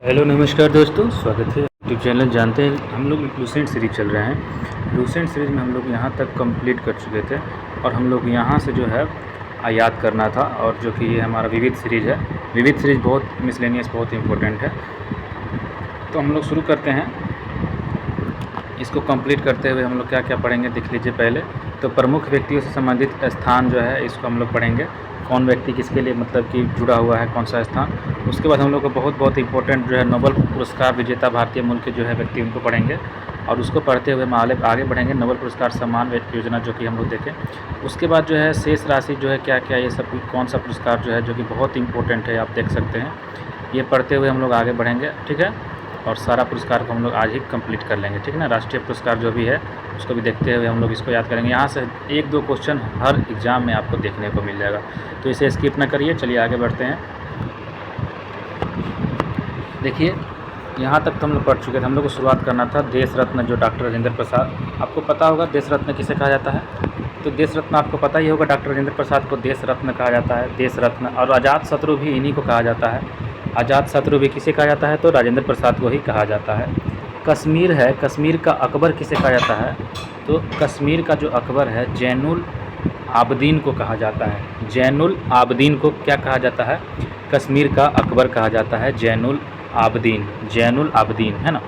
Hello नमस्कार दोस्तों, स्वागत है यूट्यूब चैनल। जानते हैं हम लोग लूसेंट सीरीज चल रहे हैं। लूसेंट सीरीज में हम लोग यहाँ तक कंप्लीट कर चुके थे और हम लोग यहाँ से जो है याद करना था, और जो कि ये हमारा विविध सीरीज है। विविध सीरीज बहुत मिसलेनियस, बहुत इंपॉर्टेंट है। तो हम लोग शुरू करते हैं। इसको कंप्लीट करते हुए हम लोग क्या क्या पढ़ेंगे देख लीजिए। पहले तो प्रमुख व्यक्तियों से संबंधित स्थान जो है इसको हम लोग पढ़ेंगे। कौन व्यक्ति किसके लिए मतलब कि जुड़ा हुआ है, कौन सा स्थान। उसके बाद हम लोग को बहुत इंपॉर्टेंट जो है नोबेल पुरस्कार विजेता भारतीय मूल के जो है व्यक्ति, उनको पढ़ेंगे। और उसको पढ़ते हुए हम आगे बढ़ेंगे। नोबेल पुरस्कार सम्मान योजना जो कि हम लोग देखें। उसके बाद जो है शेष राशि जो है क्या क्या, ये सब कौन सा पुरस्कार जो है जो कि बहुत इंपॉर्टेंट है, आप देख सकते हैं। ये पढ़ते हुए हम लोग आगे बढ़ेंगे, ठीक है। और सारा पुरस्कार को हम लोग आज ही कंप्लीट कर लेंगे, ठीक है ना। राष्ट्रीय पुरस्कार जो भी है उसको भी देखते हुए हम लोग इसको याद करेंगे। यहाँ से 1-2 क्वेश्चन हर एग्ज़ाम में आपको देखने को मिल जाएगा, तो इसे स्किप ना करिए। चलिए आगे बढ़ते हैं। देखिए यहाँ तक तो हम लोग पढ़ चुके थे। हम लोग को शुरुआत करना था देश रत्न, जो डॉक्टर राजेंद्र प्रसाद। आपको पता होगा देश रत्न किसे कहा जाता है। तो देश रत्न आपको पता ही होगा, डॉक्टर राजेंद्र प्रसाद को देश रत्न कहा जाता है, देश रत्न। और अजात शत्रु भी इन्हीं को कहा जाता है। अजात शत्रु भी किसे कहा जाता है, तो राजेंद्र प्रसाद को ही कहा जाता है। कश्मीर है, कश्मीर का अकबर किसे कहा जाता है, तो कश्मीर का जो अकबर है जैनुल आबदीन को कहा जाता है। जैनुल आबदीन को क्या कहा जाता है, कश्मीर का अकबर कहा जाता है जैनुल आबदीन। जैनुल आबदीन है ना,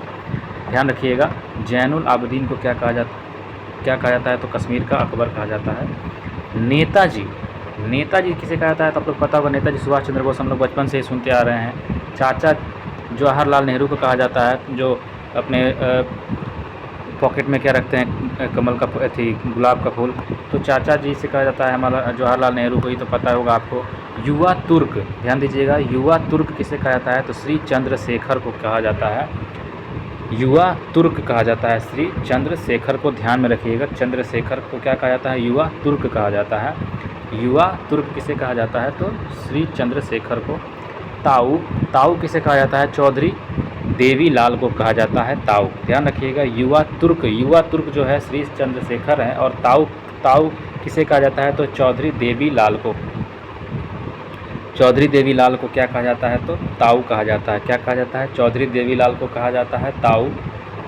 ध्यान रखिएगा। जैनुल आबदीन को क्या कहा जाता है, तो कश्मीर का अकबर कहा जाता है। नेताजी, नेताजी किसे कहा जाता है, तो आप लोग पता होगा। नेताजी सुभाष चंद्र बोस, हम लोग बचपन से ही सुनते आ रहे हैं। चाचा जवाहरलाल नेहरू को कहा जाता है, जो अपने पॉकेट में क्या रखते हैं, कमल का गुलाब का फूल। तो चाचा जी से कहा जाता है हमारा जवाहरलाल नेहरू को ही तो पता होगा आपको। युवा तुर्क, ध्यान दीजिएगा, युवा तुर्क किसे कहा जाता है, तो श्री चंद्रशेखर को कहा जाता है। युवा तुर्क कहा जाता है श्री चंद्रशेखर को, ध्यान में रखिएगा। चंद्रशेखर को क्या कहा जाता है, युवा तुर्क कहा जाता है। युवा तुर्क किसे कहा जाता है, तो श्री चंद्रशेखर को। ताऊ, ताऊ किसे कहा जाता है, चौधरी देवी लाल को कहा जाता है ताऊ। ध्यान रखिएगा, युवा तुर्क जो है श्री चंद्रशेखर है, और ताऊ किसे कहा जाता है, तो चौधरी देवी लाल को। चौधरी देवी लाल को क्या कहा जाता है, तो ताऊ कहा जाता है। क्या कहा जाता है, चौधरी देवी लाल को कहा जाता है ताऊ।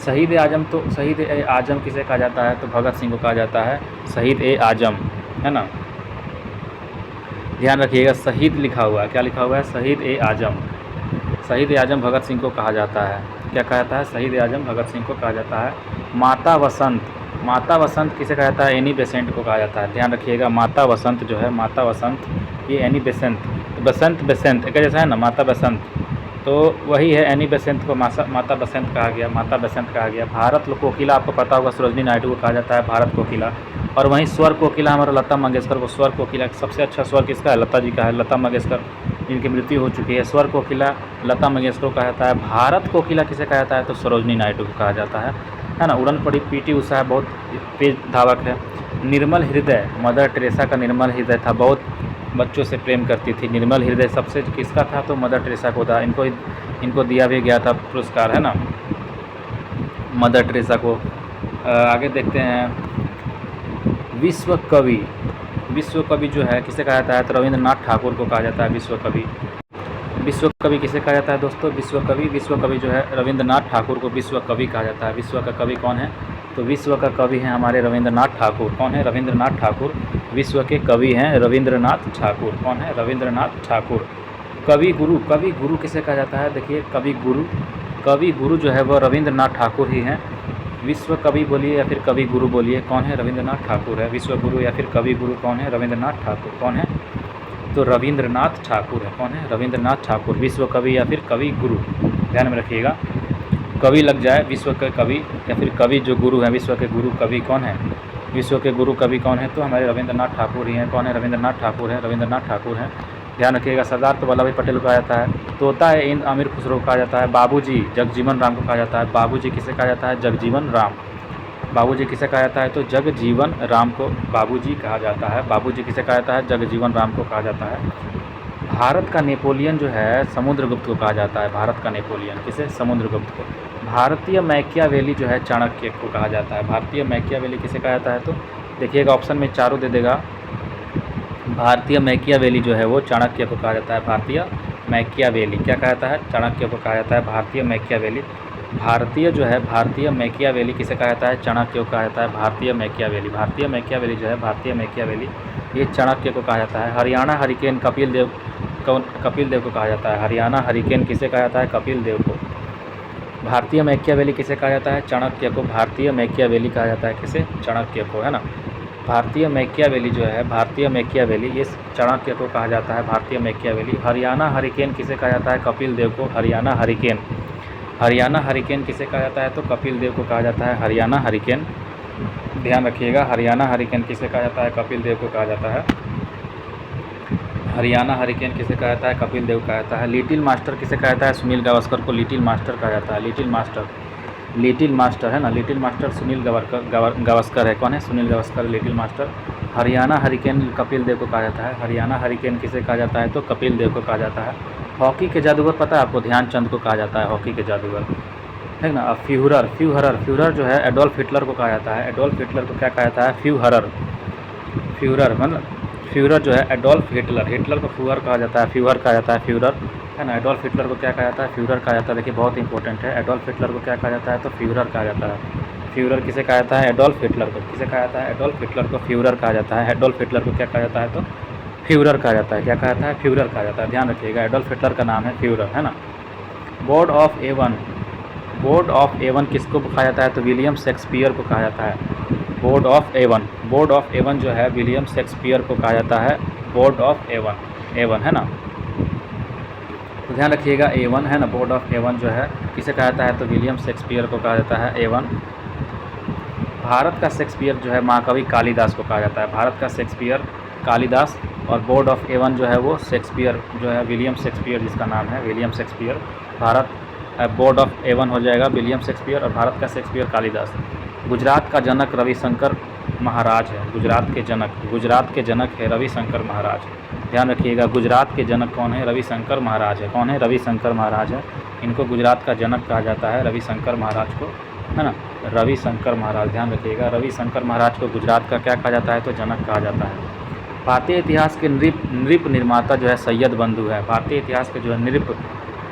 शहीद ए आजम, तो शहीद ए आजम किसे कहा जाता है, तो भगत सिंह को कहा जाता है शहीद ए आजम, है ना। ध्यान रखिएगा, शहीद लिखा हुआ है, क्या लिखा हुआ है, शहीद ए आजम। शहीद ए आजम भगत सिंह को कहा जाता है। क्या कहा जाता है, शहीद ए आजम भगत सिंह को कहा जाता है। माता वसंत, माता वसंत किसे कहा जाता है, एनी बेसेंट को कहा जाता है। ध्यान रखिएगा, माता वसंत जो है, माता वसंत, ये एनी बेसेंट, बसंत एक जैसा है ना, माता बसंत, तो वही है। एनी बेसेंट को माता बसंत कहा गया, माता बसंत कहा गया। भारत कोकिला आपको पता होगा, सरोजनी नायडू को कहा जाता है भारत कोकिला। और वहीं स्वर कोकिला हमारा लता मंगेशकर को, स्वर कोकिला सबसे अच्छा स्वर किसका है, लता जी का है। लता मंगेशकर जिनकी मृत्यु हो चुकी है, स्वर कोकिला लता मंगेशकर को कहा जाता है। भारत कोकिला किसे कहा जाता है, तो सरोजनी नायडू को कहा जाता है ना। उड़न पड़ी पीटी उषा बहुत तेज धावक है। निर्मल हृदय, मदर टेरेसा का निर्मल हृदय था, बहुत बच्चों से प्रेम करती थी। निर्मल हृदय सबसे किसका था, तो मदर टेरेसा को था। इनको दिया भी गया था पुरस्कार, है ना, मदर टेरेसा को। आगे देखते हैं। विश्व कवि, विश्व कवि जो है किसे कहा जाता है, तो रविंद्रनाथ ठाकुर को कहा जाता है विश्व कवि। विश्व कवि किसे कहा जाता है दोस्तों, विश्व कवि जो है रविंद्रनाथ ठाकुर को विश्व कवि कहा जाता है। विश्व का कवि कौन है, तो विश्व का कवि हैं हमारे रविंद्रनाथ ठाकुर। कौन है, रविंद्रनाथ ठाकुर विश्व के कवि हैं, रविंद्रनाथ ठाकुर। कौन है, रविंद्रनाथ ठाकुर। कवि गुरु किसे कहा जाता है, देखिए कवि गुरु जो है वह रविंद्रनाथ ठाकुर ही हैं। विश्व कवि बोलिए या फिर कवि गुरु बोलिए, कौन है, रविंद्रनाथ ठाकुर है। विश्व गुरु या फिर कवि गुरु कौन है, रविंद्रनाथ ठाकुर। कौन है, तो रविंद्रनाथ ठाकुर है। कौन है, रविंद्रनाथ ठाकुर। विश्व कवि या फिर कवि गुरु, ध्यान में रखिएगा, कवि लग जाए, विश्व के कवि या फिर कवि जो गुरु हैं, विश्व के गुरु कवि कौन है, विश्व के गुरु कवि कौन है, तो हमारे रविंद्रनाथ ठाकुर ही हैं। कौन है, रविंद्रनाथ ठाकुर है, रविंद्रनाथ ठाकुर हैं। ध्यान रखिएगा, सरदार तो वल्लभ भाई पटेल को कहा जाता है। तोता है इंद अमीर खुसरो को कहा जाता है। बाबूजी जगजीवन राम को कहा जाता है। बाबूजी किसे कहा जाता है, जगजीवन राम। बाबूजी किसे कहा जाता है, तो जगजीवन राम को बाबूजी कहा जाता है। बाबूजी किसे कहा जाता है, जगजीवन राम को कहा जाता है। भारत का नेपोलियन जो है समुद्रगुप्त को कहा जाता है। भारत का नेपोलियन किसे, समुद्रगुप्त को। भारतीय मैकियावेली जो है चाणक्य को कहा जाता है। भारतीय मैकियावेली किसे कहा जाता है, तो देखिएगा ऑप्शन में चारों दे देगा। भारतीय मैकियावेली जो है वो चाणक्य को कहा जाता है। भारतीय मैकियावेली। क्या कहता है? चाणक्य को कहा जाता है भारतीय मैकियावेली। भारतीय जो है भारतीय मैकियावेली किसे कहा जाता है? चाणक्य को कहा जाता है भारतीय मैकियावेली। भारतीय मैकियावेली जो है भारतीय मैकियावेली ये चाणक्य को कहा जाता है। हरियाणा हरिकेन कपिल देव को कहा जाता है। हरियाणा हरिकेन किसे कहा जाता है? कपिल देव को। भारतीय मैकियावेली किसे कहा जाता है? चाणक्य को। भारतीय मैकियावेली कहा जाता है किसे? चाणक्य को, है ना। भारतीय मैकियावेली जो है भारतीय मैकियावेली ये चाणक्य को कहा जाता है भारतीय मैकियावेली। हरियाणा हरिकेन किसे कहा जाता है? कपिल देव को। हरियाणा हरिकेन किसे कहा जाता है? तो कपिल देव को कहा जाता है हरियाणा हरिकेन। ध्यान रखिएगा, हरियाणा हरिकेन किसे कहा जाता है? कपिल देव को कहा जाता है। हरियाणा हरिकेन किसे कहा जाता है? कपिल देव कहा जाता है। लिटिल मास्टर किसे कहा जाता है? सुनील गावस्कर को लिटिल मास्टर कहा जाता है। लिटिल मास्टर है ना, लिटिल मास्टर सुनील गावस्कर है। कौन है? Sunil Gavaskar little master. Haryana hurricane Kapil Dev को कहा जाता है। हरियाणा हरिकेन किसे कहा जाता है? तो कपिल देव को कहा जाता है। हॉकी के जादूगर पता है आपको? ध्यानचंद को कहा जाता है हॉकी के जादूगर, है ना। अब फ्यूहरर जो है एडोल्फ हिटलर को कहा जाता है। एडोल्फ हिटलर को क्या कहा जाता है? फ्यूहरर मतलब फ्यूहरर जो है एडोल्फ हिटलर को फ्यूहर कहा जाता है। फ्यूहर कहा जाता है फ्यूहरर, है ना। एडोल्फ हिटलर को क्या कहा जाता है? फ्यूहरर कहा जाता है। देखिए बहुत इंपॉर्टेंट है। एडोल्फ हिटलर को क्या कहा जाता है? तो फ्यूहरर कहा जाता है। फ्यूहरर किसे कहा जाता है? एडोल्फ हिटलर को। किसे कहा जाता है? एडोल्फ हिटलर को फ्यूहरर कहा जाता है। एडोल्फ हिटलर को क्या कहा जाता है? तो फ्यूहरर कहा जाता है। क्या कहा जाता है? फ्यूहरर कहा जाता है। ध्यान रखिएगा, एडोल्फ हिटलर का नाम है फ्यूहरर, है ना। बोर्ड ऑफ एवन किसको कहा जाता है? तो विलियम शेक्सपियर को कहा जाता है। बोर्ड ऑफ एवन जो है विलियम शेक्सपियर को कहा जाता है। बोर्ड ऑफ एवन, है ना। तो ध्यान रखिएगा एवन, है ना। बोर्ड ऑफ एवन जो है किसे कहा जाता है? तो विलियम शेक्सपियर को कहा जाता है एवन। भारत का शेक्सपियर जो है महाकवि कालिदास को कहा जाता है। भारत का शेक्सपियर कालिदास, और बोर्ड ऑफ एवन जो है वो शेक्सपियर जो है विलियम शेक्सपियर जिसका नाम है विलियम शेक्सपियर। भारत बोर्ड ऑफ एवन हो जाएगा विलियम शेक्सपियर, और भारत का शेक्सपियर कालिदास। गुजरात का जनक रविशंकर महाराज है। गुजरात के जनक है रविशंकर महाराज। ध्यान रखिएगा, गुजरात के जनक कौन है? रविशंकर महाराज है। कौन है? रविशंकर महाराज है। इनको गुजरात का जनक कहा जाता है, रविशंकर महाराज को, है ना। रविशंकर महाराज, ध्यान रखिएगा, रविशंकर महाराज को गुजरात का क्या कहा जाता है? तो जनक कहा जाता है। भारतीय इतिहास के नृप निर्माता जो है सैयद बंधु है। भारतीय इतिहास के जो है नृप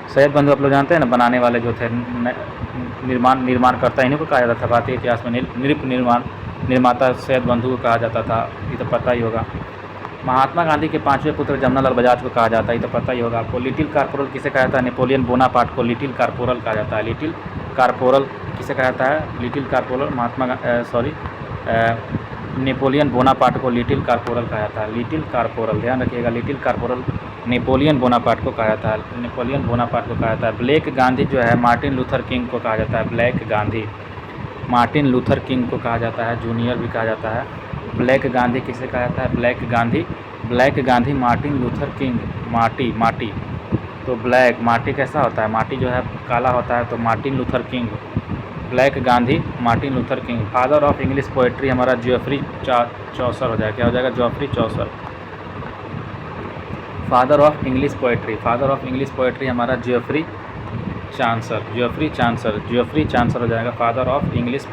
सैयद बंधु आप लोग जानते हैं ना, बनाने वाले जो थे, निर्माण करता, इन्हीं को कहा जाता था। भारतीय इतिहास में नृप निर्माता सैयद बंधु को कहा जाता था, ये तो पता ही होगा। महात्मा गांधी के 5वें पुत्र जमनालाल बजाज को कहा जाता है, ये तो पता ही होगा आपको। लिटिल कारपोरल किसे कहा जाता है? नेपोलियन बोनापार्ट को लिटिल कारपोरल कहा जाता है। लिटिल कारपोरल किसे कहा जाता है? लिटिल कारपोरल नेपोलियन बोनापार्ट को लिटिल कारपोरल कहा जाता है। लिटिल कारपोरल, ध्यान रखिएगा, लिटिल कारपोरल नेपोलियन बोनापार्ट को कहा जाता है। नेपोलियन बोनापार्ट को कहा जाता है। ब्लैक गांधी जो है मार्टिन लूथर किंग को कहा जाता है। Black Gandhi Martin Luther king को कहा जाता है, जूनियर भी कहा जाता है। ब्लैक गांधी किसे कहा जाता है? Black Gandhi Martin Luther king. माटी तो ब्लैक, माटी कैसा होता है? माटी जो है काला होता है, तो Martin Luther King. Black Gandhi Martin Luther King. Father of English poetry हमारा जेफरी चौसर हो जाएगा। क्या हो जाएगा? Geoffrey Chaucer. Father of English poetry हमारा जेफरी चांसर हो जाएगा। फादर ऑफ इंग्लिश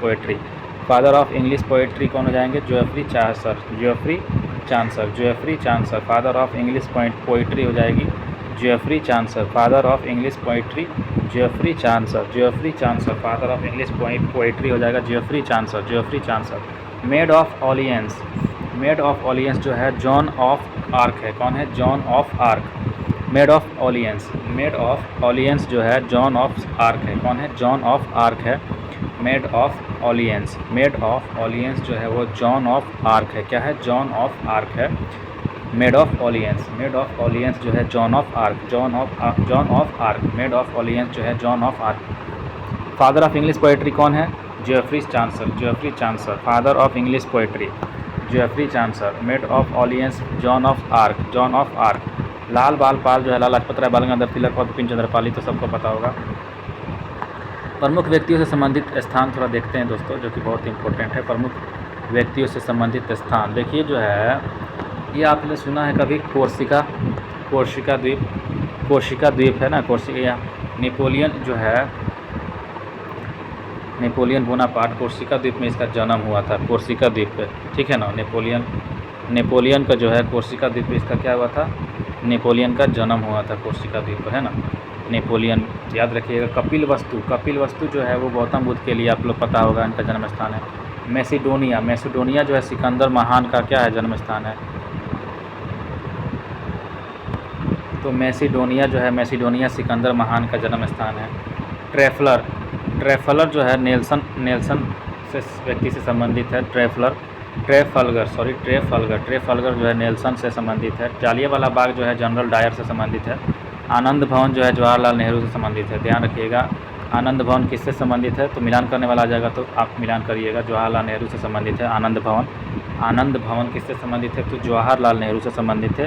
पोएट्री कौन हो जाएंगे? Geoffrey Chaucer. Father of English poetry हो जाएगी Geoffrey Chaucer. Father of English poetry Geoffrey Chaucer. Father of English poetry हो जाएगा Geoffrey Chaucer. Maid of Orleans जो है जॉन ऑफ आर्क है। कौन है? Joan of Arc. Maid of Orleans जो है जॉन ऑफ आर्क है। कौन है? जॉन ऑफ आर्क है। मेड ऑफ ऑलियंस जो है वो जॉन ऑफ आर्क है। क्या है? जॉन ऑफ आर्क है। मेड ऑफ ऑलियंस जो है Joan of Arc. Maid of Orleans जो है Joan of Arc. Father of English poetry कौन है? Geoffrey Chaucer. Father of English poetry Geoffrey Chaucer. Maid of Orleans Joan of Arc. Lal Bal Pal जो है लाला लाजपत राय, बाल गंगाधर तिलक और बिपिन चंद्र पाल, तो सबको पता होगा। प्रमुख व्यक्तियों से संबंधित स्थान थोड़ा देखते हैं दोस्तों, जो कि बहुत इंपॉर्टेंट है। प्रमुख व्यक्तियों से संबंधित स्थान देखिए, जो है ये आपने सुना है कभी? कोर्सिका द्वीप है ना, कोर्सिका। नेपोलियन बोनापार्ट कोर्सिका द्वीप में इसका जन्म हुआ था, कोर्सिका द्वीप पे, ठीक है ना। नेपोलियन नेपोलियन का जो है कोर्सिका द्वीप पर इसका क्या हुआ था, नेपोलियन का जन्म हुआ था कोर्सिका द्वीप पर, है ना। नेपोलियन याद रखिएगा। कपिल वस्तु जो है वो गौतम बुद्ध के लिए आप लोग पता होगा इनका जन्म स्थान है। मैसिडोनिया जो है सिकंदर महान का क्या है, जन्म स्थान है। तो मैसिडोनिया सिकंदर महान का जन्म स्थान है। ट्रेफलर जो है नेल्सन से व्यक्ति से संबंधित है। ट्रेफलगर जो है नेल्सन से संबंधित है। जालियांवाला बाग जो है जनरल डायर से संबंधित है। आनंद भवन जो है जवाहरलाल नेहरू से संबंधित है। ध्यान रखिएगा, आनंद भवन किससे संबंधित है, तो मिलान करने वाला आ जाएगा, तो आप मिलान करिएगा। जवाहरलाल नेहरू से संबंधित है आनंद भवन किससे संबंधित है, तो जवाहरलाल नेहरू से संबंधित है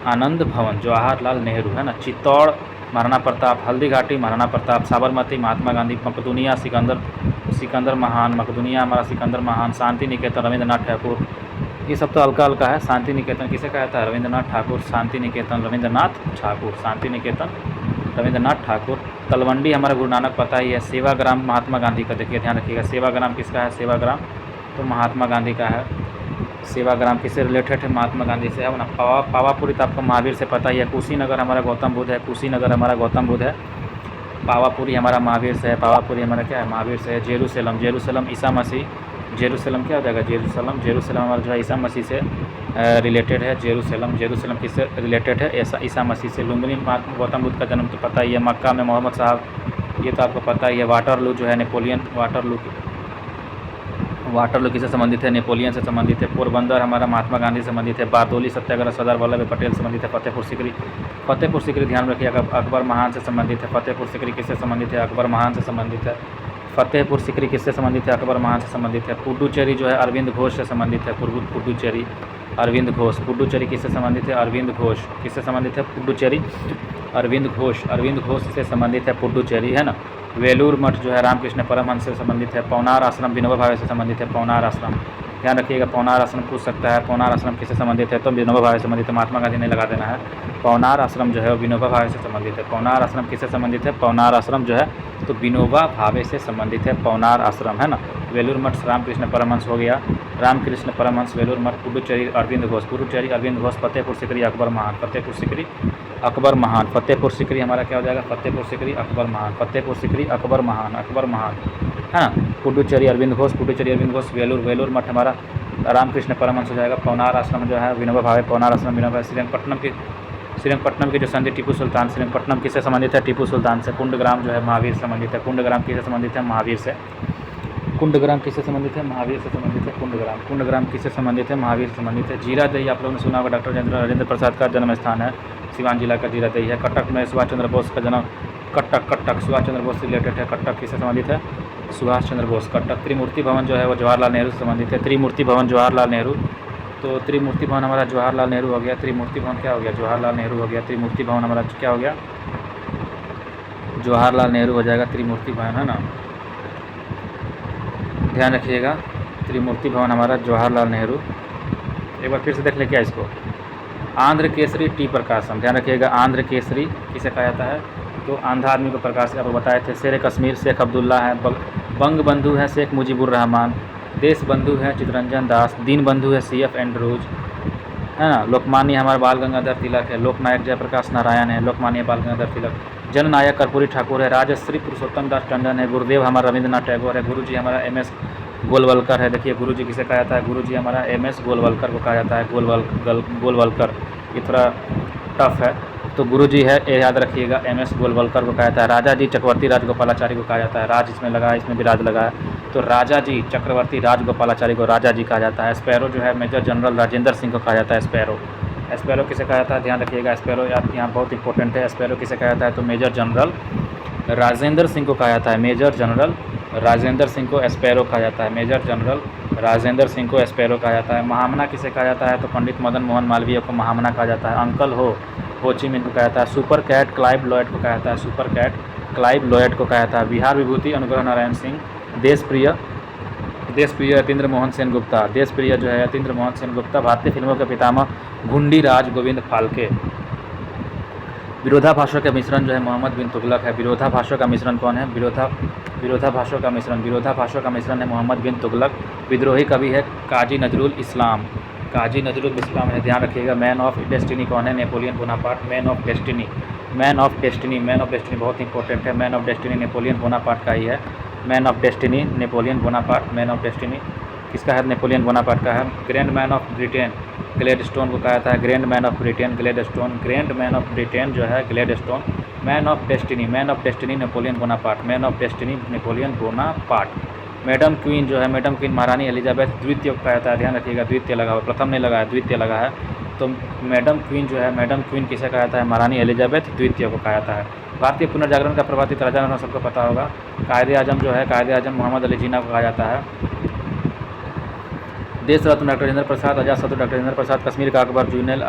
आनंद भवन जवाहरलाल नेहरू, है ना। चित्तौड़ महाराणा प्रताप, हल्दी घाटी महाराणा प्रताप, साबरमती महात्मा गांधी, मकदूनिया सिकंदर महान, मकदूनिया हमारा सिकंदर महान, शांति निकेतन रविंद्रनाथ ठाकुर। ये सब तो हल्का है। शांति निकेतन किसे कहा था, रविंद्रनाथ ठाकुर। शांति निकेतन रविंद्रनाथ ठाकुर। तलवंडी हमारा गुरु नानक पता ही है। सेवाग्राम महात्मा गांधी का, देखिए ध्यान रखिएगा, सेवाग्राम किसका है, सेवाग्राम तो महात्मा गांधी का है। सेवाग्राम किससे रिलेटेड है, महात्मा गांधी से है ना। पावापुरी तो आपको महावीर से पता ही है। कुशीनगर हमारा गौतम बुद्ध है। पावापुरी हमारा महावीर से है। पावापुरी हमारा क्या है, महावीर से है। जेरूसलम ईसा मसीह। जेरूसलम क्या हो जाएगा, जेरूसलम हमारा जो है ईसा मसीह से रिलेटेड है। जेरूसलम किससे रिलेटेड है, ऐसा ईसा मसीह से। लुम्बिनी गौतम बुद्ध का जन्म तो पता ही है। मक्का में मोहम्मद साहब, ये तो आपको पता ही है। वाटरलू जो है नेपोलियन, वाटरलू किससे संबंधित है, नेपोलियन से संबंधित है। पोरबंदर हमारा महात्मा गांधी से संबंधित है। बारदोली सत्याग्रह सरदार वल्लभ भाई पटेल से संबंधित है। फतेहपुर सीकरी ध्यान रखिएगा, अकबर महान से संबंधित है। फतेहपुर सीकरी किससे संबंधित है, अकबर महान से संबंधित है। फतेहपुर सीकरी किससे संबंधित है, अकबर महान से संबंधित है। पुडुचेरी जो है अरविंद घोष से संबंधित है। पुडुचेरी किससे संबंधित है, अरविंद घोष किससे संबंधित है, पुडुचेरी अरविंद घोष से संबंधित है पुडुचेरी, है ना। वेलूर मठ जो है रामकृष्ण परमहंस से संबंधित है। पौनार आश्रम विनोबा भावे से संबंधित है। पौनार आश्रम ध्यान रखिएगा, पौनार आश्रम पूछ सकता है। पौनार आश्रम किससे संबंधित है, तो विनोबा भावे से संबंधित है। महात्मा गांधी ने लगा देना है। पौनार आश्रम जो है वो विनोबा भावे से संबंधित है। पौनार आश्रम किससे संबंधित है, पौनार आश्रम जो है तो विनोबा भावे से संबंधित है पौनार आश्रम, है ना। वेलूर मठ रामकृष्ण परमहंस हो गया, रामकृष्ण परमहंस वेलूर मठ। पुडुचेरी अरविंद घोष, फतेहपुर सीकरी अकबर महान, फतेहपुर सीकरी हमारा क्या हो जाएगा, फतेहपुर सीकरी अकबर महान, है ना। पुडुचेरी अरविंद घोष, वेलूर मठ हमारा रामकृष्ण परमहंस हो जाएगा। पौनार आश्रम जो है विनोबा भावे, पौनार आश्रम विनोबा। श्रीरंगपट्टनम की जो संधि टीपू सुल्तान, श्रीरंगपट्टनम किससे संबंधित है, टीपू सुल्तान से। कुंडग्राम जो है महावीर संबंधित है। कुंडग्राम किससे संबंधित है, महावीर से। कुंडग्राम किससे संबंधित है, महावीर से संबंधित है। कुंडग्राम किससे संबंधित है, महावीर से संबंधित है। जीरादेई आप लोगों ने सुना होगा, डॉक्टर राजेंद्र प्रसाद का जन्म स्थान है। सिवान जिला का जीरादेई है। कटक में सुभाष चंद्र बोस का जन्म, कटक सुभाष चंद्र बोस से रिलेटेड है। कटक किससे संबंधित है, सुभाष चंद्र बोस। कटक। त्रिमूर्ति भवन जो है वो जवाहरलाल नेहरू से संबंधित है। त्रिमूर्ति भवन जवाहरलाल नेहरू, तो त्रिमूर्ति भवन हमारा जवाहरलाल नेहरू हो गया। त्रिमूर्ति भवन क्या हो गया, जवाहरलाल नेहरू हो गया। त्रिमूर्ति भवन हमारा क्या हो गया, जवाहरलाल नेहरू हो जाएगा त्रिमूर्ति भवन, है ना। ध्यान रखिएगा, त्रिमूर्ति भवन हमारा जवाहरलाल नेहरू। एक बार फिर से देख ले क्या इसको। आंध्र केसरी टी प्रकाशम, ध्यान रखिएगा, आंध्र केसरी किसे कहा जाता है, तो आंध्र आदमी को प्रकाश आपको बताए थे। शेर कश्मीर शेख अब्दुल्ला है। बंग बंधु है शेख मुजीबुर रहमान। देश बंधु है चित्तरंजन दास। दीन बंधु है CF एंड्रूज, है ना। लोकमान्य हमारा बाल गंगाधर तिलक है। लोकनायक जयप्रकाश नारायण है। लोकमान्य बाल गंगाधर तिलक। जननायक कर्पूरी ठाकुर है। राजश्री पुरुषोत्तम दास टंडन है। गुरुदेव हमारा रविंद्रनाथ टैगोर है। गुरुजी हमारा MS गोलवलकर है। देखिए गुरुजी किसे कहा जाता है, गुरुजी हमारा MS गोलवलकर को कहा जाता है। गोलवलकर ये थोड़ा टफ है, तो गुरुजी है, ये याद रखिएगा, MS गोलवलकर को कहा जाता है। राजा जी चक्रवर्ती राजगोपालाचारी को कहा जाता है। राज इसमें लगा है, इसमें भी राज लगा है, तो राजा जी चक्रवर्ती राजगोपालाचारी को राजा जी कहा जाता है। स्पैरो जो है मेजर जनरल राजेंद्र सिंह को कहा जाता है। स्पैरो किसे कहा जाता है, ध्यान रखिएगा, स्पैरो यहाँ बहुत इंपॉर्टेंट है। स्पैरो किसे कहा जाता है, तो मेजर जनरल राजेंद्र सिंह को कहा जाता है। मेजर जनरल राजेंद्र सिंह को स्पैरो कहा जाता है। मेजर जनरल राजेंद्र सिंह को स्पैरो कहा जाता है। महामना किसे कहा जाता है, तो पंडित मदन मोहन मालवीय को महामना कहा जाता है। अंकल हो ची मिन्ह को कहा जाता है। सुपर कैट क्लाइव लॉयड को कहा जाता है। सुपर कैट क्लाइव लॉयड को कहा जाता है। बिहार विभूति अनुग्रह नारायण सिंह। देशप्रिय यतीन्द्र मोहन सेन गुप्ता। देशप्रिय जो है यतीन्द्र मोहन सेन गुप्ता। भारतीय फिल्मों के पितामह घुंडी राज गोविंद फाल्के। विरोधाभासों का मिश्रण जो है मोहम्मद बिन तुगलक है। विरोधाभासों का मिश्रण कौन है? विरोधाभासों का मिश्रण है मोहम्मद बिन तुगलक। विद्रोही कवि है काजी नजरुल इस्लाम। काजी नजरुल इस्लाम है, ध्यान रखिएगा। मैन ऑफ डेस्टिनी कौन है? Napoleon Bonaparte. Man of destiny बहुत इंपॉर्टेंट है। Man of destiny Napoleon Bonaparte का ही है। Man of destiny Napoleon Bonaparte. Man of destiny किसका है? नेपोलियन बोनापार्ट का है। Grand man of Britain Gladstone को कहा जाता है। Grand man of Britain Gladstone. Grand man of Britain जो है Gladstone. Man of destiny Napoleon Bonaparte. Man of destiny Napoleon Bonaparte. Madam queen जो है, मैडम क्वीन महारानी एलिजाबेथ द्वितीय को कहा जाता है। ध्यान रखिएगा, द्वितीय लगा हुआ, प्रथम नहीं लगा है, द्वितीय लगा है। तो मैडम क्वीन जो है, मैडम क्वीन किसे कहा जाता है? महारानी एलिजाबेथ द्वितीय को कहा जाता है। भारतीय पुनर्जागरण का प्रवर्तित राजा सबको पता होगा। कायदे आजम जो है, कायदे आजम मोहम्मद अली जिन्ना को कहा जाता है। देश रत्न डॉक्टर राजेंद्र प्रसाद। अजात शत्रु डॉक्टर राजेंद्र प्रसाद। कश्मीर का अकबर जुनैल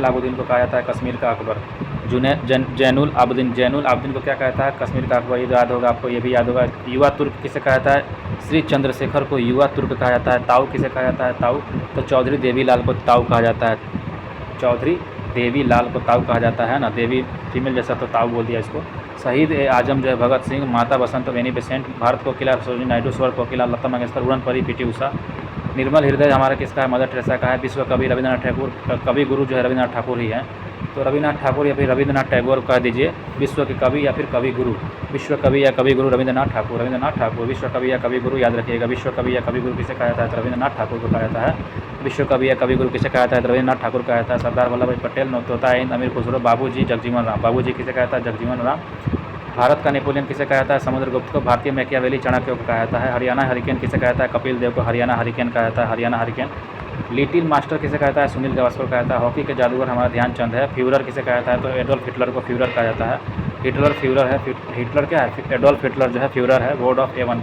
आबुद्दीन को कहा जाता है कश्मीर का अकबर। जैनुल आबुद्दीन को क्या कहता है? कश्मीर का अकबर। ये याद होगा आपको, ये भी याद होगा। युवा तुर्क किसे कहा जाता है? श्री चंद्रशेखर को युवा तुर्क कहा जाता है। ताऊ किसे कहा जाता है? ताऊ तो चौधरी देवीलाल को ताऊ कहा जाता है। चौधरी देवीलाल को ताऊ कहा जाता है ना, देवी फीमेल जैसा तो ताऊ बोल दिया इसको। शहीद ए आजम जो है भगत सिंह। माता बसंत वेनी बेसेंट। भारत कोकिला सरोजिनी नायडू। स्वर कोकिला लता मंगेशकर। उड़न परी पीटी उषा। निर्मल हृदय हमारा किसका है? मदर टेरेसा का है। विश्व कवि रविंद्रनाथ ठैगोर। कवि गुरु जो है रविंद्रनाथ ठाकुर ही हैं। तो रविन्द्रनाथ ठाकुर या फिर रविंद्रनाथ टैगोर कह दीजिए। विश्व के कवि या फिर कवि गुरु। विश्व कवि या कवि गुरु रविंद्रनाथ ठाकुर। विश्व कवि या कवि गुरु याद रखिएगा। विश्व कवि या कवि गुरु किसे कहा जाता है? तो रविंद्रनाथ ठाकुर को कहा जाता है। विश्व कवि या कवि गुरु किसे कहा जाता है? तो रविंद्रनाथ ठाकुर कहा जाता है। सरदार वल्लभ भाई पटेल। नौतोता अमीर खुसरो। बाबूजी जगजीवन राम। बाबूजी किसे कहा जाता है? जगजीवन राम। भारत का नेपोलियन किसे कहा जाता है? समुद्रगुप्त को। भारतीय मैकियावेली चाणक्य को कहा जाता है। हरियाणा हरिकेन किसे कहा जाता है? कपिल देव को हरियाणा हरिकेन कहा जाता है। हरियाणा हरिकेन। लिटिल मास्टर किसे कहा जाता है? सुनील गावस्कर कहा जाता है। हॉकी के जादूगर हमारा ध्यानचंद है। फ्यूरर किसे कहा जाता है? तो एडोल्फ हिटलर को फ्यूरर कहा जाता है। फ्यूरर है। हिटलर क्या है? एडोल्फ हिटलर जो है फ्यूरर है। बोर्ड ऑफ एवन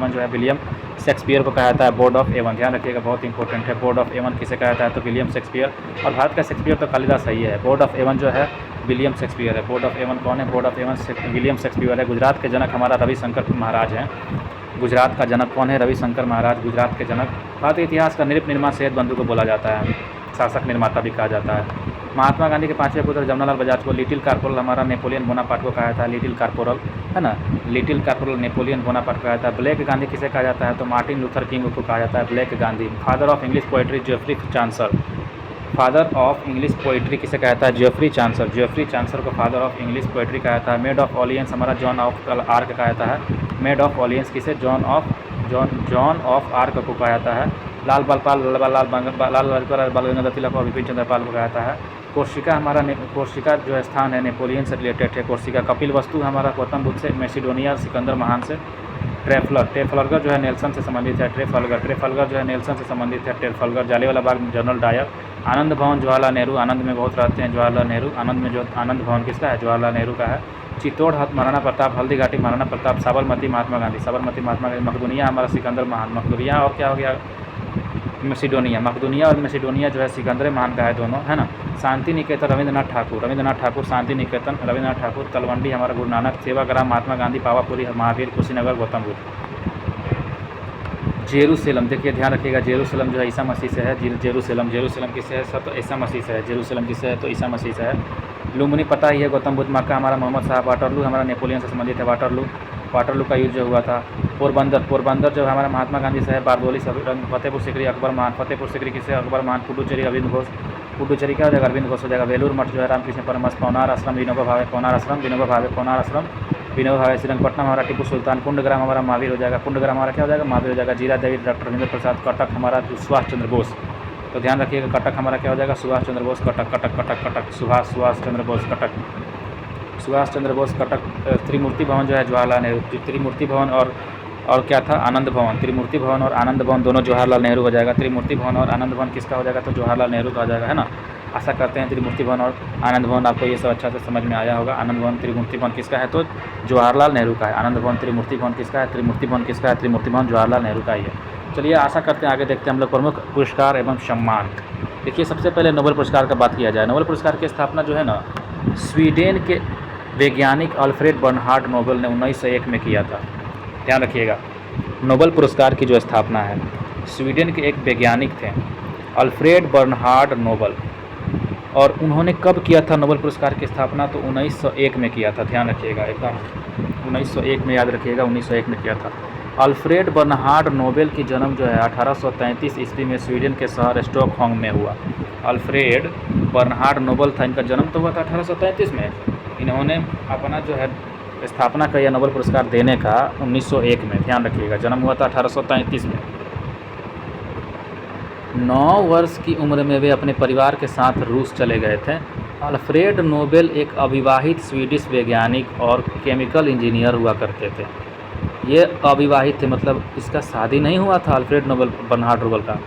जो है विलियम शेक्सपियर को कहा जाता है। बोर्ड ऑफ एवन ध्यान रखिएगा, बहुत इंपॉर्टेंट है। बोर्ड ऑफ एवन किसे कहा जाता है? तो विलियम शेक्सपियर। और भारत का शेक्सपियर तो कालिदास सही है। बोर्ड ऑफ एवन जो है विलियम शेक्सपियर है। बोर्ड ऑफ एवन कौन है? Bard of Avon William Shakespeare है। गुजरात के जनक हमारा रविशंकर महाराज हैं। गुजरात का जनक कौन है? रविशंकर महाराज गुजरात के जनक। भारतीय इतिहास का नृप निर्माण सेहत बंधु को बोला जाता है। शासक निर्माता भी कहा जाता है। महात्मा गांधी के पांचवें पुत्र जमनालाल बजाज को लिटिल कार्पोरल हमारा नेपोलियन बोनापार्ट को कहा जाता है। लिटिल कार्पोरल है ना, लिटिल कार्पोरल नेपोलियन बोनापार्ट कहा जाता है। ब्लैक गांधी किसे कहा जाता है? तो मार्टिन लूथर किंग को कहा जाता है black Gandhi. Father of English poetry Geoffrey Chaucer. Father of English poetry किसे कहता है? जेफरी चांसर। जेफरी चांसर को फादर ऑफ इंग्लिश पोइट्री कहा जाता है। मेड ऑफ ऑलियंस हमारा जॉन ऑफ आर्क कहा जाता है। मेड ऑफ ऑलियंस किसे? जॉन ऑफ आर्क को कहा जाता है। लाल बाल गंगाधर तिलक और विपिन चंद्र पाल को कहा जाता है। कोर्सिका हमारा कोर्सिका जो स्थान है नेपोलियन से रिलेटेड है। कोर्सिका। कपिल वस्तु हमारा गौतम बुद्ध से, मैसिडोनिया सिकंदर महान से। ट्रेफलगर जो है नेल्सन से संबंधित है। ट्रेफलगर जो है नेल्सन से संबंधित है। ट्रेफलगर। Jallianwala Bagh general Dyer. आनंद भवन जवाहरलाल नेहरू। आनंद में बहुत रहते हैं जवाहरलाल नेहरू। आनंद में जो आनंद भवन किसका है? जवाहरलाल नेहरू का है। चित्तौड़ महाराणा प्रताप। हल्दी घाटी महाराणा प्रताप। साबरमती महात्मा गांधी। मकदूनिया हमारा सिकंदर महान। मकदूनिया और क्या हो गया? मैसिडोनिया। मकदूनिया और मैसिडोनिया जो है सिकंदर महान का है दोनों, है ना। शांति निकेतन रविंद्रनाथ ठाकुर। शांति निकेतन रविंद्रनाथ ठाकुर। तलवंडी हमारा गुरु नानक। सेवाग्राम महात्मा गांधी। पावापुरी महावीर। कुशीनगर गौतम बुद्ध। जेरूसलम देखिए, ध्यान रखिएगा, जेरूसलम जो है ईसा मसीह से है। जेरूसलम किससे है? सब तो ईसा मसीह से है। जेरूसलम किससे है? तो ईसा मसीह से है। लुम्बिनी पता ही है गौतम बुद्ध। मक्का हमारा मोहम्मद साहब। वाटरलू हमारा नेपोलियन से संबंधित है। वाटरलू का युद्ध जो हुआ था। पोरबंदर जो हमारा महात्मा गांधी से है। बारदोली फतेहपुर सीकरी अकबर महान। फतेहपुर सीकरी किसे? अकबर महान। पुडुचेरी अरविंद घोष। पुडुचेरी क्या हो जाएगा? अरविंद घोष हो जाएगा। वेलूर मठ जो है रामकृष्ण परमहंस। पौनार आश्रम विनोबा भावे। पौनार आश्रम विनोबा भावे। श्रीरंगपट्टनम हमारा टीपू सुल्तान। कुंडग्राम हमारा महावीर हो जाएगा। कुंडग्राम हमारा क्या हो जाएगा? महावीर हो जाएगा। जीरा देवी डॉक्टर राजेंद्र प्रसाद। कटक हमारा सुभाष चंद्र बोस। तो ध्यान रखिएगा, कटक हमारा क्या हो जाएगा? सुभाष चंद्र बोस। कटक सुभाष चंद्र बोस कटक। त्रिमूर्ति भवन जो है जवाहरलाल नेहरू। त्रिमूर्ति भवन और क्या था? आनंद भवन। त्रिमूर्ति भवन और आनंद भवन दोनों जवाहरलाल नेहरू हो जाएगा। त्रिमूर्ति भवन और आनंद भवन किसका हो जाएगा? तो जवाहरलाल नेहरू का हो जाएगा, है ना। आशा करते हैं त्रिमूर्ति भवन और आनंद भवन आपको ये सब अच्छा से समझ में आया होगा। आनंद भवन त्रिमूर्ति भवन किसका है? तो जवाहरलाल नेहरू का है। आनंद भवन त्रिमूर्ति भवन किसका है? त्रिमूर्ति भवन किसका है? त्रिमूर्ति भवन जवाहरलाल नेहरू का ही है। चलिए आशा करते हैं आगे देखते हैं हम लोग प्रमुख पुरस्कार एवं सम्मान। देखिए सबसे पहले नोबेल पुरस्कार का बात किया जाए। नोबेल पुरस्कार की स्थापना जो है ना, स्वीडन के वैज्ञानिक अल्फ्रेड बर्नहार्ड नोबेल ने 1901 में किया था। ध्यान रखिएगा, नोबेल पुरस्कार की जो स्थापना है, स्वीडन के एक वैज्ञानिक थे अल्फ्रेड बर्नहार्ड नोबेल। और उन्होंने कब किया था नोबेल पुरस्कार की स्थापना? तो 1901 में किया था, ध्यान रखिएगा एकदम 1901 में, याद रखिएगा 1901 में किया था। अल्फ्रेड बर्नहार्ड नोबेल की जन्म जो है 1833 ईस्वी में स्वीडन के शहर स्टॉकहोम में हुआ। अल्फ्रेड बर्नहार्ड नोबेल था, इनका जन्म तो हुआ था 1833 में। इन्होंने अपना जो है स्थापना किया नोबेल पुरस्कार देने का 1901 में, ध्यान रखिएगा। जन्म हुआ था 1833 में। 9 वर्ष की उम्र में वे अपने परिवार के साथ रूस चले गए थे। अल्फ्रेड नोबेल एक अविवाहित स्वीडिश वैज्ञानिक और केमिकल इंजीनियर हुआ करते थे। ये अविवाहित थे, मतलब इसका शादी नहीं हुआ था अल्फ्रेड नोबेल बर्नहार्ड नोबेल का,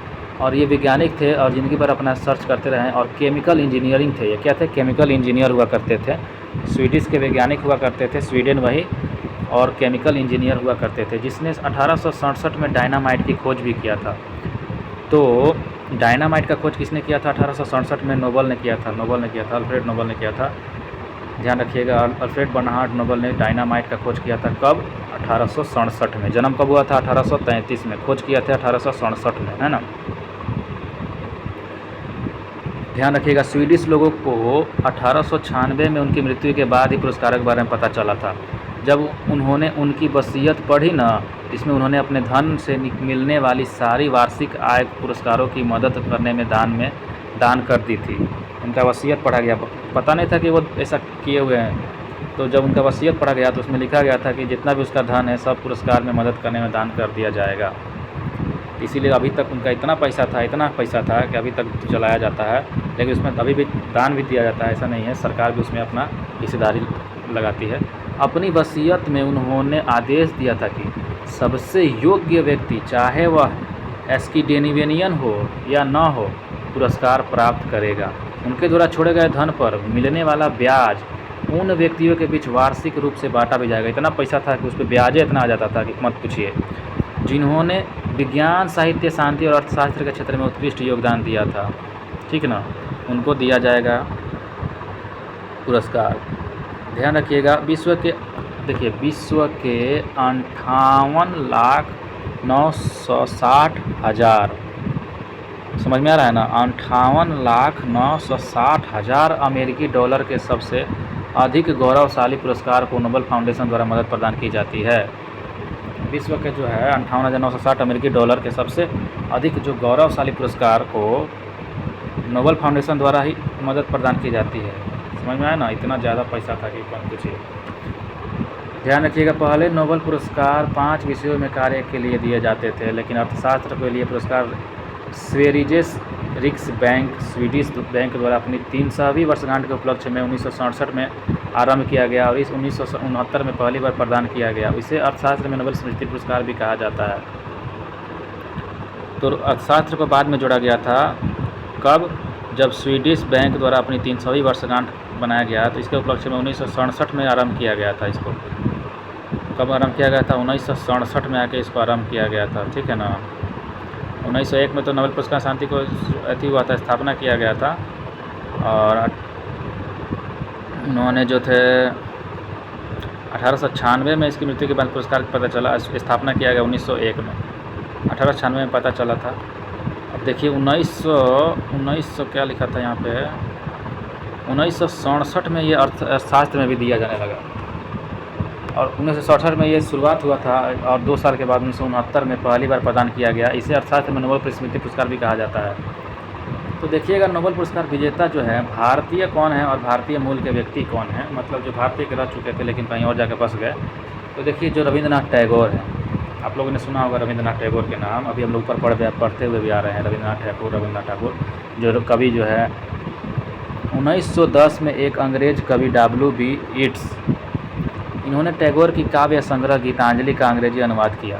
और ये वैज्ञानिक थे और ज़िंदगी भर अपना सर्च करते रहे और केमिकल इंजीनियरिंग थे। ये क्या थे? केमिकल इंजीनियर हुआ करते थे। स्वीडिश के वैज्ञानिक हुआ करते थे, स्वीडन वही, और केमिकल इंजीनियर हुआ करते थे, जिसने 1867 में डायनामाइट की खोज भी किया था। तो डायनामाइट का खोज किसने किया था? 1867 में नोबेल ने किया था, अल्फ्रेड नोबेल ने किया था। ध्यान रखिएगा, अल्फ्रेड बर्नहार्ड नोबेल ने डायनामाइट का खोज किया था कब? 1867 में। जन्म कब हुआ था? 1833 में। खोज किया था 1867 में, है ना। ध्यान रखिएगा, स्वीडिश लोगों को 1896 में उनकी मृत्यु के बाद ही पुरस्कारों के बारे में पता चला था। जब उन्होंने उनकी वसीयत पढ़ी ना, इसमें उन्होंने अपने धन से मिलने वाली सारी वार्षिक आय पुरस्कारों की मदद करने में दान कर दी थी। उनका वसीयत पढ़ा गया, पता नहीं था कि वो ऐसा किए हुए हैं। तो जब उनका वसीयत पढ़ा गया तो उसमें लिखा गया था कि जितना भी उसका धन है सब पुरस्कार में मदद करने में दान कर दिया जाएगा। इसीलिए अभी तक उनका इतना पैसा था कि अभी तक चलाया जाता है, लेकिन उसमें अभी भी दान भी दिया जाता है, ऐसा नहीं है। सरकार भी उसमें अपना हिस्सेदारी लगाती है। अपनी वसीयत में उन्होंने आदेश दिया था कि सबसे योग्य व्यक्ति, चाहे वह स्कैंडिनेवियन हो या न हो, पुरस्कार प्राप्त करेगा। उनके द्वारा छोड़े गए धन पर मिलने वाला ब्याज उन व्यक्तियों के बीच वार्षिक रूप से बांटा भी जाएगा। इतना पैसा था कि उस पर ब्याज इतना आ जाता था कि मत पूछिए। जिन्होंने विज्ञान, साहित्य, शांति और अर्थशास्त्र के क्षेत्र में उत्कृष्ट योगदान दिया था, ठीक ना, उनको दिया जाएगा पुरस्कार। ध्यान रखिएगा, विश्व के 58,960,000, समझ में आ रहा है ना, 58,960,000 अमेरिकी डॉलर के सबसे अधिक गौरवशाली पुरस्कार को नोबेल फाउंडेशन द्वारा मदद प्रदान की जाती है। विश्व के जो है 58,960 अमेरिकी डॉलर के सबसे अधिक जो गौरवशाली पुरस्कार को नोबेल फाउंडेशन द्वारा ही मदद प्रदान की जाती है। समझ में आया ना, इतना ज़्यादा पैसा था कि कौन पूछिए। ध्यान रखिएगा, पहले नोबेल पुरस्कार 5 विषयों में कार्य के लिए दिए जाते थे, लेकिन अर्थशास्त्र के लिए पुरस्कार स्वेरिजेस रिक्सबैंक स्वीडिश बैंक द्वारा अपनी 300वीं वर्षगांठ के उपलक्ष्य में 1967 में आरंभ किया गया और इस 1969 में पहली बार प्रदान किया गया। इसे अर्थशास्त्र में नोबेल स्मृति पुरस्कार भी कहा जाता है। तो अर्थशास्त्र को बाद में जोड़ा गया था, कब? जब स्वीडिश बैंक द्वारा अपनी 300वीं वर्षगांठ बनाया गया, तो इसके उपलक्ष्य में 1967 में आरंभ किया गया था। इसको कब आरंभ किया गया था? 1967 में आके इसको आरंभ किया गया था, ठीक है ना। 1901 में तो नोबेल पुरस्कार शांति को अति हुआ था, स्थापना किया गया था, और उन्होंने जो थे 1896 में इसकी मृत्यु के बाद पुरस्कार पता चला, स्थापना किया गया 1901 में, 1896 में पता चला था। अब देखिए 1900 क्या लिखा था यहाँ पे, 1967 में ये अर्थशास्त्र में भी दिया जाने लगा, और 1967 में ये शुरुआत हुआ था, और 2 साल के बाद 1969 में पहली बार प्रदान किया गया। इसे अर्थशास्त्र में नोबेल स्मृति पुरस्कार भी कहा जाता है। तो देखिएगा, नोबेल पुरस्कार विजेता जो है भारतीय कौन है और भारतीय मूल के व्यक्ति कौन है, मतलब जो भारतीय के रह चुके थे लेकिन कहीं और जाकर बस गए। तो देखिए, जो रविंद्रनाथ टैगोर हैं, आप लोगों ने सुना होगा रविंद्रनाथ टैगोर के नाम, अभी हम लोग ऊपर पढ़ते हुए भी आ रहे हैं। रविंद्रनाथ ठाकुर जो कवि जो है 1910 में एक अंग्रेज कवि W.B. येट्स, इन्होंने टैगोर की काव्य संग्रह गीतांजलि का अंग्रेजी अनुवाद किया।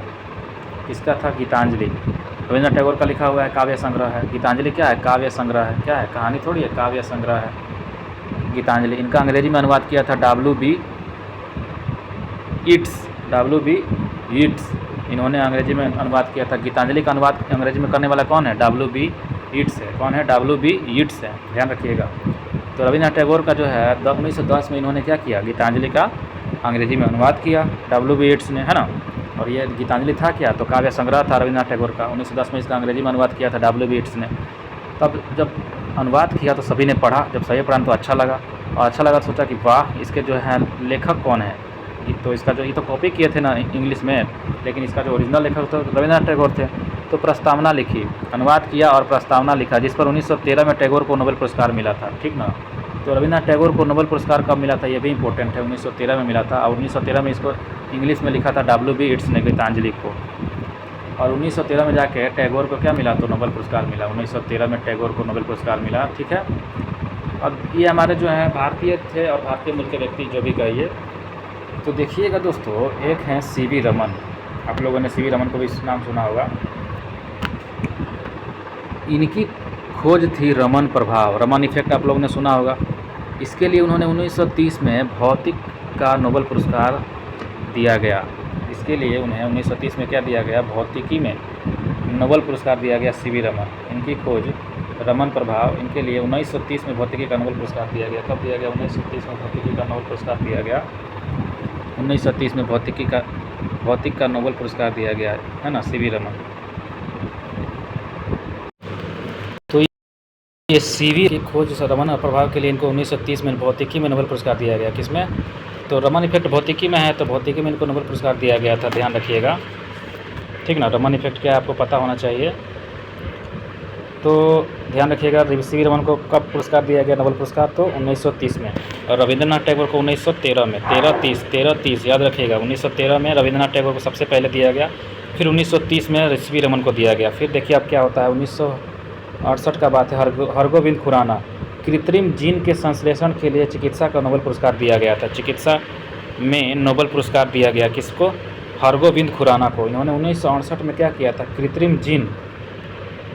किसका था? गीतांजलि। रविंद्रनाथ टैगोर का लिखा हुआ है काव्य संग्रह है, गीतांजलि क्या है? काव्य संग्रह है। क्या है? कहानी थोड़ी है, काव्य संग्रह है गीतांजलि। इनका अंग्रेजी में अनुवाद किया था W.B. येट्स, इन्होंने अंग्रेजी में अनुवाद किया था। गीतांजलि का अनुवाद अंग्रेजी में करने वाला कौन है? W.B. येट्स है। कौन है? W.B. येट्स है, ध्यान रखिएगा। तो रविंद्रनाथ टैगोर का जो है 1910 में इन्होंने क्या किया? गीतांजलि का अंग्रेजी में अनुवाद किया W.B. येट्स ने, है ना। और ये गीतांजलि था क्या? तो काव्य संग्रह था रविंद्रनाथ टैगोर का। 1910 में इसका अंग्रेजी में अनुवाद किया था W.B. येट्स ने। तब जब अनुवाद किया तो सभी ने पढ़ा, जब सभी पढ़ा तो अच्छा लगा, और अच्छा लगा तो सोचा कि वाह, इसके जो है लेखक कौन है। तो इसका जो ये तो कॉपी किए थे ना इंग्लिश में, लेकिन इसका जो ओरिजिनल लेखक तो रविंद्रनाथ टैगोर थे। तो प्रस्तावना लिखी, अनुवाद किया और प्रस्तावना लिखा, जिस पर 1913 में टैगोर को नोबेल पुरस्कार मिला था, ठीक ना। तो रविंद्रनाथ टैगोर को नोबेल पुरस्कार कब मिला था ये भी इंपॉर्टेंट है, 1913 में मिला था। और 1913 में इसको इंग्लिश में लिखा था WB येट्स ने गीतांजलि को। और 1913 में जाके टैगोर को क्या मिला, तो नोबेल पुरस्कार मिला। 1913 में टैगोर को नोबेल पुरस्कार मिला, ठीक है। अब ये हमारे जो है भारतीय थे और भारतीय मूल के व्यक्ति जो भी कहिए। तो देखिएगा दोस्तों, एक हैं CV रमन, आप लोगों ने CV रमन को भी नाम सुना होगा। इनकी खोज थी रमन प्रभाव, रमन इफेक्ट आप लोगों ने सुना होगा। इसके लिए उन्होंने 1930 में भौतिक का नोबेल पुरस्कार दिया गया। इसके लिए उन्हें 1930 में क्या दिया गया, भौतिकी में नोबेल पुरस्कार दिया गया CV रमन। इनकी खोज रमन प्रभाव, इनके लिए 1930 में भौतिकी का नोबेल पुरस्कार दिया गया। कब दिया गया, 1930 में भौतिकी का नोबेल पुरस्कार दिया गया। 1930 में भौतिक का नोबेल पुरस्कार दिया गया है ना, CV रमन। तो ये CV की खोज रमन प्रभाव के लिए इनको 1930 में भौतिकी में नोबेल पुरस्कार दिया गया। किसमें, तो रमन इफेक्ट भौतिकी में है, तो भौतिकी में इनको नोबेल पुरस्कार दिया गया था, ध्यान रखिएगा, ठीक ना। रमन इफेक्ट क्या है आपको पता होना चाहिए, तो ध्यान रखिएगा। CV रमन को कब पुरस्कार दिया गया नोबेल पुरस्कार, तो 1930 में। और रविंद्रनाथ टैगोर को 1913 में, 13-30 याद रखिएगा। 1913 में रविंद्रनाथ टैगोर को सबसे पहले दिया गया, फिर 1930 में CV रमन को दिया गया। फिर देखिए अब क्या होता है, 1968 का बात है, हरगोविंद खुराना, कृत्रिम जीन के संश्लेषण के लिए चिकित्सा का नोबेल पुरस्कार दिया गया था। चिकित्सा में नोबेल पुरस्कार दिया गया किसको, हरगोविंद खुराना को। इन्होंने 1968 में क्या किया था, कृत्रिम जीन,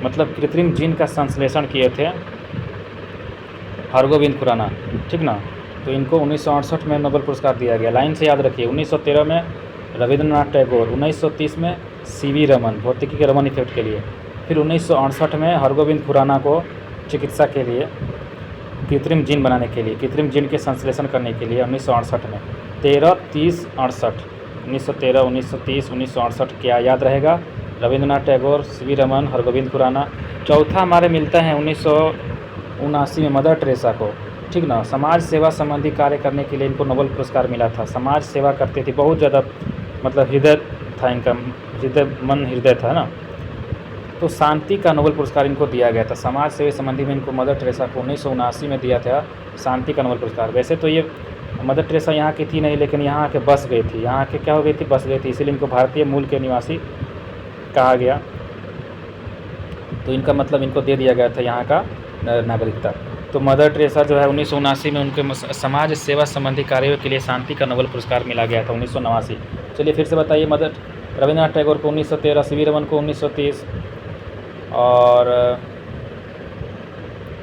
मतलब कृत्रिम जीन का संश्लेषण किए थे हरगोविंद खुराना, ठीक ना। तो इनको 1968 में नोबेल पुरस्कार दिया गया। लाइन से याद रखिए, 1913 में रविंद्रनाथ टैगोर, 1930 में CV रमन भौतिकी के रमन इफेक्ट के लिए, फिर 1968 में हरगोविंद खुराना को चिकित्सा के लिए, कृत्रिम जीन बनाने के लिए, कृत्रिम जीन के संश्लेषण करने के लिए 1968 में। 13-30-68, 1913, 1930, 1968 क्या याद रहेगा, रविंद्रनाथ टैगोर, CV रमन, हरगोविंद खुराना। चौथा हमारे मिलता है 1979 में मदर टेरेसा को, ठीक ना। समाज सेवा संबंधी कार्य करने के लिए इनको नोबेल पुरस्कार मिला था। समाज सेवा करती थी, बहुत ज़्यादा मतलब हृदय था इनका, हृदय था ना। तो शांति का नोबेल पुरस्कार इनको दिया गया था। समाज सेवा संबंधी में इनको मदर टेरेसा को 1979 में दिया था शांति का नोबेल पुरस्कार। वैसे तो ये मदर टेरेसा यहाँ की थी नहीं, लेकिन यहाँ आके बस गई थी, यहाँ के क्या हो गई थी, बस गई थी, इसीलिए इनको भारतीय मूल के निवासी कहा गया। तो इनका मतलब इनको दे दिया गया था यहाँ का नागरिकता। तो मदर टेरेसा जो है 1979 में उनके समाज सेवा संबंधी कार्यों के लिए शांति का नोबेल पुरस्कार मिला गया था 1989। चलिए फिर से बताइए, रविंद्रनाथ टैगोर को 1913, CV रमन को 1930, और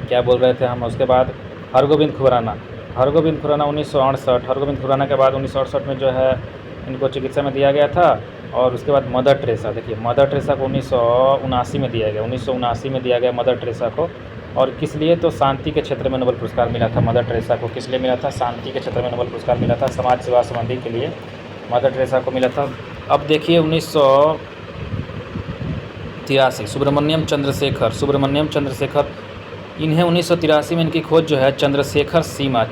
क्या बोल रहे थे हम, उसके बाद हरगोविंद खुराना 1968। हरगोविंद खुराना के बाद 1968 में जो है इनको चिकित्सा में दिया गया था। और उसके बाद मदर टेरेसा, देखिए मदर टेरेसा को 1979 में दिया गया, 1979 में दिया गया मदर टेरेसा को। और किस लिए, तो शांति के क्षेत्र में नोबेल पुरस्कार मिला था मदर टेरेसा को। किस लिए मिला था, शांति के क्षेत्र में नोबेल पुरस्कार मिला था, समाज सेवा संबंधी के लिए मदर टेरेसा को मिला था। अब देखिए 1983 सुब्रमण्यम चंद्रशेखर, इन्हें 1983 में इनकी खोज जो है चंद्रशेखर सीमा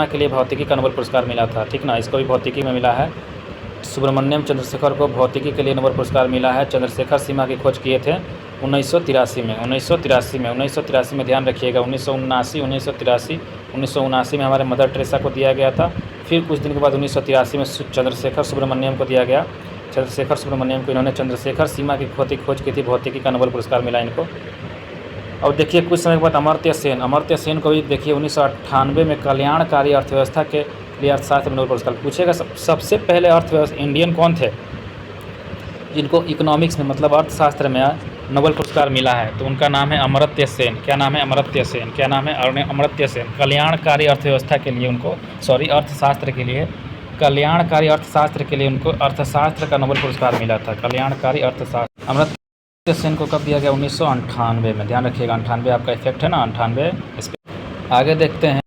के लिए भौतिकी का नोबेल पुरस्कार मिला था, ठीक ना। इसको भी भौतिकी में मिला है। सुब्रमण्यम चंद्रशेखर को भौतिकी के लिए नोबेल पुरस्कार मिला है। चंद्रशेखर सीमा की खोज किए थे 1983 में ध्यान रखिएगा। 1979 में हमारे मदर टेरेसा को दिया गया था। फिर कुछ दिन के बाद 1983 में चंद्रशेखर सुब्रमण्यम को दिया गया। चंद्रशेखर सुब्रमण्यम को इन्होंने चंद्रशेखर सीमा की खोज की थी, भौतिकी का नोबेल पुरस्कार मिला इनको। और देखिए कुछ समय के बाद अमर्त्य सेन को भी देखिए 1998 में कल्याणकारी अर्थव्यवस्था के लिए अर्थशास्त्र में नोबेल पुरस्कार पूछेगा। सबसे पहले अर्थव्यवस्था इंडियन कौन थे जिनको इकोनॉमिक्स में मतलब अर्थशास्त्र में नोबेल पुरस्कार मिला है, तो उनका नाम है अमर्त्य सेन। क्या नाम है, अमर्त्य सेन। कल्याणकारी अर्थव्यवस्था के लिए उनको अर्थशास्त्र के लिए कल्याणकारी अर्थशास्त्र के लिए उनको अर्थशास्त्र का नोबेल पुरस्कार मिला था। कल्याणकारी अर्थशास्त्र अमर्त्य सेन को कब दिया गया, 1998 में। ध्यान रखिएगा 98 आपका इफेक्ट है ना, 98। इसके आगे देखते हैं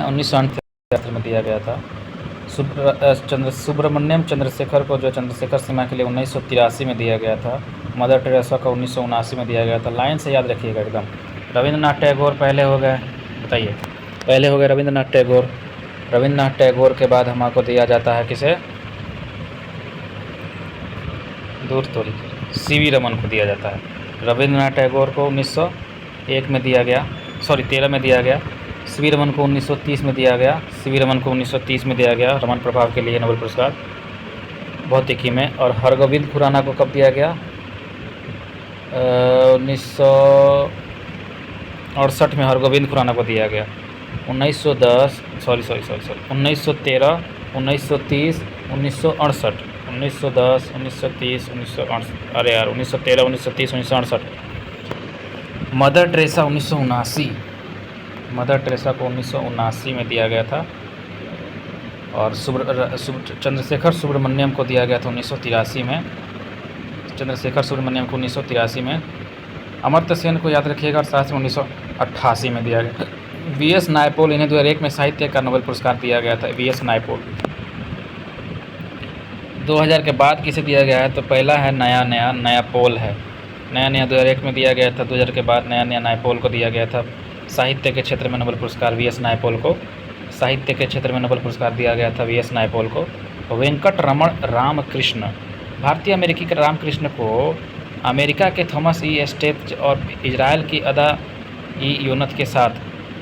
1998 में दिया गया था। सुब्रमण्यम चंद्रशेखर को जो चंद्रशेखर सीमा के लिए 1983 में दिया गया था। मदर टेरेसा को 1979 में दिया गया था। लाइन से याद रखिएगा एकदम। रविंद्रनाथ टैगोर पहले हो गए, बताइए। पहले हो गए रविंद्रनाथ टैगोर। रविंद्रनाथ टैगोर के बाद हमको दिया जाता है किसे, दूर तोरी, सीवी रमन को दिया जाता है। रविंद्रनाथ टैगोर को 1901 में दिया गया, सॉरी 13 में दिया गया। सीवी रमन को 1930 में दिया गया। सीवी रमन को 1930 में दिया गया रमन प्रभाव के लिए नोबेल पुरस्कार भौतिकी में। और हरगोविंद खुराना को कब दिया गया, 1968 में हरगोविंद खुराना को दिया गया। 1910 1913 1930 1968 1910 1930 1968, अरे यार 1913 1930 1968। मदर टेरेसा 1979, मदर टेरेसा को 1979 में दिया गया था। और चंद्रशेखर सुब्रमण्यम को दिया गया था 1983 में, चंद्रशेखर सुब्रमण्यम को 1983 में। अमर्त्य सेन को याद रखिएगा, और साथ में 1988 में दिया गया। वी.एस. नायपॉल, इन्हें 2001 में साहित्य का नोबेल पुरस्कार दिया गया था, वी.एस. नायपॉल। 2000 के बाद किसे दिया गया है, तो पहला है नया पोल है, नया 2001 में दिया गया था। 2000 के बाद नया नायपॉल को दिया गया था साहित्य के क्षेत्र में नोबेल पुरस्कार, वी.एस. नायपॉल को साहित्य के क्षेत्र में नोबेल पुरस्कार दिया गया था वी.एस. नायपॉल को। वेंकट रमण रामकृष्ण, भारतीय अमेरिकी के रामकृष्ण को अमेरिका के थॉमस ई एस्टेट और इजराइल की अदा ई यूनत के साथ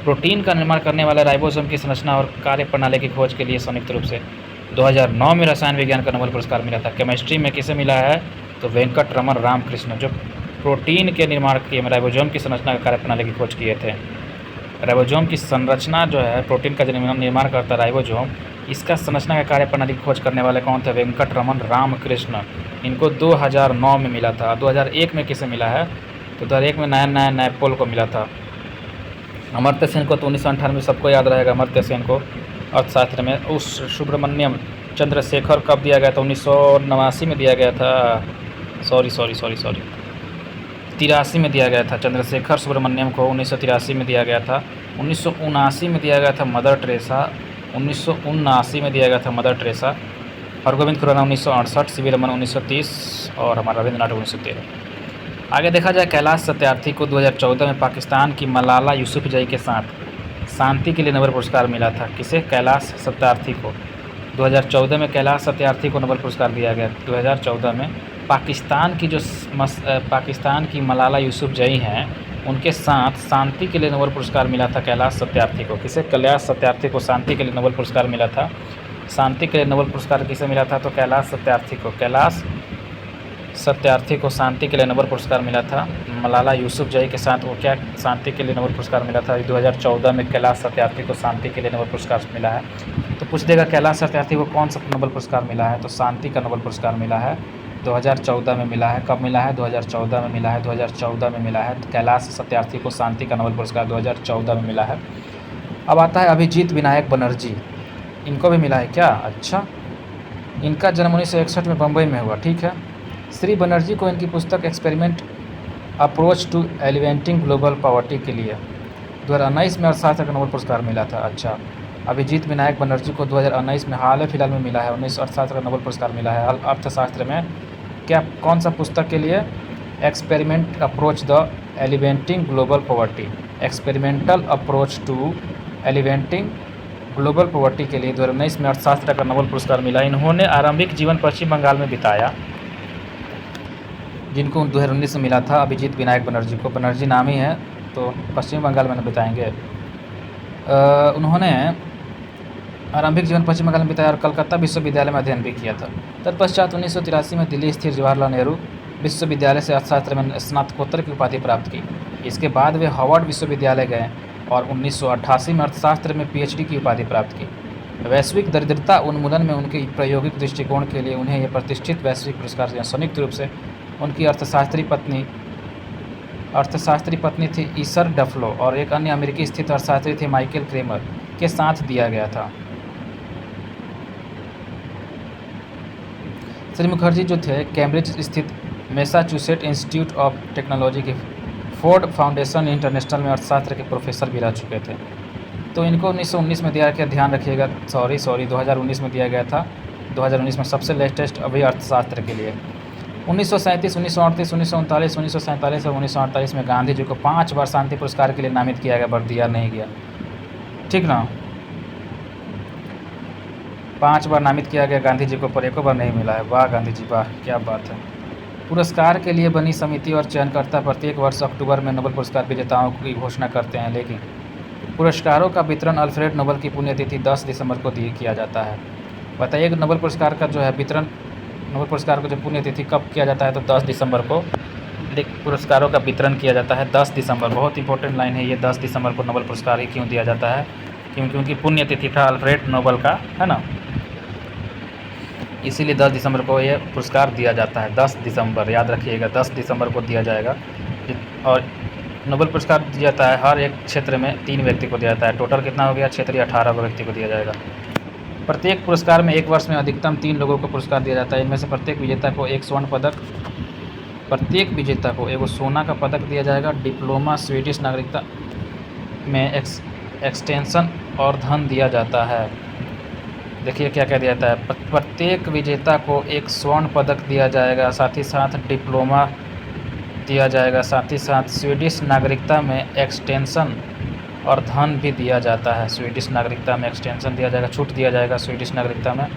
प्रोटीन का निर्माण करने वाले राइबोसोम की संरचना और कार्य प्रणाली की खोज के लिए संयुक्त रूप से 2009 में रसायन विज्ञान का नोबेल पुरस्कार मिला था। केमिस्ट्री में किसे मिला है, तो वेंकट रमण रामकृष्ण, जो प्रोटीन के निर्माण के राइबोसोम की संरचना का कार्य प्रणाली की खोज किए थे। राइबोसोम की संरचना जो है, प्रोटीन का जो निर्माण करता है राइबोसोम, इसका संरचना का कार्य प्रणाली की खोज करने वाले कौन थे, वेंकट रमण रामकृष्ण। इनको 2009 में मिला था। 2001 में किसे मिला है, तो 2001 में नया नायपॉल को मिला था। अमर्त्य सेन को तो 1998 सबको याद रहेगा, अमर्त्य सेन को अर्थशास्त्र में। उस सुब्रमण्यम चंद्रशेखर कब दिया गया था, 1989 में दिया गया था, सॉरी 83 में दिया गया था। चंद्रशेखर सुब्रमण्यम को 1983 में दिया गया था। 1979 में दिया गया था मदर टेरेसा, 1979 में दिया गया था Mother Teresa. Hargobind Khorana 1968, C V Raman 1930 और हमारा रविंद्रनाथ 1913। आगे देखा जाए, कैलाश सत्यार्थी को 2014 में पाकिस्तान की मलाला यूसुफजई के साथ शांति के लिए नोबेल पुरस्कार मिला था। किसे, कैलाश सत्यार्थी को। 2014 में कैलाश सत्यार्थी को नोबेल पुरस्कार दिया गया। 2014 में पाकिस्तान की मलाला यूसुफजई हैं, उनके साथ शांति के लिए नोबेल पुरस्कार मिला था कैलाश सत्यार्थी को। किसे, कैलाश सत्यार्थी को शांति के लिए नोबेल पुरस्कार मिला था। शांति के लिए नोबेल पुरस्कार किसे मिला था, तो कैलाश सत्यार्थी को। कैलाश सत्यार्थी को शांति के लिए नोबेल पुरस्कार मिला था। मलाला यूसुफजई के साथ वो क्या शांति के लिए नोबेल पुरस्कार मिला था। 2014 में कैलाश सत्यार्थी को शांति के लिए नोबेल पुरस्कार मिला है। तो पूछ देगा कैलाश सत्यार्थी को कौन सा नोबेल पुरस्कार मिला है, तो शांति का नोबेल पुरस्कार मिला है। 2014 में मिला है। कब मिला है, 2014 में मिला है। 2014 में मिला है। कैलाश सत्यार्थी को शांति का नोबेल पुरस्कार 2014 में मिला है। अब आता है अभिजीत विनायक बनर्जी, इनको भी मिला है क्या, अच्छा। इनका जन्म 1961 में बम्बई में हुआ, ठीक है। श्री बनर्जी को इनकी पुस्तक experiment approach to alleviating global poverty के लिए 2019 में अर्थशास्त्र का नोबेल पुरस्कार मिला था, अच्छा। अभिजीत विनायक बनर्जी को 2019 में हाल फिलहाल में मिला है, 19 अर्थशास्त्र का नोबेल पुरस्कार मिला है अर्थशास्त्र में। क्या, कौन सा पुस्तक के लिए, experiment approach the alleviating global poverty, experimental approach to alleviating global poverty के लिए 2019 में अर्थशास्त्र का नोबेल पुरस्कार मिला। इन्होंने आरंभिक जीवन पश्चिम बंगाल में बिताया, जिनको 2019 में मिला था अभिजीत विनायक बनर्जी को। बनर्जी नाम ही है तो पश्चिम बंगाल में बिताएंगे। उन्होंने आरंभिक जीवन पश्चिम बंगाल में बिताया और कलकत्ता विश्वविद्यालय में अध्ययन भी किया था। तत्पश्चात 1983 में दिल्ली स्थित जवाहरलाल नेहरू विश्वविद्यालय से अर्थशास्त्र में स्नातकोत्तर की उपाधि प्राप्त की। इसके बाद वे हार्वर्ड विश्वविद्यालय गए और 1988 में अर्थशास्त्र में पीएचडी की उपाधि प्राप्त की। वैश्विक दरिद्रता उन्मूलन में उनके प्रायोगिक दृष्टिकोण के लिए उन्हें यह प्रतिष्ठित वैश्विक पुरस्कार दिया। संयुक्त रूप से उनकी अर्थशास्त्री पत्नी थी ईसर डफलो और एक अन्य अमेरिकी स्थित अर्थशास्त्री थे माइकल क्रेमर के साथ दिया गया था। श्री मुखर्जी जो थे कैम्ब्रिज स्थित मैसाचुसेट इंस्टीट्यूट ऑफ टेक्नोलॉजी के फोर्ड फाउंडेशन इंटरनेशनल में अर्थशास्त्र के प्रोफेसर भी रह चुके थे। तो इनको 1919 में दिया गया, ध्यान रखिएगा, 2019 में दिया गया था। 2019 में सबसे लेटेस्ट अभी अर्थशास्त्र के लिए। 1937, 1938, 1939, 1947 और 1948 में गांधी जी को 5 बार शांति पुरस्कार के लिए नामित किया गया, पर दिया नहीं गया। ठीक ना, 5 बार नामित किया गया गांधी जी को, पर एको बार नहीं मिला है। वाह गांधी जी वाह, क्या बात है। पुरस्कार के लिए बनी समिति और चयनकर्ता प्रत्येक वर्ष अक्टूबर में नोबेल पुरस्कार विजेताओं की घोषणा करते हैं, लेकिन पुरस्कारों का वितरण अल्फ्रेड नोबेल की पुण्यतिथि 10 दिसंबर को किया जाता है। बताइए कि नोबेल पुरस्कार का जो है वितरण, नोबेल पुरस्कार को जो पुण्यतिथि कब किया जाता है, तो 10 दिसंबर को पुरस्कारों का वितरण किया जाता है। 10 दिसंबर, बहुत इंपॉर्टेंट लाइन है ये। 10 दिसंबर को नोबेल पुरस्कार ही क्यों दिया जाता है? क्योंकि उनकी पुण्यतिथि था अल्फ्रेड नोबेल का, है ना, इसीलिए 10 दिसंबर को ये पुरस्कार दिया जाता है। 10 दिसंबर याद रखिएगा, 10 दिसंबर को दिया जाएगा। और नोबेल पुरस्कार दिया जाता है हर एक क्षेत्र में 3 व्यक्ति को दिया जाता है। टोटल कितना हो गया? क्षेत्रीय 18 व्यक्ति को दिया जाएगा। प्रत्येक पुरस्कार में एक वर्ष में अधिकतम 3 लोगों को पुरस्कार दिया जाता है। इनमें से प्रत्येक विजेता को एक स्वर्ण पदक, प्रत्येक विजेता को एगो सोना का पदक दिया जाएगा। डिप्लोमा, स्वीडिश नागरिकता में एक्सटेंशन और धन दिया जाता है। देखिए क्या क्या दिया जाता है। प्रत्येक विजेता को एक स्वर्ण पदक दिया जाएगा, साथ ही साथ डिप्लोमा दिया जाएगा, साथ ही साथ स्वीडिश नागरिकता में एक्सटेंशन और धन भी दिया जाता है। स्वीडिश नागरिकता में एक्सटेंशन दिया जाएगा, छूट दिया जाएगा स्वीडिश नागरिकता में,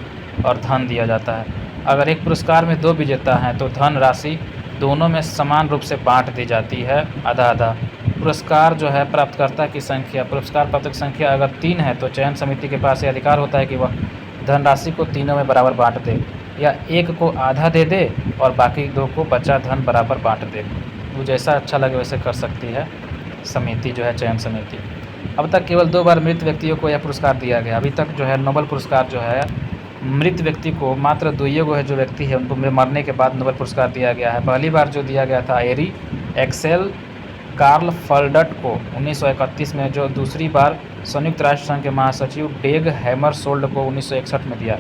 और धन दिया जाता है। अगर एक पुरस्कार में 2 विजेता हैं तो धन राशि दोनों में समान रूप से बांट दी जाती है, आधा आधा। पुरस्कार जो है प्राप्तकर्ता की संख्या, पुरस्कार प्राप्त की संख्या अगर 3 है तो चयन समिति के पास ये अधिकार होता है कि वह धनराशि को तीनों में बराबर बांट दे, या एक को आधा दे दे और बाकी 2 को बचा धन बराबर बांट दे। वो जैसा अच्छा लगे वैसे कर सकती है समिति, जो है चयन समिति। अब तक केवल 2 बार मृत व्यक्तियों को यह पुरस्कार दिया गया। अभी तक जो है नोबेल पुरस्कार जो है मृत व्यक्ति को मात्र 2 को है, जो व्यक्ति है उनको मरने के बाद नोबेल पुरस्कार दिया गया है। पहली बार जो दिया गया था एरी एक्सेल कार्ल फल्डट को 1931 में, जो दूसरी बार संयुक्त राष्ट्र संघ के महासचिव डेग हैमरशोल्ड को 1961 में दिया।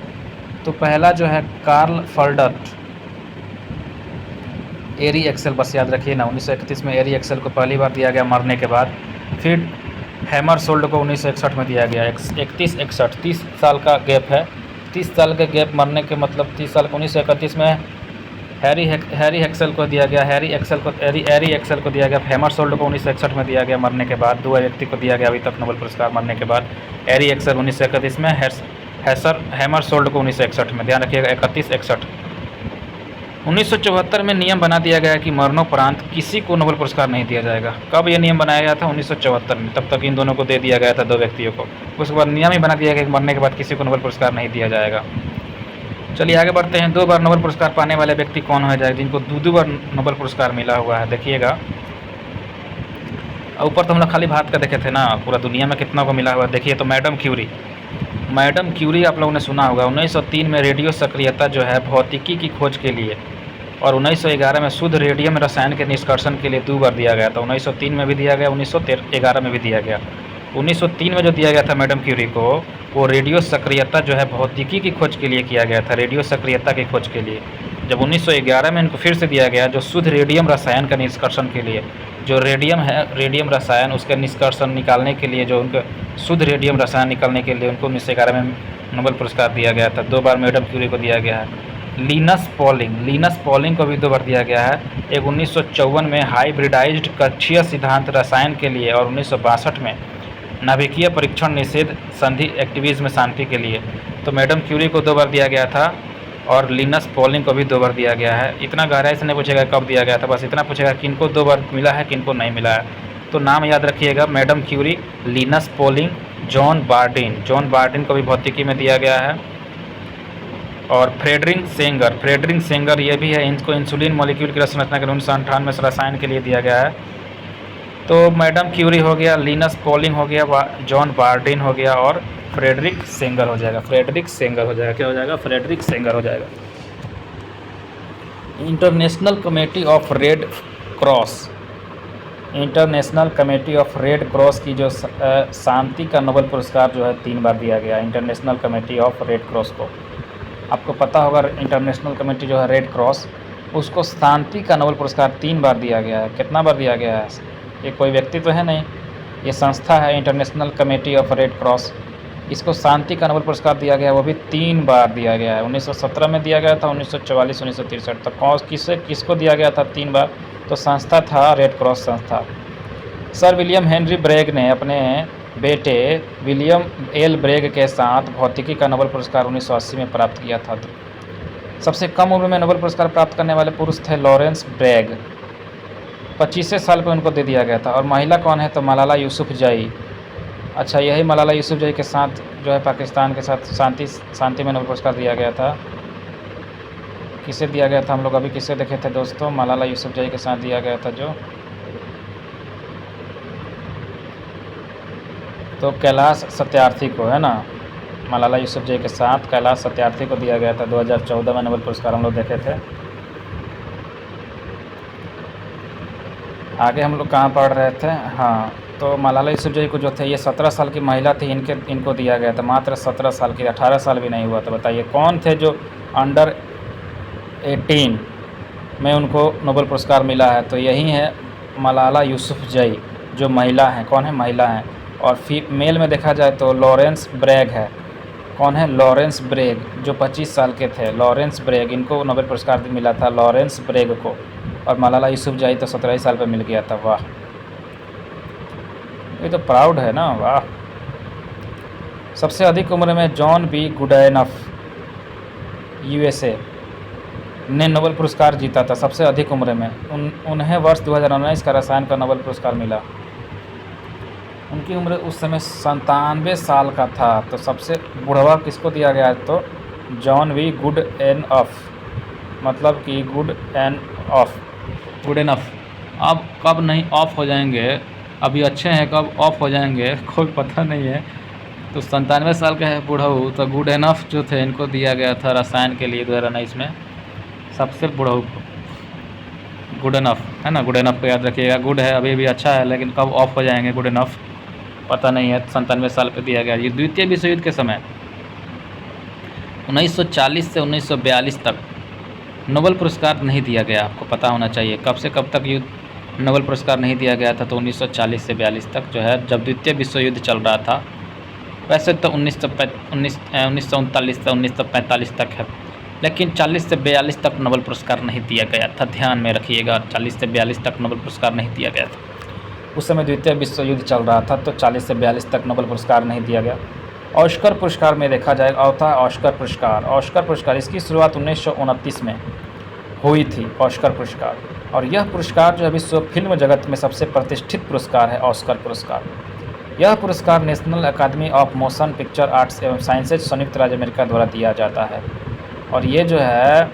तो पहला जो है कार्ल फल्डट, एरी एक्सेल, बस याद रखिए ना, 1931 में एरी एक्सेल को पहली बार दिया गया मरने के बाद। फिर हैमरशोल्ड को 1961 में दिया गया। 31-61 30 साल का गैप है। 30 साल के गैप मरने के मतलब 30 साल को 1931 में हैरी एक्सेल को दिया गया, एरी एक्सेल को दिया गया। हैमरशोल्ड को 1961 में दिया गया मरने के बाद। 2 व्यक्ति को दिया गया अभी तक नोबेल पुरस्कार मरने के बाद। एरी एक्सेल 1931 में, हैमरशोल्ड को 1961 में। ध्यान रखिएगा 31-61। 1974 में नियम बना दिया गया कि मरणोपरांत किसी को नोबेल पुरस्कार नहीं दिया जाएगा। कब ये नियम बनाया गया था? 1974 में। तब तक इन दोनों को दे दिया गया था, 2 व्यक्तियों को। उसके बाद नियम ही बना दिया गया कि मरने के बाद किसी को नोबेल पुरस्कार नहीं दिया जाएगा। चलिए आगे बढ़ते हैं। 2 बार नोबेल पुरस्कार पाने वाले व्यक्ति कौन हो जाएगा, जिनको 2 बार नोबेल पुरस्कार मिला हुआ है? देखिएगा, ऊपर तो हम लोग खाली भारत का देखे थे ना, पूरा दुनिया में कितना को मिला हुआ है। देखिए तो मैडम क्यूरी आप लोगों ने सुना होगा। 1903 में रेडियो सक्रियता जो है भौतिकी की खोज के लिए, और 1911 में शुद्ध रेडियम रसायन के निष्कर्षण के लिए 2 बार दिया गया था। 1903 में भी दिया गया, 1911 में भी दिया गया। 1903 में जो दिया गया था मैडम क्यूरी को, वो रेडियो सक्रियता जो है भौतिकी की खोज के लिए किया गया था, रेडियो सक्रियता की खोज के लिए। जब 1911 में इनको फिर से दिया गया, जो शुद्ध रेडियम रसायन का निष्कर्षण के लिए, जो रेडियम है, रेडियम रसायन, उसका निष्कर्षण निकालने के लिए, जो उनका शुद्ध रेडियम रसायन निकालने के लिए उनको 1911 में नोबेल पुरस्कार दिया गया था। 2 बार मैडम क्यूरी को दिया गया है। लिनस पॉलिंग को भी 2 बार दिया गया है। एक 1954 में हाइब्रिडाइज्ड कक्षीय सिद्धांत रसायन के लिए, और 1962 में नाभिकीय परीक्षण निषेध संधि एक्टिविज़ में शांति के लिए। तो मैडम क्यूरी को 2 बार दिया गया था, और लिनस पॉलिंग को भी 2 बार दिया गया है। इतना गहराई से नहीं पूछेगा कब दिया गया था, बस इतना पूछेगा किनको 2 बार मिला है, किनको नहीं मिला है। तो नाम याद रखिएगा, madam Curie, Linus Pauling, John Bardeen को भी भौतिकी में दिया गया है। और फ्रेडरिक सेंगर ये भी है, इनको इंसुलिन मॉलिक्यूल की संरचना के 1998 में रसायन के लिए दिया गया है। तो मैडम क्यूरी हो गया, लिनस पॉलिंग हो गया, जॉन बार्डिन हो गया, और फ्रेडरिक सेंगर हो जाएगा। क्या हो जाएगा? फ्रेडरिक सेंगर हो जाएगा। International committee of red cross की जो शांति का नोबेल पुरस्कार जो है 3 बार दिया गया। International committee of red cross को, आपको पता होगा, इंटरनेशनल कमेटी जो है रेड क्रॉस, उसको शांति का नोबेल पुरस्कार 3 बार दिया गया है। कितना बार दिया गया है? ये कोई व्यक्ति तो है नहीं, ये संस्था है international committee of red cross. इसको शांति का नोबेल पुरस्कार दिया गया, वो भी 3 बार दिया गया है। 1917 में दिया गया था, 1944, 1963। तो किसको दिया गया था 3 बार? तो संस्था था रेड क्रॉस संस्था। सर विलियम हेनरी ब्रेग ने अपने बेटे विलियम एल ब्रेग के साथ भौतिकी का नोबेल पुरस्कार 1980 में प्राप्त किया था। सबसे कम उम्र में नोबेल पुरस्कार प्राप्त करने वाले पुरुष थे लॉरेंस ब्रेग, 25 साल पे उनको दे दिया गया था। और महिला कौन है? तो मलाला यूसुफजई। अच्छा, यही मलाला यूसुफजई के साथ जो है पाकिस्तान के साथ शांति में नोबेल पुरस्कार दिया गया था। किसे दिया गया था? हम लोग अभी किसे देखे थे दोस्तों? मलाला यूसुफजई के साथ दिया गया था जो, तो कैलाश सत्यार्थी को, है ना। मलाला यूसुफजई के साथ कैलाश सत्यार्थी को दिया गया था 2014 में नोबेल पुरस्कार, हम लोग देखे थे। आगे हम लोग कहाँ पढ़ रहे थे? हाँ, तो मलाला यूसुफजई को जो थे, ये 17 साल की महिला थी, इनको दिया गया था। मात्र 17 साल की, 18 साल भी नहीं हुआ। तो बताइए कौन थे जो अंडर 18 में उनको नोबेल पुरस्कार मिला है? तो यही है मलाला यूसुफजई, जो महिला हैं। कौन है? महिला हैं। और फीमेल में देखा जाए तो लॉरेंस ब्रेग है। कौन है? लॉरेंस ब्रेग, जो 25 साल के थे। लॉरेंस ब्रेग, इनको नोबेल पुरस्कार मिला था, लॉरेंस ब्रेग को। और मलाला यूसुफजई तो 17 ही साल पे मिल गया था। वाह, ये तो प्राउड है ना। वाह। सबसे अधिक उम्र में जॉन बी गुडैनफ, USA, ने नोबेल पुरस्कार जीता था। सबसे अधिक उम्र में उन्हें वर्ष 2019 का रसायन का नोबेल पुरस्कार मिला। उनकी उम्र उस समय 97 साल का था। तो सबसे बुढ़वा किसको दिया गया? तो जॉन वी गुडएनफ, मतलब कि गुडएनफ। अब कब नहीं ऑफ हो जाएंगे, अभी अच्छे हैं, कब ऑफ हो जाएंगे कोई पता नहीं है। तो 97 साल का है बुढ़ऊ। तो गुडएनफ जो थे, इनको दिया गया था रसायन के लिए 2019 में, सबसे बुढ़ऊ को। गुडएनफ, है ना। गुडएनफ को याद रखिएगा। गुड है, अभी भी अच्छा है, लेकिन कब ऑफ हो जाएंगे गुडएनफ पता नहीं है। 97 साल पे दिया गया। ये द्वितीय विश्व युद्ध के समय 1940 से 1942 तक नोबेल पुरस्कार नहीं दिया गया। आपको पता होना चाहिए कब से कब तक युद्ध नोबेल पुरस्कार नहीं दिया गया था। तो 1940 से 42 तक जो है, जब द्वितीय विश्व युद्ध चल रहा था। वैसे तो 1939 से 1945 तक है, लेकिन 40 से 42 तक नोबेल पुरस्कार नहीं दिया गया था। ध्यान में रखिएगा, 40 से 42 तक नोबेल पुरस्कार नहीं दिया गया था। उस समय द्वितीय विश्व युद्ध चल रहा था, तो 40 से 42 तक नोबेल पुरस्कार नहीं दिया गया। ऑस्कर पुरस्कार में देखा जाए, होता है ऑस्कर पुरस्कार। ऑस्कर पुरस्कार, इसकी शुरुआत 1929 में हुई थी, ऑस्कर पुरस्कार। और यह पुरस्कार जो है विश्व फिल्म जगत में सबसे प्रतिष्ठित पुरस्कार है, ऑस्कर पुरस्कार। यह पुरस्कार National Academy of Motion Picture Arts एवं साइंसेज संयुक्त राज्य अमेरिका द्वारा दिया जाता है। और ये जो है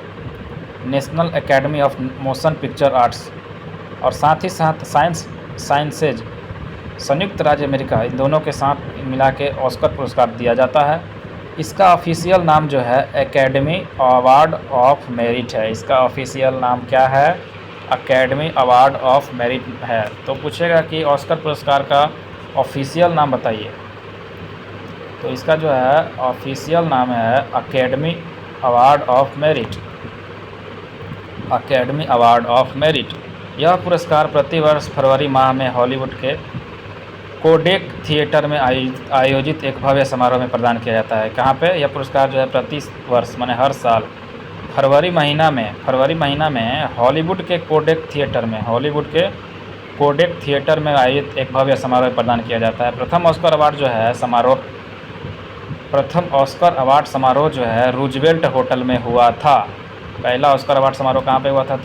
national academy of Motion Picture arts और साथ ही साथ साइंसेज संयुक्त राज्य अमेरिका, इन दोनों के साथ मिला के ऑस्कर पुरस्कार दिया जाता है। इसका ऑफिशियल नाम जो है एकेडमी अवार्ड ऑफ मेरिट है। इसका ऑफिशियल नाम क्या है? एकेडमी अवार्ड ऑफ मेरिट है। तो पूछेगा कि ऑस्कर पुरस्कार का ऑफिशियल नाम बताइए। तो इसका जो है ऑफिशियल नाम है academy award of merit. Academy award of merit. यह पुरस्कार प्रतिवर्ष फरवरी माह में हॉलीवुड के कोडेक थिएटर में आयोजित एक भव्य समारोह में प्रदान किया जाता है। कहाँ पे? यह पुरस्कार जो है प्रति वर्ष, माने हर साल फरवरी महीना में हॉलीवुड के कोडेक थिएटर में आयोजित एक भव्य समारोह में प्रदान किया जाता है। प्रथम ऑस्कर अवार्ड समारोह जो है रूजवेल्ट होटल में हुआ था। पहला ऑस्कर अवार्ड समारोह कहाँ पे हुआ था?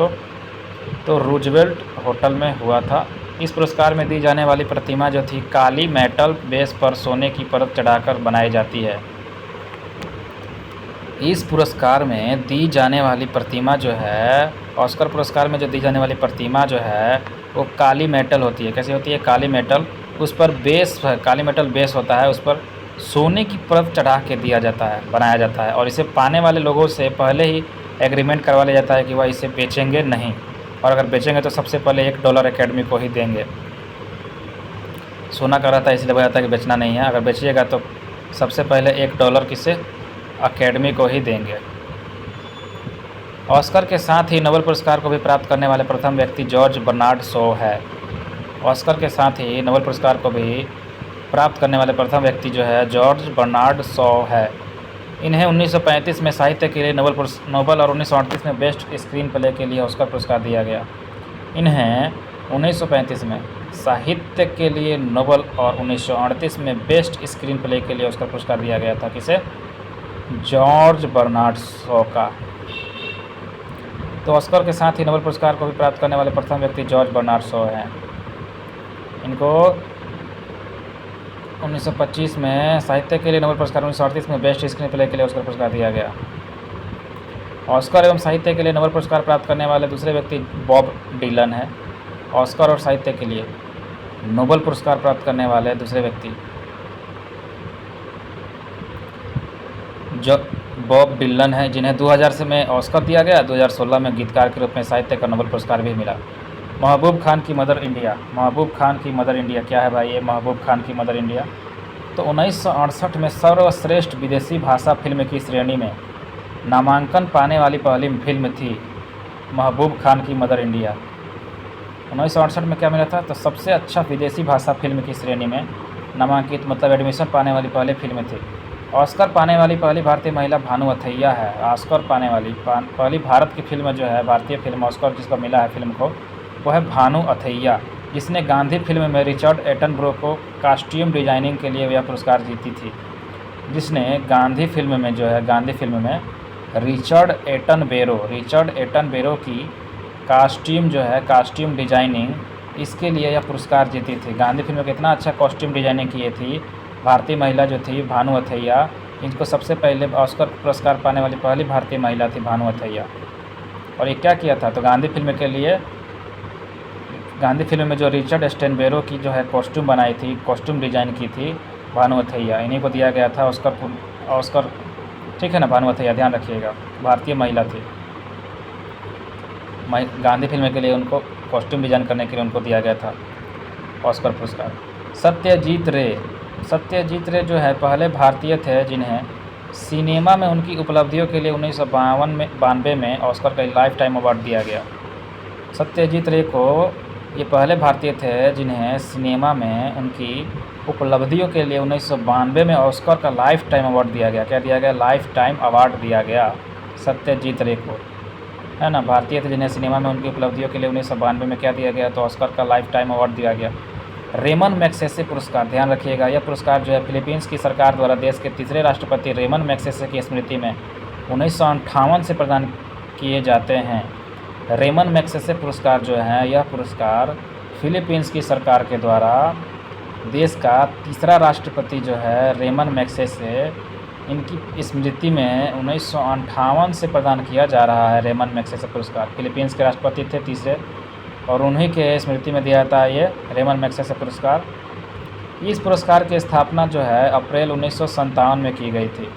तो रूजवेल्ट होटल में हुआ था। इस पुरस्कार में दी जाने वाली प्रतिमा जो थी, काली मेटल बेस पर सोने की परत चढ़ाकर बनाई जाती है। इस पुरस्कार में दी जाने वाली प्रतिमा जो है, ऑस्कर पुरस्कार में जो दी जाने वाली प्रतिमा जो है, वो काली मेटल होती है। कैसी होती है? काली मेटल। उस पर बेस, काली मेटल बेस होता है, उस पर सोने की परत चढ़ा के दिया जाता है, बनाया जाता है। और इसे पाने वाले लोगों से पहले ही एग्रीमेंट करवा लिया जाता है कि वह इसे बेचेंगे नहीं, और अगर बेचेंगे तो सबसे पहले $1 एकेडमी को ही देंगे। सोना का रहता है इसलिए बताया था कि बेचना नहीं है। अगर बेचिएगा तो सबसे पहले $1 किसे? एकेडमी को ही देंगे। ऑस्कर के साथ ही नोबेल पुरस्कार को भी प्राप्त करने वाले प्रथम व्यक्ति जॉर्ज बर्नार्ड शॉ है। ऑस्कर के साथ ही नोबेल पुरस्कार को भी प्राप्त करने वाले प्रथम व्यक्ति जो है जॉर्ज बर्नार्ड शॉ है। इन्हें 1935 में साहित्य के लिए नोबल और 1938 में बेस्ट स्क्रीन प्ले के लिए ऑस्कर पुरस्कार दिया गया। इन्हें 1935 में साहित्य के लिए नोबल और 1938 में बेस्ट स्क्रीन प्ले के लिए ऑस्कर पुरस्कार दिया गया था। किसे? जॉर्ज बर्नार्ड शॉ का। तो ऑस्कर के साथ ही नोबेल पुरस्कार को भी प्राप्त करने वाले प्रथम व्यक्ति जॉर्ज बर्नार्ड शॉ हैं। इनको 1925 में साहित्य के लिए नोबेल पुरस्कार, 1938 में बेस्ट स्क्रीन प्ले के लिए ऑस्कर पुरस्कार दिया गया। ऑस्कर एवं साहित्य के लिए नोबेल पुरस्कार प्राप्त करने वाले दूसरे व्यक्ति बॉब डिलन है। ऑस्कर और साहित्य के लिए नोबेल पुरस्कार प्राप्त करने वाले दूसरे व्यक्ति जो बॉब डिलन है, जिन्हें 2000 से में ऑस्कर दिया गया। 2016 में गीतकार के रूप में साहित्य का नोबेल पुरस्कार भी मिला। महबूब खान की मदर इंडिया। महबूब खान की मदर इंडिया क्या है भाई? ये महबूब खान की मदर इंडिया तो 1968 में सर्वश्रेष्ठ विदेशी भाषा फिल्म की श्रेणी में नामांकन पाने वाली पहली फिल्म थी महबूब खान की मदर इंडिया। 1968 में क्या मिला था? तो सबसे अच्छा विदेशी भाषा फिल्म की श्रेणी में नामांकित, मतलब एडमिशन पाने वाली पहली फिल्म थी। ऑस्कर पाने वाली पहली भारतीय महिला भानु अथैया है। ऑस्कर पाने वाली पहली भारत की फिल्म जो है, भारतीय फिल्म ऑस्कर जिसको मिला है फिल्म को, वो है भानु अथैया, जिसने गांधी फिल्म में रिचर्ड एटनबरो को कॉस्ट्यूम डिजाइनिंग के लिए यह पुरस्कार जीती थी। जिसने गांधी फिल्म में जो है, गांधी फिल्म में रिचर्ड एटनबरो की कॉस्ट्यूम जो है, कॉस्ट्यूम डिजाइनिंग, इसके लिए यह पुरस्कार जीती थी। गांधी फिल्म में कितना अच्छा कॉस्ट्यूम डिजाइनिंग किए थी भारतीय महिला जो थी भानु अथैया। इनको सबसे पहले ऑस्कर पुरस्कार पाने वाली पहली भारतीय महिला थी भानु अथैया। और ये क्या किया था? तो गांधी फिल्म के लिए, गांधी फिल्म में जो रिचर्ड एटनबरो की जो है कॉस्ट्यूम बनाई थी, कॉस्ट्यूम डिजाइन की थी भानु अथैया, इन्हीं को दिया गया था ऑस्कर। ठीक है ना? भानु अथैया, ध्यान रखिएगा, भारतीय महिला थी। गांधी फिल्म के लिए उनको कॉस्ट्यूम डिजाइन करने के लिए उनको दिया गया था ऑस्कर पुरस्कार। सत्यजीत रे जो है पहले भारतीय थे जिन्हें सिनेमा में उनकी उपलब्धियों के लिए 1992 में ऑस्कर का लाइफ टाइम अवार्ड दिया गया। सत्यजीत रे को ये पहले भारतीय थे जिन्हें सिनेमा में उनकी उपलब्धियों के लिए 1992 में ऑस्कर का लाइफ टाइम अवार्ड दिया गया। क्या दिया गया? लाइफ टाइम अवार्ड दिया गया सत्यजीत रे को, है ना। भारतीय थे जिन्हें सिनेमा में उनकी उपलब्धियों के लिए 1992 में क्या दिया गया? तो ऑस्कर का लाइफ टाइम अवार्ड दिया गया। रेमन मैग्सेसे पुरस्कार, ध्यान रखिएगा, यह पुरस्कार जो है फिलीपींस की सरकार द्वारा देश के तीसरे राष्ट्रपति रेमन मैग्सेसे की स्मृति में 1958 से प्रदान किए जाते हैं। रेमन मैग्सेसे पुरस्कार जो है, यह पुरस्कार फिलीपींस की सरकार के द्वारा देश का तीसरा राष्ट्रपति जो है रेमन मैग्सेसे, इनकी स्मृति में 1958 से प्रदान किया जा रहा है। रेमन मैग्सेसे पुरस्कार फिलीपींस के राष्ट्रपति थे तीसरे, और उन्हीं के स्मृति में दिया था ये रेमन मैग्सेसे पुरस्कार। इस पुरस्कार की स्थापना जो है अप्रैल 1957 में की गई थी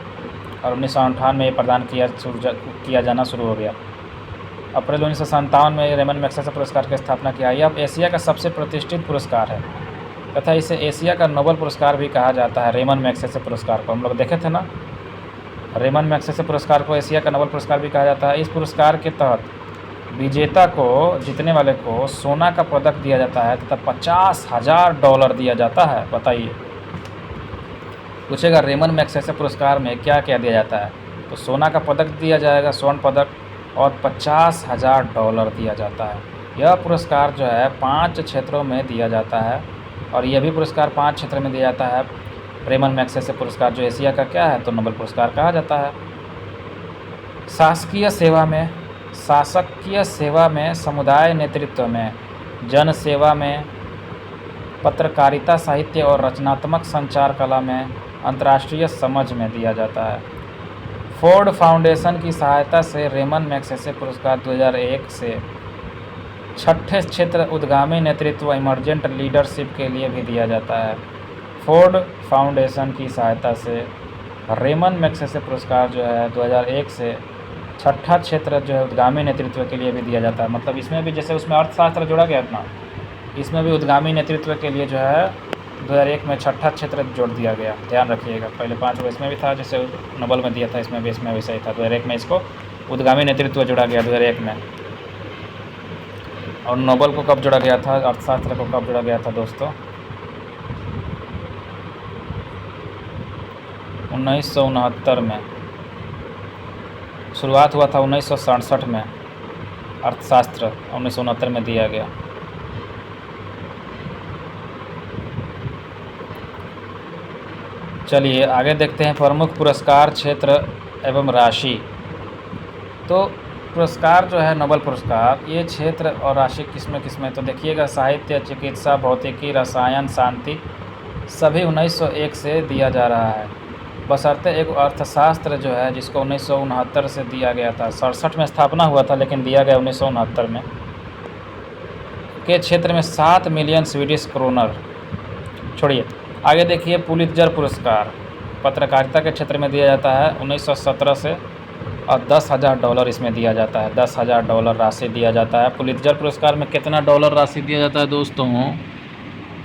और 1958 में ये प्रदान किया जाना शुरू हो गया। अप्रैल 1957 में रेमन मैग्सेसे पुरस्कार की स्थापना किया। यह एशिया का सबसे प्रतिष्ठित पुरस्कार है तथा इसे एशिया का नोबेल पुरस्कार भी कहा जाता है। रेमन मैग्सेसे पुरस्कार को हम लोग देखे थे ना, रेमन मैग्सेसे पुरस्कार को एशिया का नोबेल पुरस्कार भी कहा जाता है। इस पुरस्कार के तहत विजेता को, जीतने वाले को सोना का पदक दिया जाता है तथा $50,000 दिया जाता है। बताइए, पूछेगा रेमन मैग्सेसे पुरस्कार में क्या क्या दिया जाता है? तो सोना का पदक दिया जाएगा, स्वर्ण पदक, और $50,000 दिया जाता है। यह पुरस्कार जो है 5 क्षेत्रों में दिया जाता है और यह भी पुरस्कार 5 क्षेत्र में दिया जाता है। रेमन मैग्सेसे पुरस्कार जो एशिया का क्या है? तो नोबेल पुरस्कार कहा जाता है। शासकीय सेवा में, समुदाय नेतृत्व में, जन सेवा में, पत्रकारिता, साहित्य और रचनात्मक संचार कला में, अंतर्राष्ट्रीय समझ में दिया जाता है। फोर्ड फाउंडेशन की सहायता से रेमन मैग्सेसे पुरस्कार 2001 से 6ठे क्षेत्र उद्गामी नेतृत्व, इमर्जेंट लीडरशिप के लिए भी दिया जाता है। फोर्ड फाउंडेशन की सहायता से रेमन मैग्सेसे पुरस्कार जो है 2001 से 6ठा क्षेत्र जो है उद्गामी नेतृत्व के लिए भी दिया जाता है। मतलब इसमें भी जैसे उसमें अर्थशास्त्र जोड़ा गया था, इसमें भी उद्गामी नेतृत्व के लिए जो है 2001 में 6ठा क्षेत्र जोड़ दिया गया। ध्यान रखिएगा, पहले 5 वो इसमें भी था, जैसे नोबेल में दिया था, इसमें भी वैसा ही था। 2001 में इसको उद्गामी नेतृत्व जोड़ा गया 2001 में। और नोबेल को कब जोड़ा गया था, अर्थशास्त्र को कब जोड़ा गया था दोस्तों? 1969 में। शुरुआत हुआ था 1967 में, अर्थशास्त्र 1969 में दिया गया। चलिए आगे देखते हैं प्रमुख पुरस्कार क्षेत्र एवं राशि। तो पुरस्कार जो है नोबेल पुरस्कार, ये क्षेत्र और राशि किसमें तो देखिएगा, साहित्य, चिकित्सा, भौतिकी, रसायन, शांति, सभी 1901 से दिया जा रहा है। बशर्ते एक अर्थशास्त्र जो है जिसको 1969 से दिया गया था, 67 में स्थापना हुआ था लेकिन दिया गया 1969 में, के क्षेत्र में 7 मिलियन स्वीडिश क्रोनर। छोड़िए आगे देखिए पुलित्जर पुरस्कार पत्रकारिता के क्षेत्र में दिया जाता है 1917 से, और $10,000 इसमें दिया जाता है। $10,000 राशि दिया जाता है। पुलित्जर पुरस्कार में कितना डॉलर राशि दिया जाता है दोस्तों?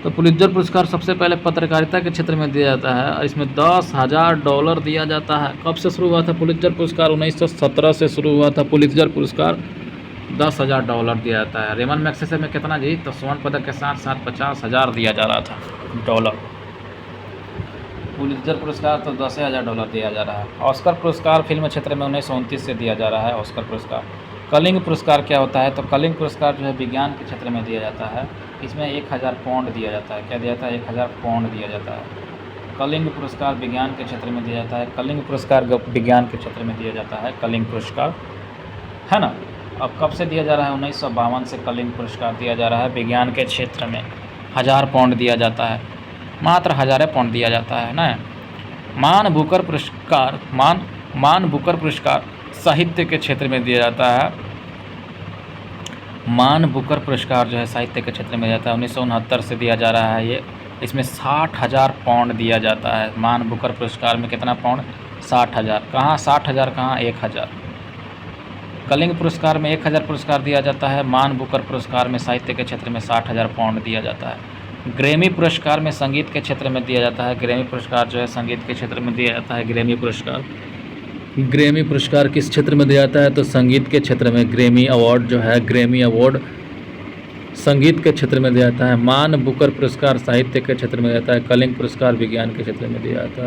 तो पुलित्जर पुरस्कार सबसे पहले पत्रकारिता के क्षेत्र में दिया जाता है और इसमें $10,000 दिया जाता है। कब से शुरू हुआ था पुलित्जर पुरस्कार? 1917 से शुरू हुआ था पुलित्जर पुरस्कार। $10,000 दिया जाता है। रेमन मैग्सेसे में कितना जी? तो स्वर्ण पदक के साथ साथ 50,000 दिया जा रहा था डॉलर। पुलित्जर पुरस्कार तो $10,000 दिया जा रहा है। ऑस्कर पुरस्कार फिल्म क्षेत्र में 1929 से दिया जा रहा है ऑस्कर पुरस्कार। कलिंग पुरस्कार क्या होता है? तो कलिंग पुरस्कार जो है विज्ञान के क्षेत्र में दिया जाता है। इसमें 1,000 पाउंड दिया जाता है। क्या दिया जाता है? 1,000 पाउंड दिया जाता है। कलिंग पुरस्कार विज्ञान के क्षेत्र में दिया जाता है। कलिंग पुरस्कार विज्ञान के क्षेत्र में दिया जाता है। कलिंग पुरस्कार है ना। अब कब से दिया जा रहा है? 1952 से कलिंग पुरस्कार दिया जा रहा है विज्ञान के क्षेत्र में। 1000 पाउंड दिया जाता है, मात्र 1000 पाउंड दिया जाता है ना। मान बुकर पुरस्कार साहित्य के क्षेत्र में दिया जाता है। मान बुकर पुरस्कार जो है साहित्य के क्षेत्र में जाता है, 1969 से दिया जा रहा है ये। इसमें 60,000 पाउंड दिया जाता है। मान बुकर पुरस्कार में कितना पाउंड? 60,000। कहाँ 60,000? कहाँ 1,000। कलिंग पुरस्कार में 1,000 पुरस्कार दिया जाता है। मान बुकर पुरस्कार में साहित्य के क्षेत्र में 60,000 पाउंड दिया जाता है। ग्रैमी पुरस्कार में संगीत के क्षेत्र में दिया जाता है। ग्रैमी पुरस्कार जो है संगीत के क्षेत्र में दिया जाता है। ग्रैमी पुरस्कार किस क्षेत्र में दिया जाता है? तो संगीत के क्षेत्र में। ग्रैमी अवार्ड जो है, ग्रैमी अवार्ड संगीत के क्षेत्र में दिया जाता है। मान बुकर पुरस्कार साहित्य के क्षेत्र में दिया जाता है। कलिंग पुरस्कार विज्ञान के क्षेत्र में दिया जाता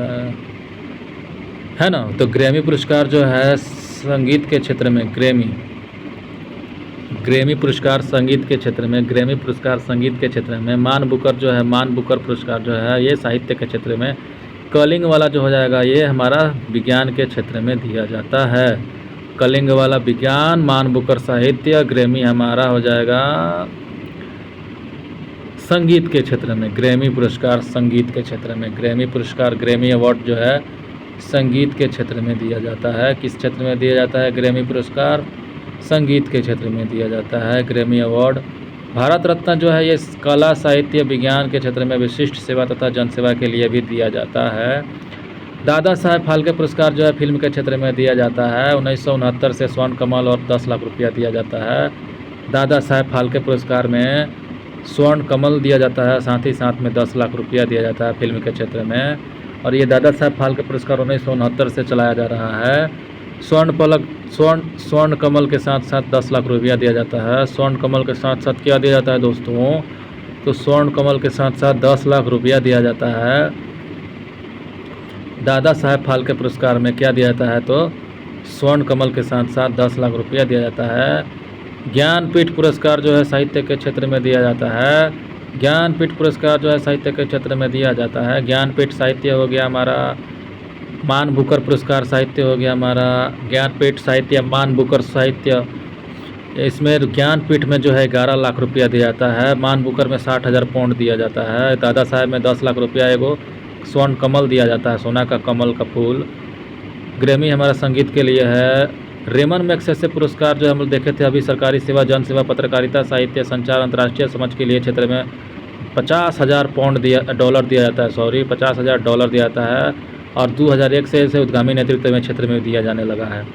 है ना। तो ग्रैमी पुरस्कार जो है संगीत के क्षेत्र में, ग्रैमी पुरस्कार संगीत के क्षेत्र में, ग्रैमी पुरस्कार संगीत के क्षेत्र में। मान बुकर जो है, मान बुकर पुरस्कार जो है ये साहित्य के क्षेत्र में। कलिंग वाला जो हो जाएगा ये हमारा विज्ञान के क्षेत्र में दिया जाता है। कलिंग वाला विज्ञान, मान बुकर साहित्य, ग्रैमी हमारा हो जाएगा संगीत के क्षेत्र में। ग्रैमी पुरस्कार संगीत के क्षेत्र में। ग्रैमी पुरस्कार, ग्रैमी अवार्ड जो है संगीत के क्षेत्र में दिया जाता है। किस क्षेत्र में दिया जाता है? ग्रैमी पुरस्कार संगीत के क्षेत्र में दिया जाता है। Grammy award. भारत रत्न जो है ये कला, साहित्य, विज्ञान के क्षेत्र में विशिष्ट सेवा तथा जनसेवा के लिए भी दिया जाता है। दादा साहेब फाल्के पुरस्कार जो है फिल्म के क्षेत्र में दिया जाता है। 1969 से स्वर्ण कमल और 10 लाख रुपया दिया जाता है। दादा साहेब फाल्के पुरस्कार में स्वर्ण कमल दिया जाता है, साथ ही साथ में 10 लाख रुपया दिया जाता है फिल्म के क्षेत्र में। और ये दादा साहेब फाल्के पुरस्कार 1969 से चलाया जा रहा है। स्वर्ण कमल के साथ साथ 10 लाख रुपया दिया जाता है। स्वर्ण कमल के साथ साथ क्या दिया जाता है दोस्तों? तो स्वर्ण कमल के साथ साथ 10 लाख रुपया दिया जाता है। दादा साहेब फाल्के पुरस्कार में क्या दिया जाता है? तो स्वर्ण कमल के साथ साथ 10 लाख रुपया दिया जाता है। ज्ञानपीठ पुरस्कार जो है साहित्य के क्षेत्र में दिया जाता है। ज्ञानपीठ पुरस्कार जो है साहित्य के क्षेत्र में दिया जाता है। ज्ञानपीठ साहित्य हो गया हमारा। मान बुकर पुरस्कार साहित्य हो गया हमारा। ज्ञानपीठ साहित्य, मान बुकर साहित्य, इसमें ज्ञानपीठ में जो है 11 लाख रुपया दिया जाता है। मान बुकर में 60,000 पाउंड दिया जाता है। दादा साहेब में 10 लाख रुपया एगो स्वर्ण कमल दिया जाता है, सोना का कमल का फूल। ग्रैमी हमारा संगीत के लिए है। रेमन मैग्सेसे पुरस्कार जो हम लोग देखे थे अभी, सरकारी सेवा, जन सेवा, पत्रकारिता, साहित्य, संचार, अंतर्राष्ट्रीय समझ के लिए क्षेत्र में 50,000 डॉलर दिया जाता है। 50,000 दिया जाता है। और 2001 से इसे उद्गामी नेतृत्व में क्षेत्र में दिया जाने लगा है।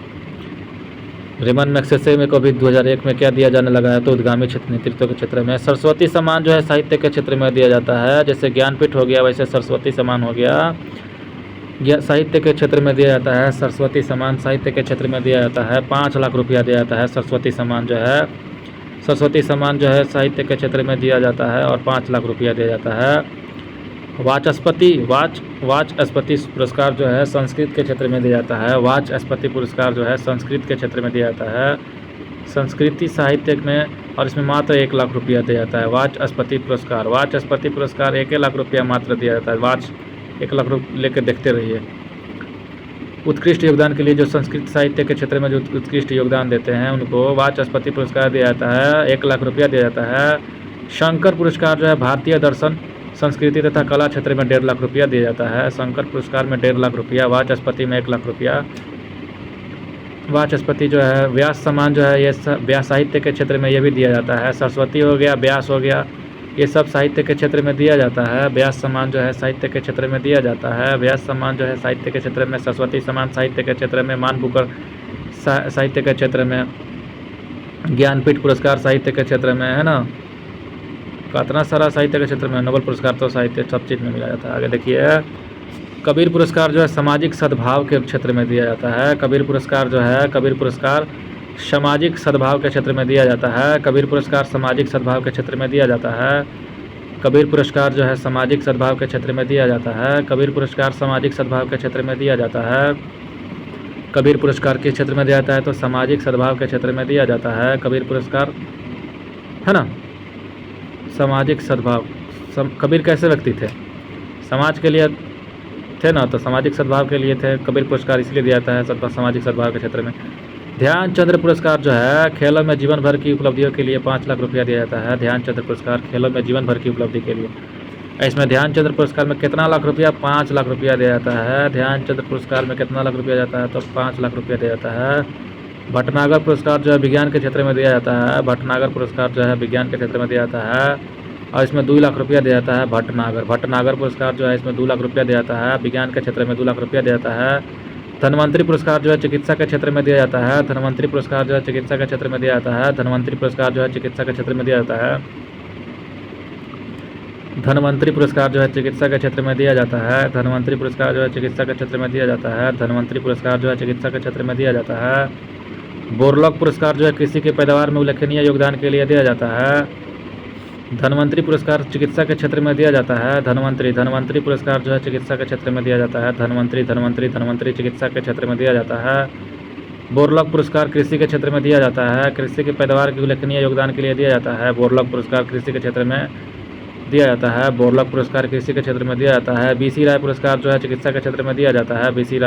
रेमन मैग्सेसे में कभी 2001 में क्या दिया जाने लगा है? तो उद्गामी नेतृत्व के क्षेत्र में। सरस्वती सम्मान जो है साहित्य के क्षेत्र में दिया जाता है। जैसे ज्ञानपीठ हो गया वैसे सरस्वती सम्मान हो गया, साहित्य के क्षेत्र में दिया जाता है। सरस्वती सम्मान साहित्य के क्षेत्र में दिया जाता है। 5 लाख रुपया दिया जाता है। सरस्वती सम्मान जो है साहित्य के क्षेत्र में दिया जाता है और 5 लाख रुपया दिया जाता है। वाचस्पति पुरस्कार जो है संस्कृत के क्षेत्र में दिया जाता है। वाचस्पति पुरस्कार जो है संस्कृत के क्षेत्र में दिया जाता है, संस्कृति साहित्य में, और इसमें मात्र 1 लाख रुपया दिया जाता है। वाचस्पति पुरस्कार 1 लाख रुपया मात्र दिया जाता है। 1 लाख रुपये लेकर देखते रहिए। उत्कृष्ट योगदान के लिए जो संस्कृत साहित्य के क्षेत्र में जो उत्कृष्ट योगदान देते हैं उनको वाचस्पति पुरस्कार दिया जाता है, 1 लाख रुपया दिया जाता है। शंकर पुरस्कार जो है भारतीय दर्शन, संस्कृति तथा कला क्षेत्र में 1.5 लाख रुपया दिया जाता है। शंकर पुरस्कार में 1.5 लाख रुपया, वाचस्पति में 1 लाख रुपया। वाचस्पति जो है, व्यास सम्मान जो है ये व्यास साहित्य के क्षेत्र में ये भी दिया जाता है। सरस्वती हो गया, व्यास हो गया, ये सब साहित्य के क्षेत्र में दिया जाता है। व्यास सम्मान जो है साहित्य के क्षेत्र में दिया जाता है। व्यास सम्मान जो है साहित्य के क्षेत्र में, सरस्वती सम्मान साहित्य के क्षेत्र में, मान बुकर साहित्य के क्षेत्र में, ज्ञानपीठ पुरस्कार साहित्य के क्षेत्र में, है ना, कितना सारा साहित्य के क्षेत्र में। नोबेल पुरस्कार तो साहित्य सब चीज़ में मिला जाता है। आगे देखिए, कबीर पुरस्कार जो है सामाजिक सद्भाव के क्षेत्र में दिया जाता है। कबीर पुरस्कार जो है, कबीर पुरस्कार सामाजिक सद्भाव के क्षेत्र में दिया जाता है। कबीर पुरस्कार सामाजिक सद्भाव के क्षेत्र में दिया जाता है। कबीर पुरस्कार जो है सामाजिक सद्भाव के क्षेत्र में दिया जाता है। कबीर पुरस्कार सामाजिक सद्भाव के क्षेत्र में दिया जाता है। कबीर पुरस्कार किस क्षेत्र में दिया जाता है तो सामाजिक सद्भाव के क्षेत्र में दिया जाता है। कबीर पुरस्कार, है ना, सामाजिक सद्भाव। कबीर कैसे व्यक्ति थे? समाज के लिए थे ना, तो सामाजिक सद्भाव के लिए थे। कबीर पुरस्कार इसलिए दिया जाता है सामाजिक सद्भाव के क्षेत्र में। ध्यानचंद्र पुरस्कार जो है खेलों में जीवन भर की उपलब्धियों के लिए 5 लाख रुपया दिया जाता है। ध्यानचंद्र पुरस्कार खेलों में जीवन भर की उपलब्धि के लिए, इसमें ध्यानचंद्र पुरस्कार में कितना लाख रुपया? 5 लाख रुपया दिया जाता है। ध्यानचंद्र पुरस्कार में कितना लाख रुपया जाता है तो 5 लाख रुपया दिया जाता है। भटनागर पुरस्कार जो है विज्ञान के क्षेत्र में दिया जाता है। भटनागर पुरस्कार जो है विज्ञान के क्षेत्र में दिया जाता है और इसमें 2 लाख रुपया दिया जाता है। भटनागर पुरस्कार जो है इसमें 2 लाख रुपया दिया जाता है। विज्ञान के क्षेत्र में 2 लाख रुपया दिया जाता है। धन्वंतरी पुरस्कार जो है चिकित्सा के क्षेत्र में दिया जाता है। धन्वंतरी पुरस्कार जो है चिकित्सा के क्षेत्र में दिया जाता है। धन्वंतरी पुरस्कार जो है चिकित्सा के क्षेत्र में दिया जाता है। धन्वंतरी पुरस्कार जो है चिकित्सा के क्षेत्र में दिया जाता है। धन्वंतरी पुरस्कार जो है चिकित्सा के क्षेत्र में दिया जाता है। धन्वंतरी पुरस्कार जो है चिकित्सा के क्षेत्र में दिया जाता है। बोरलॉग पुरस्कार जो है कृषि की पैदावार में उल्लेखनीय योगदान के लिए दिया जाता है। धन्वंतरी पुरस्कार चिकित्सा के क्षेत्र में दिया जाता है। धन्वंतरी पुरस्कार जो है चिकित्सा के क्षेत्र में दिया जाता है। धन्वंतरी चिकित्सा के क्षेत्र में दिया जाता है। बोरलॉग पुरस्कार कृषि के क्षेत्र में दिया जाता है। कृषि की पैदावार के उल्लेखनीय योगदान के लिए दिया जाता है। बोरलॉग पुरस्कार कृषि के क्षेत्र में दिया जाता है। बोरलॉग पुरस्कार कृषि के क्षेत्र में दिया जाता है। बीसी राय पुरस्कार जो है चिकित्सा के क्षेत्र में दिया जाता है। बीसी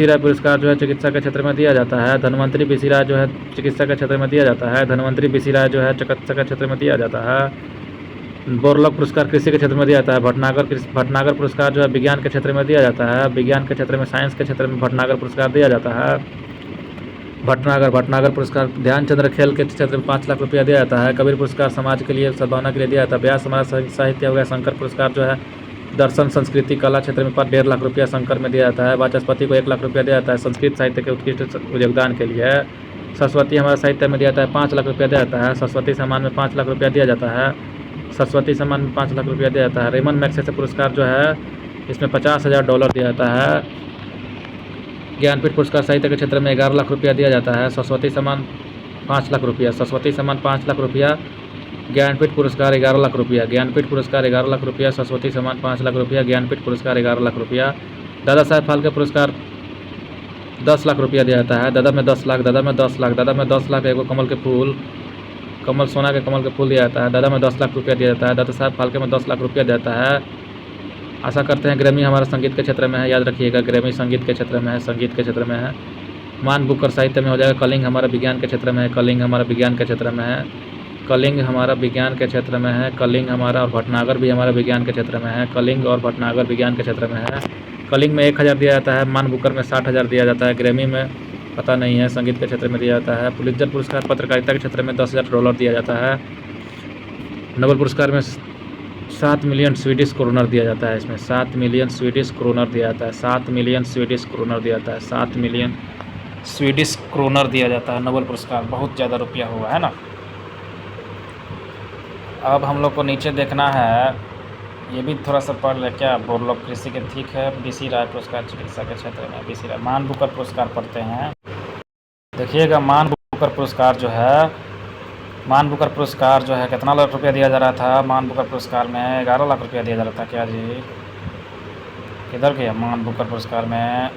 राय पुरस्कार जो है चिकित्सा के क्षेत्र में दिया जाता है। धन्वंतरी बीसी राय जो है चिकित्सा के क्षेत्र में दिया जाता है। धन्वंतरी बीसी राय जो है चिकित्सा के क्षेत्र में दिया जाता है। बोरलॉग पुरस्कार कृषि के क्षेत्र में दिया जाता है। भटनागर पुरस्कार जो है विज्ञान के क्षेत्र में दिया जाता है। विज्ञान के क्षेत्र में, साइंस के क्षेत्र में भटनागर पुरस्कार दिया जाता है। भटनागर पुरस्कार ध्यानचंद्र खेल के क्षेत्र में 5 लाख रुपया दिया जाता है। कबीर पुरस्कार समाज के लिए सद्भावना के लिए दिया जाता है। व्यास समाज साहित्य हो गया। शंकर पुरस्कार जो है दर्शन संस्कृति कला क्षेत्र में 1.5 लाख रुपया शंकर में दिया जाता है। वाचस्पति को 1 लाख रुपया दिया जाता है संस्कृत साहित्य के उत्कृष्ट योगदान के लिए। सरस्वती हमारे साहित्य में दिया जाता है 5 लाख रुपया दिया जाता है। सरस्वती सम्मान में 5 लाख रुपया दिया जाता है। सरस्वती सम्मान में 5 लाख रुपया दिया जाता है। रेमन मैग्सेसे पुरस्कार जो है इसमें $50,000 दिया जाता है। ज्ञानपीठ पुरस्कार साहित्य के क्षेत्र में 11 लाख रुपया दिया जाता है। सरस्वती सम्मान 5 लाख रुपया। सरस्वती सम्मान 5 लाख रुपया। ज्ञानपीठ पुरस्कार 11 लाख रुपया। ज्ञानपीठ पुरस्कार 11 लाख रुपया। सरस्वती सम्मान 5 लाख रुपया। ज्ञानपीठ पुरस्कार 11 लाख रुपया। दादा साहेब फाल्के पुरस्कार 10 लाख रुपया दिया जाता है। दादा में 10 लाख। दादा में 10 लाख। दादा में 10 लाख एगो कमल के फूल, कमल सोना के कमल के फूल दिया जाता है। दादा में 10 लाख रुपया दिया जाता है। दादा साहब फाल्के में 10 लाख रुपया दिया जाता है। आशा करते हैं ग्रैमी हमारा संगीत के क्षेत्र में है, याद रखिएगा ग्रैमी संगीत के क्षेत्र में है, संगीत के क्षेत्र में है। मान बुकर साहित्य में हो जाएगा। कलिंग हमारा विज्ञान के क्षेत्र में है। कलिंग हमारा विज्ञान के क्षेत्र में है। कलिंग हमारा विज्ञान के क्षेत्र में है। कलिंग हमारा और भटनागर भी हमारा विज्ञान के क्षेत्र में है। कलिंग और भटनागर विज्ञान के क्षेत्र में है। कलिंग में 1000 दिया जाता है। मान बुकर में 60,000 दिया जाता है। ग्रैमी में पता नहीं है, संगीत के क्षेत्र में दिया जाता है। पुलित्जर पुरस्कार पत्रकारिता के क्षेत्र में $10,000 दिया जाता है। नोबेल पुरस्कार में 7 मिलियन स्वीडिश क्रोनर दिया जाता है। इसमें 7 मिलियन स्वीडिश क्रोनर दिया जाता है। 7 मिलियन स्वीडिश क्रोनर दिया जाता है। 7 मिलियन स्वीडिश क्रोनर दिया जाता है नोबेल पुरस्कार। बहुत ज़्यादा रुपया हुआ है ना। अब हम लोग को नीचे देखना है, ये भी थोड़ा सा पढ़ ले क्या। बोरलॉग कृषि के ठीक है। बीसी राय पुरस्कार चिकित्सा के क्षेत्र में। बीसी राय मान बुकर पुरस्कार पढ़ते हैं। देखिएगा मान बुकर पुरस्कार जो है मान बुकर पुरस्कार जो है कितना लाख रुपया दिया जा रहा था? मान बुकर पुरस्कार में 11 लाख रुपया दिया जा रहा था। क्या जी, किधर गया? मान बुकर पुरस्कार में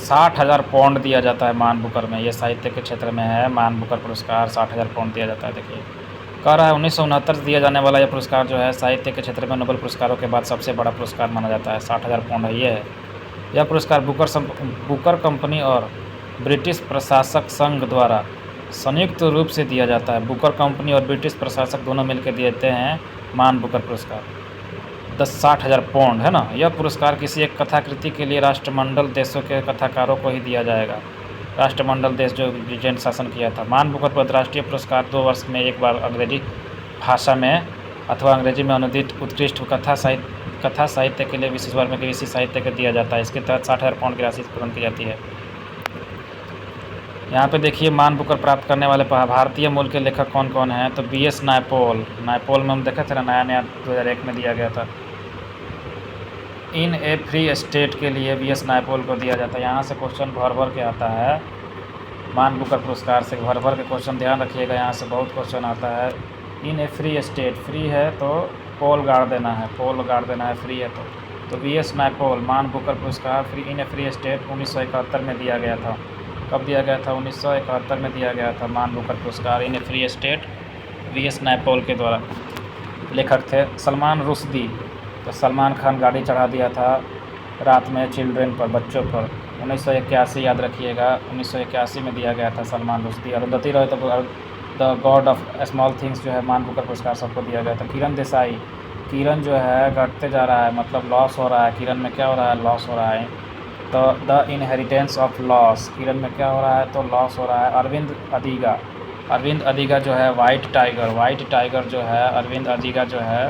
60,000 पाउंड दिया जाता है मान बुकर में। ये साहित्य के क्षेत्र में है। मान बुकर पुरस्कार 60,000 पाउंड दिया जाता है। देखिए कह रहा है 1969 से दिया जाने वाला यह पुरस्कार जो है साहित्य के क्षेत्र में नोबेल पुरस्कारों के बाद सबसे बड़ा पुरस्कार माना जाता है। 60,000 पाउंड है ये है। यह पुरस्कार बुकर कंपनी और ब्रिटिश प्रशासक संघ द्वारा संयुक्त रूप से दिया जाता है। बुकर कंपनी और ब्रिटिश प्रशासक दोनों मिलकर देते हैं मान बुकर पुरस्कार। 60,000 पाउंड है ना। यह पुरस्कार किसी एक कथाकृति के लिए राष्ट्रमंडल देशों के कथाकारों को ही दिया जाएगा। राष्ट्रमंडल देश जो ब्रिटेन शासन किया था। मान बुकर अंतर्राष्ट्रीय पुरस्कार 2 वर्ष में एक बार अंग्रेजी भाषा में अथवा अंग्रेजी में अनुदित उत्कृष्ट कथा साहित्य के लिए विशेष वर्ग में किसी साहित्य को दिया जाता है। इसके तहत 60,000 पाउंड की राशि प्रदान की जाती है। यहाँ पे देखिए मान बुकर प्राप्त करने वाले भारतीय मूल के लेखक कौन कौन हैं? तो BS नायपॉल में हम देखे थे ना, नया 2001 में दिया गया था। इन ए फ्री स्टेट के लिए BS नायपॉल को दिया जाता है। यहाँ से क्वेश्चन भर के आता है। मान बुकर पुरस्कार से भर के क्वेश्चन ध्यान रखिएगा। यहाँ से बहुत क्वेश्चन आता है। इन ए फ्री स्टेट, फ्री है तो पोल गाड़ देना है, फ्री है तो BS नायपॉल मान बुकर पुरस्कार free in A free state 1971 में दिया गया था। कब दिया गया था? 1971 में दिया गया था मान बुकर पुरस्कार इन ए फ्री स्टेट BS नायपॉल के द्वारा। लेखक थे सलमान रुश्दी। तो सलमान खान गाड़ी चढ़ा दिया था रात में चिल्ड्रेन पर, बच्चों पर। 1981 याद रखिएगा, 1981 में दिया गया था सलमान रुश्दी। अरुंधति रॉय तो the God of small things जो है मान बुकर पुरस्कार सबको दिया गया था। किरण देसाई, किरण जो है घटते जा रहा है, मतलब लॉस हो रहा है। किरण में क्या हो रहा है? लॉस हो रहा है। तो द इनहेरिटेंस ऑफ लॉस, किरण में क्या हो रहा है? तो लॉस हो रहा है। अरविंद अदिगा जो है वाइट टाइगर जो है अरविंद अदिगा जो है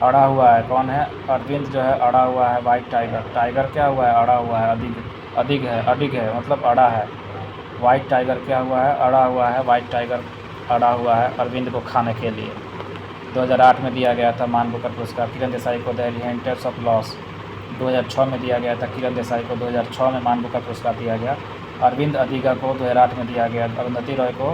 अड़ा हुआ है। कौन है? अरविंद जो है अड़ा हुआ है। वाइट टाइगर क्या हुआ है? अड़ा हुआ है। अडिग है मतलब अड़ा है। वाइट टाइगर क्या हुआ है? अड़ा हुआ है। वाइट टाइगर अड़ा हुआ है अरविंद को खाने के लिए। 2008 में दिया गया था मान बुकर पुरस्कार। किरण देसाई को द इनहेरिटेंस ऑफ लॉस 2006 में दिया गया था। किरण देसाई को 2006 में मान बुकर पुरस्कार दिया गया। अरविंद अदिगा को 2008 में दिया गया। अरुंधति रॉय को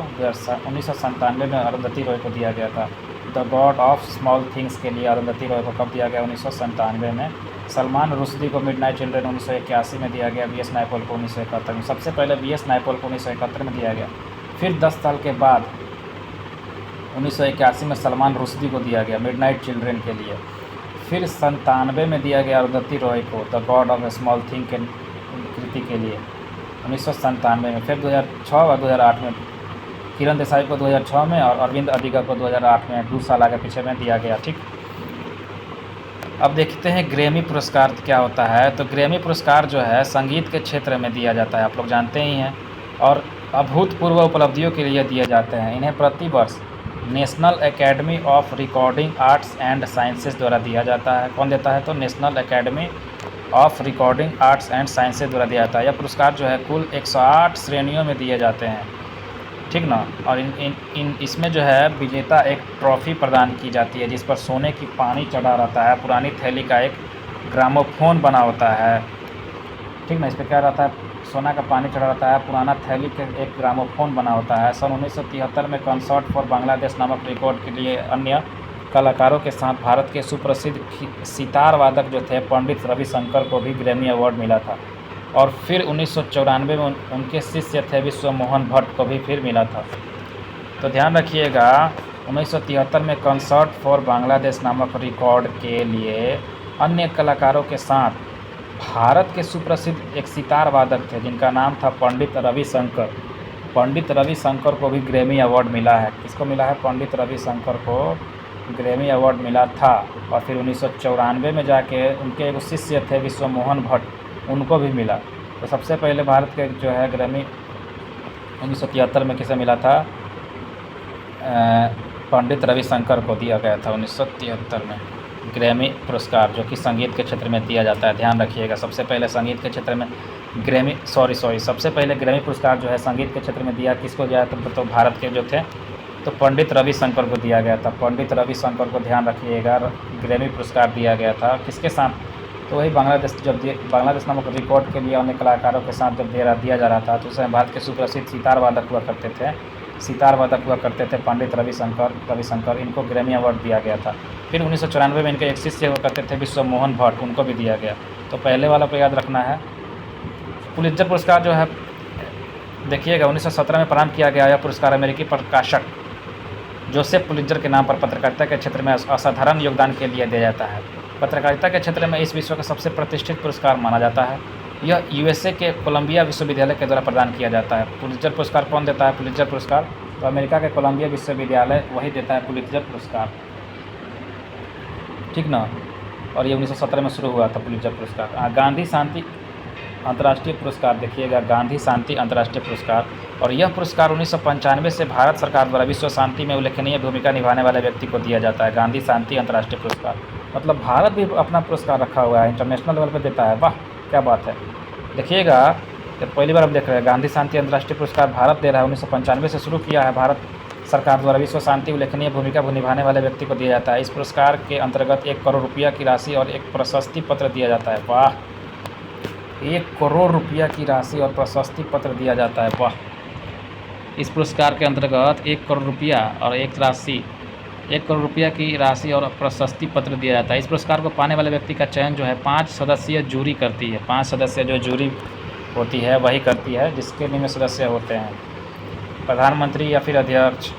1997 में अरुंधति रॉय को दिया गया था। The God of small things के लिए अरुंधति रॉय को कब दिया गया? 1997 में। सलमान रुश्दी को मिडनाइट चिल्ड्रेन 1981 में दिया गया। BS नायपॉल को 1971 में। सबसे पहले BS नायपॉल को 1971 में दिया गया। फिर 10 साल के बाद 1981 में सलमान रुश्दी को दिया गया मिडनाइट चिल्ड्रेन के लिए। फिर 97 में दिया गया अरुंधति रॉय को the God of small thing के कृति के लिए 1997 में। फिर 2006 और 2008 में किरण देसाई को 2006 में और अरविंद अदिगा को 2008 में 2 साल आगे पीछे में दिया गया। ठीक, अब देखते हैं ग्रैमी पुरस्कार क्या होता है। तो ग्रैमी पुरस्कार जो है संगीत के क्षेत्र में दिया जाता है, आप लोग जानते ही हैं, और अभूतपूर्व उपलब्धियों के लिए दिए जाते हैं। इन्हें प्रतिवर्ष national academy of recording arts and sciences द्वारा दिया जाता है। कौन देता है? तो national academy of recording arts and sciences द्वारा दिया जाता है। यह पुरस्कार जो है कुल 108 श्रेणियों में दिए जाते हैं, ठीक ना। और इसमें जो है विजेता एक ट्रॉफी प्रदान की जाती है जिस पर सोने की पानी चढ़ा रहता है, पुरानी थैली का एक ग्रामोफोन बना होता है, ठीक ना। इस पर क्या रहता है? सोना का पानी चढ़ा रहता है, पुराना थैली के एक ग्रामोफोन बना होता है। सन 1973 में कंसर्ट फॉर बांग्लादेश नामक रिकॉर्ड के लिए अन्य कलाकारों के साथ भारत के सुप्रसिद्ध सितार वादक जो थे पंडित रविशंकर को भी ग्रैमी अवार्ड मिला था। और फिर 1994 में उनके शिष्य थे विश्व मोहन भट्ट को भी फिर मिला था। तो ध्यान रखिएगा 1973 में कंसर्ट फॉर बांग्लादेश नामक रिकॉर्ड के लिए अन्य कलाकारों के साथ भारत के सुप्रसिद्ध एक सितार वादक थे जिनका नाम था पंडित रविशंकर। पंडित रविशंकर को भी ग्रैमी अवार्ड मिला है। किसको मिला है? पंडित रविशंकर को ग्रैमी अवार्ड मिला था। और फिर 1994 में जाके उनके एक शिष्य थे विश्व मोहन भट्ट, उनको भी मिला। तो सबसे पहले भारत के जो है ग्रैमी 1973 में किसे मिला था? पंडित रविशंकर को दिया गया था 1973 में ग्रैमी पुरस्कार, जो कि संगीत के क्षेत्र में दिया जाता है। ध्यान रखिएगा, सबसे पहले संगीत के क्षेत्र में सबसे पहले ग्रैमी पुरस्कार जो है संगीत के क्षेत्र में दिया किसको दिया? तो भारत के जो थे तो पंडित रविशंकर को दिया गया था। पंडित रविशंकर को ध्यान रखिएगा, ग्रैमी पुरस्कार दिया गया था किसके साथ? तो वही बांग्लादेश नामक रिकॉर्ड के लिए अन्य कलाकारों के साथ जब दिया जा रहा था तो उसमें भारत के सुप्रसिद्ध सितार वादक हुआ करते थे सितार वादक हुआ करते थे पंडित रविशंकर, इनको ग्रैमी अवार्ड दिया गया था। फिर 1994 में इनके एक शिष्य हुआ करते थे विश्व मोहन भट्ट, उनको भी दिया गया। तो पहले वाला को याद रखना है। पुलित्जर पुरस्कार जो है देखिएगा 1917 में प्रदान किया गया। यह पुरस्कार अमेरिकी प्रकाशक जोसेफ पुलित्जर के नाम पर पत्रकारिता के क्षेत्र में असाधारण योगदान के लिए दिया जाता है। पत्रकारिता के क्षेत्र में इस विश्व का सबसे प्रतिष्ठित पुरस्कार माना जाता है। यह यूएसए के कोलंबिया विश्वविद्यालय के द्वारा प्रदान किया जाता है। पुलित्जर पुरस्कार कौन देता है? पुलित्जर पुरस्कार तो अमेरिका के कोलंबिया विश्वविद्यालय वही देता है पुलित्जर पुरस्कार, ठीक ना। और ये 1917 में शुरू हुआ था पुलित्जर पुरस्कार। गांधी शांति अंतर्राष्ट्रीय पुरस्कार देखिएगा, गांधी शांति अंतर्राष्ट्रीय पुरस्कार, और यह पुरस्कार 1995 से भारत सरकार द्वारा विश्व शांति में उल्लेखनीय भूमिका निभाने वाले व्यक्ति को दिया जाता है। गांधी शांति अंतर्राष्ट्रीय पुरस्कार, मतलब भारत भी अपना पुरस्कार रखा हुआ है, इंटरनेशनल लेवल पर देता है। वाह क्या बात है। देखिएगा जब पहली बार हम देख रहे हैं गांधी शांति अंतर्राष्ट्रीय पुरस्कार भारत दे रहा है। 1995 से शुरू किया है, भारत सरकार द्वारा विश्व शांति उल्लेखनीय भूमिका निभाने वाले व्यक्ति को दिया जाता है। इस पुरस्कार के अंतर्गत 1 करोड़ रुपया की राशि और एक प्रशस्ति पत्र दिया जाता है। वाह, 1 करोड़ रुपया की राशि और प्रशस्ति पत्र दिया जाता है। वाह, इस पुरस्कार के अंतर्गत 1 करोड़ रुपया और 1 करोड़ रुपया की राशि और प्रशस्ति पत्र दिया जाता है। इस पुरस्कार को पाने वाले व्यक्ति का चयन जो है 5 सदस्यीय जूरी करती है। 5 सदस्य जो जूरी होती है वही करती है, जिसके निम्न सदस्य होते हैं प्रधानमंत्री या फिर अध्यक्ष,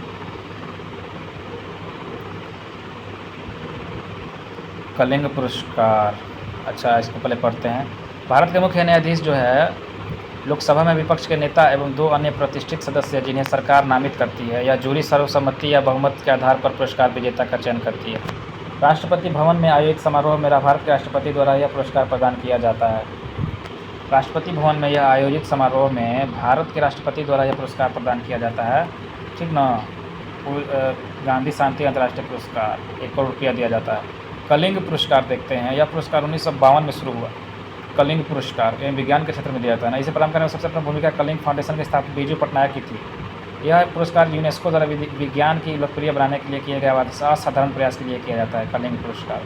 कलिंग पुरस्कार। अच्छा, इसको पहले पढ़ते हैं। भारत के मुख्य न्यायाधीश जो है लोकसभा में विपक्ष के नेता एवं 2 अन्य प्रतिष्ठित सदस्य जिन्हें सरकार नामित करती है। यह जूरी सर्वसम्मति या बहुमत के आधार पर पुरस्कार विजेता का चयन करती है। राष्ट्रपति भवन में आयोजित समारोह में भारत के राष्ट्रपति द्वारा यह पुरस्कार प्रदान किया जाता है। राष्ट्रपति भवन में यह आयोजित समारोह में भारत के राष्ट्रपति द्वारा यह पुरस्कार प्रदान किया जाता है, ठीक ना। गांधी शांति अंतर्राष्ट्रीय पुरस्कार 1 करोड़ रुपया दिया जाता है। कलिंग पुरस्कार देखते हैं। यह पुरस्कार 1952 में शुरू हुआ। कलिंग पुरस्कार विज्ञान के क्षेत्र में दिया जाता है ना। इसे प्रदान करने में सबसे प्रमुख भूमिका कलिंग फाउंडेशन के स्थापक बीजू पटनायक की थी। यह पुरस्कार यूनेस्को द्वारा विज्ञान की लोकप्रिय बनाने के लिए किए गए असाधारण प्रयास के लिए किया जाता है। कलिंग पुरस्कार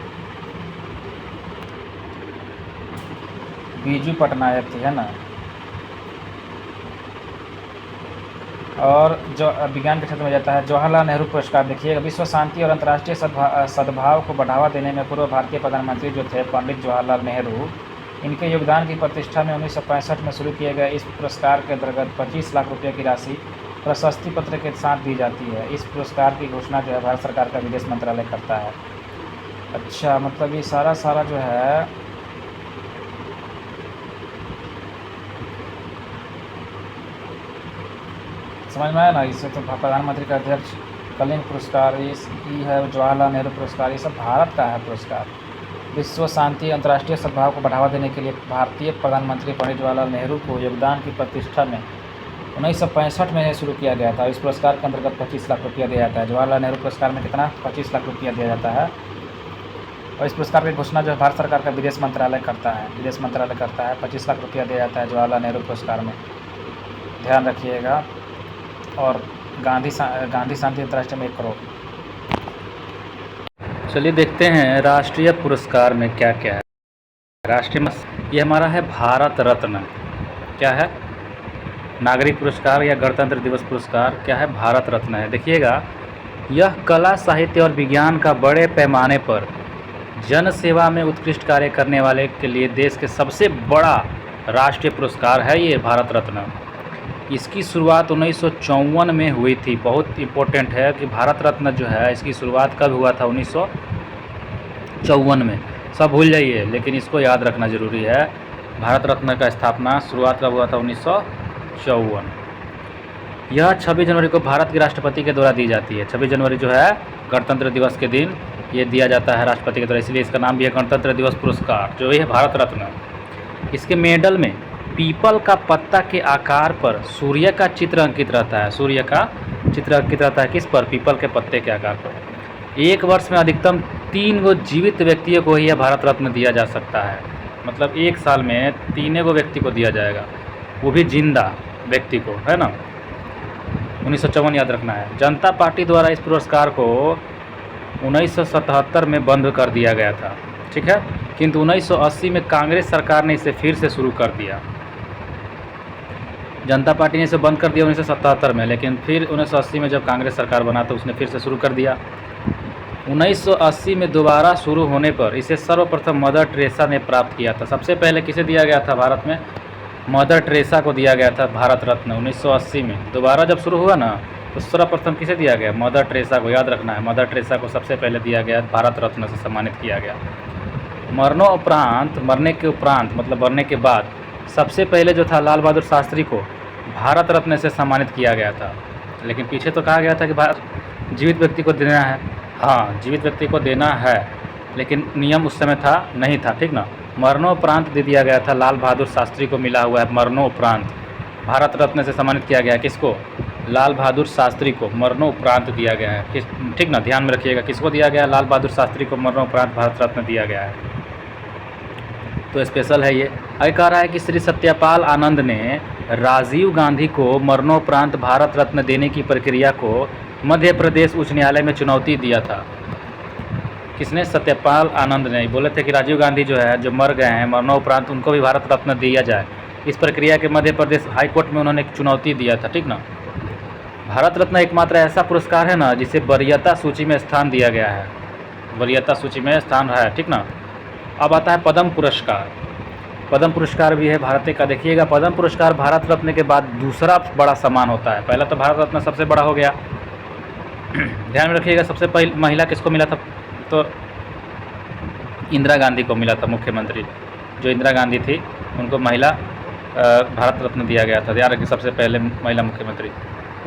बीजू पटनायक थी, है ना। और जो विज्ञान के क्षेत्र में जाता है जवाहरलाल नेहरू पुरस्कार देखिएगा। विश्व शांति और अंतर्राष्ट्रीय सद्भाव को बढ़ावा देने में पूर्व भारतीय प्रधानमंत्री जो थे पंडित जवाहरलाल नेहरू, इनके योगदान की प्रतिष्ठा में 1965 में शुरू किए गए इस पुरस्कार के अंतर्गत 25 लाख रुपये की राशि प्रशस्ति पत्र के साथ दी जाती है। इस पुरस्कार की घोषणा जो है भारत सरकार का विदेश मंत्रालय करता है। अच्छा, मतलब ये सारा जो है समझ में आया ना। इससे तो प्रधानमंत्री का अध्यक्ष, कलिंग पुरस्कार, ये है जवाहरलाल नेहरू पुरस्कार, ये सब भारत का है पुरस्कार। विश्व शांति अंतर्राष्ट्रीय सद्भाव को बढ़ावा देने के लिए भारतीय प्रधानमंत्री पंडित जवाहरलाल नेहरू को योगदान की प्रतिष्ठा में 1965 में शुरू किया गया था। इस पुरस्कार के अंतर्गत 25 लाख रुपया दिया जाता है। जवाहरलाल नेहरू पुरस्कार में कितना? 25 लाख रुपया दिया जाता है। और इस पुरस्कार की घोषणा जो है भारत सरकार का विदेश मंत्रालय करता है। 25 लाख रुपया दिया जाता है जवाहरलाल नेहरू पुरस्कार में, ध्यान रखिएगा। और गांधी शांति अंतर्राष्ट्रीय में 1 करोड़। चलिए देखते हैं राष्ट्रीय पुरस्कार में क्या क्या है। राष्ट्रीय ये हमारा है भारत रत्न, क्या है? नागरिक पुरस्कार या गणतंत्र दिवस पुरस्कार क्या है? भारत रत्न है। देखिएगा, यह कला, साहित्य और विज्ञान का बड़े पैमाने पर जन सेवा में उत्कृष्ट कार्य करने वाले के लिए देश के सबसे बड़ा राष्ट्रीय पुरस्कार है ये भारत रत्न। इसकी शुरुआत 1954 में हुई थी। बहुत इम्पोर्टेंट है कि भारत रत्न जो है इसकी शुरुआत कब हुआ था? 1954 में। सब भूल जाइए लेकिन इसको याद रखना ज़रूरी है। भारत रत्न का स्थापना शुरुआत कब हुआ था? 1954। यह 26 जनवरी को भारत के राष्ट्रपति के द्वारा दी जाती है। 26 जनवरी जो है गणतंत्र दिवस के दिन ये दिया जाता है राष्ट्रपति के द्वारा, इसलिए इसका नाम भी है गणतंत्र दिवस पुरस्कार, जो ये है भारत रत्न। इसके मेडल में पीपल का पत्ता के आकार पर सूर्य का चित्र अंकित रहता है। सूर्य का चित्र अंकित रहता है किस पर? पीपल के पत्ते के आकार पर। 1 वर्ष में अधिकतम 3 गो जीवित व्यक्तियों को ही यह भारत रत्न दिया जा सकता है। मतलब 1 साल में 3 गो व्यक्ति को दिया जाएगा, वो भी जिंदा व्यक्ति को, है ना। 1954 याद रखना है। जनता पार्टी द्वारा इस पुरस्कार को 1977 में बंद कर दिया गया था, ठीक है, किंतु 1980 में कांग्रेस सरकार ने इसे फिर से शुरू कर दिया। जनता पार्टी ने इसे बंद कर दिया 1977 में, लेकिन फिर 1980 में जब कांग्रेस सरकार बना तो उसने फिर से शुरू कर दिया। 1980 में दोबारा शुरू होने पर इसे सर्वप्रथम मदर टेरेसा ने प्राप्त किया था। सबसे पहले किसे दिया गया था भारत में? मदर टेरेसा को दिया गया था भारत रत्न 1980 में। दोबारा जब शुरू हुआ ना तो सर्वप्रथम किसे दिया गया? मदर टेरेसा को, याद रखना है, मदर टेरेसा को सबसे पहले दिया गया, भारत रत्न से सम्मानित किया गया। मरने के उपरांत मतलब मरने के बाद सबसे पहले जो था लाल बहादुर शास्त्री को भारत रत्न से सम्मानित किया गया था। लेकिन पीछे तो कहा गया था कि जीवित व्यक्ति को देना है। हाँ, जीवित व्यक्ति को देना है, लेकिन नियम उस समय था नहीं था, ठीक ना। मरणोपरांत दे दिया गया था, लाल बहादुर शास्त्री को मिला हुआ है मरणोपरांत। भारत रत्न से सम्मानित किया गया है किसको? लाल बहादुर शास्त्री को मरणोपरांत दिया गया है। किस, ठीक ना, ध्यान में रखिएगा, किसको दिया गया? लाल बहादुर शास्त्री को मरणोपरांत भारत रत्न दिया गया है। तो स्पेशल है ये। आगे कह रहा है कि श्री सत्यपाल आनंद ने राजीव गांधी को मरणोपरांत भारत रत्न देने की प्रक्रिया को मध्य प्रदेश उच्च न्यायालय में चुनौती दिया था। किसने? सत्यपाल आनंद ने। बोले थे कि राजीव गांधी जो है, जो मर गए हैं, मरणोपरांत उनको भी भारत रत्न दिया जाए। इस प्रक्रिया के मध्य प्रदेश हाई कोर्ट में उन्होंने एक चुनौती दिया था, ठीक ना। भारत रत्न एकमात्र ऐसा पुरस्कार है ना जिसे वरीयता सूची में स्थान दिया गया है, वरीयता सूची में स्थान रहा है, ठीक ना। अब आता है पद्म पुरस्कार। पद्म पुरस्कार भी है भारत का। देखिएगा, पद्म पुरस्कार भारत रत्न के बाद दूसरा बड़ा सम्मान होता है। पहला तो भारत रत्न सबसे बड़ा हो गया। ध्यान में रखिएगा, सबसे पहले महिला किसको मिला था? तो इंदिरा गांधी को मिला था, मुख्यमंत्री जो इंदिरा गांधी थी उनको महिला भारत रत्न दिया गया था। ध्यान रखिए, सबसे पहले महिला मुख्यमंत्री,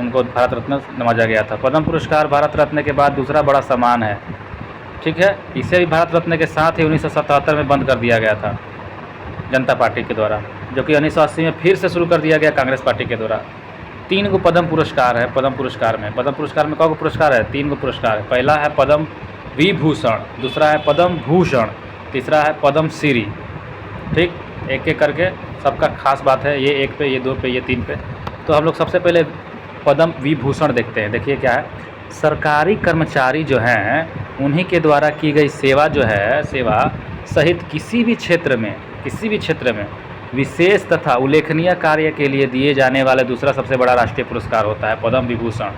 उनको भारत रत्न नवाजा गया था। पद्म पुरस्कार भारत रत्न के बाद दूसरा बड़ा सम्मान है, ठीक है। इसे भी भारत रत्न के साथ ही 1977 में बंद कर दिया गया था जनता पार्टी के द्वारा, जो कि 1980 में फिर से शुरू कर दिया गया कांग्रेस पार्टी के द्वारा। 3 गो पद्म पुरस्कार है पद्म पुरस्कार में। पद्म पुरस्कार में कौन पुरस्कार है? 3 गो पुरस्कार है। पहला है पद्म विभूषण, दूसरा है पद्म भूषण, तीसरा है पद्म श्री, ठीक। एक एक करके सबका खास बात है, ये 1 पे, ये 2 पे, ये 3 पे। तो हम लोग सबसे पहले पद्म विभूषण देखते हैं। देखिए क्या है, सरकारी कर्मचारी जो हैं उन्हीं के द्वारा की गई सेवा जो है, सेवा सहित किसी भी क्षेत्र में विशेष तथा उल्लेखनीय कार्य के लिए दिए जाने वाले दूसरा सबसे बड़ा राष्ट्रीय पुरस्कार होता है पद्म विभूषण।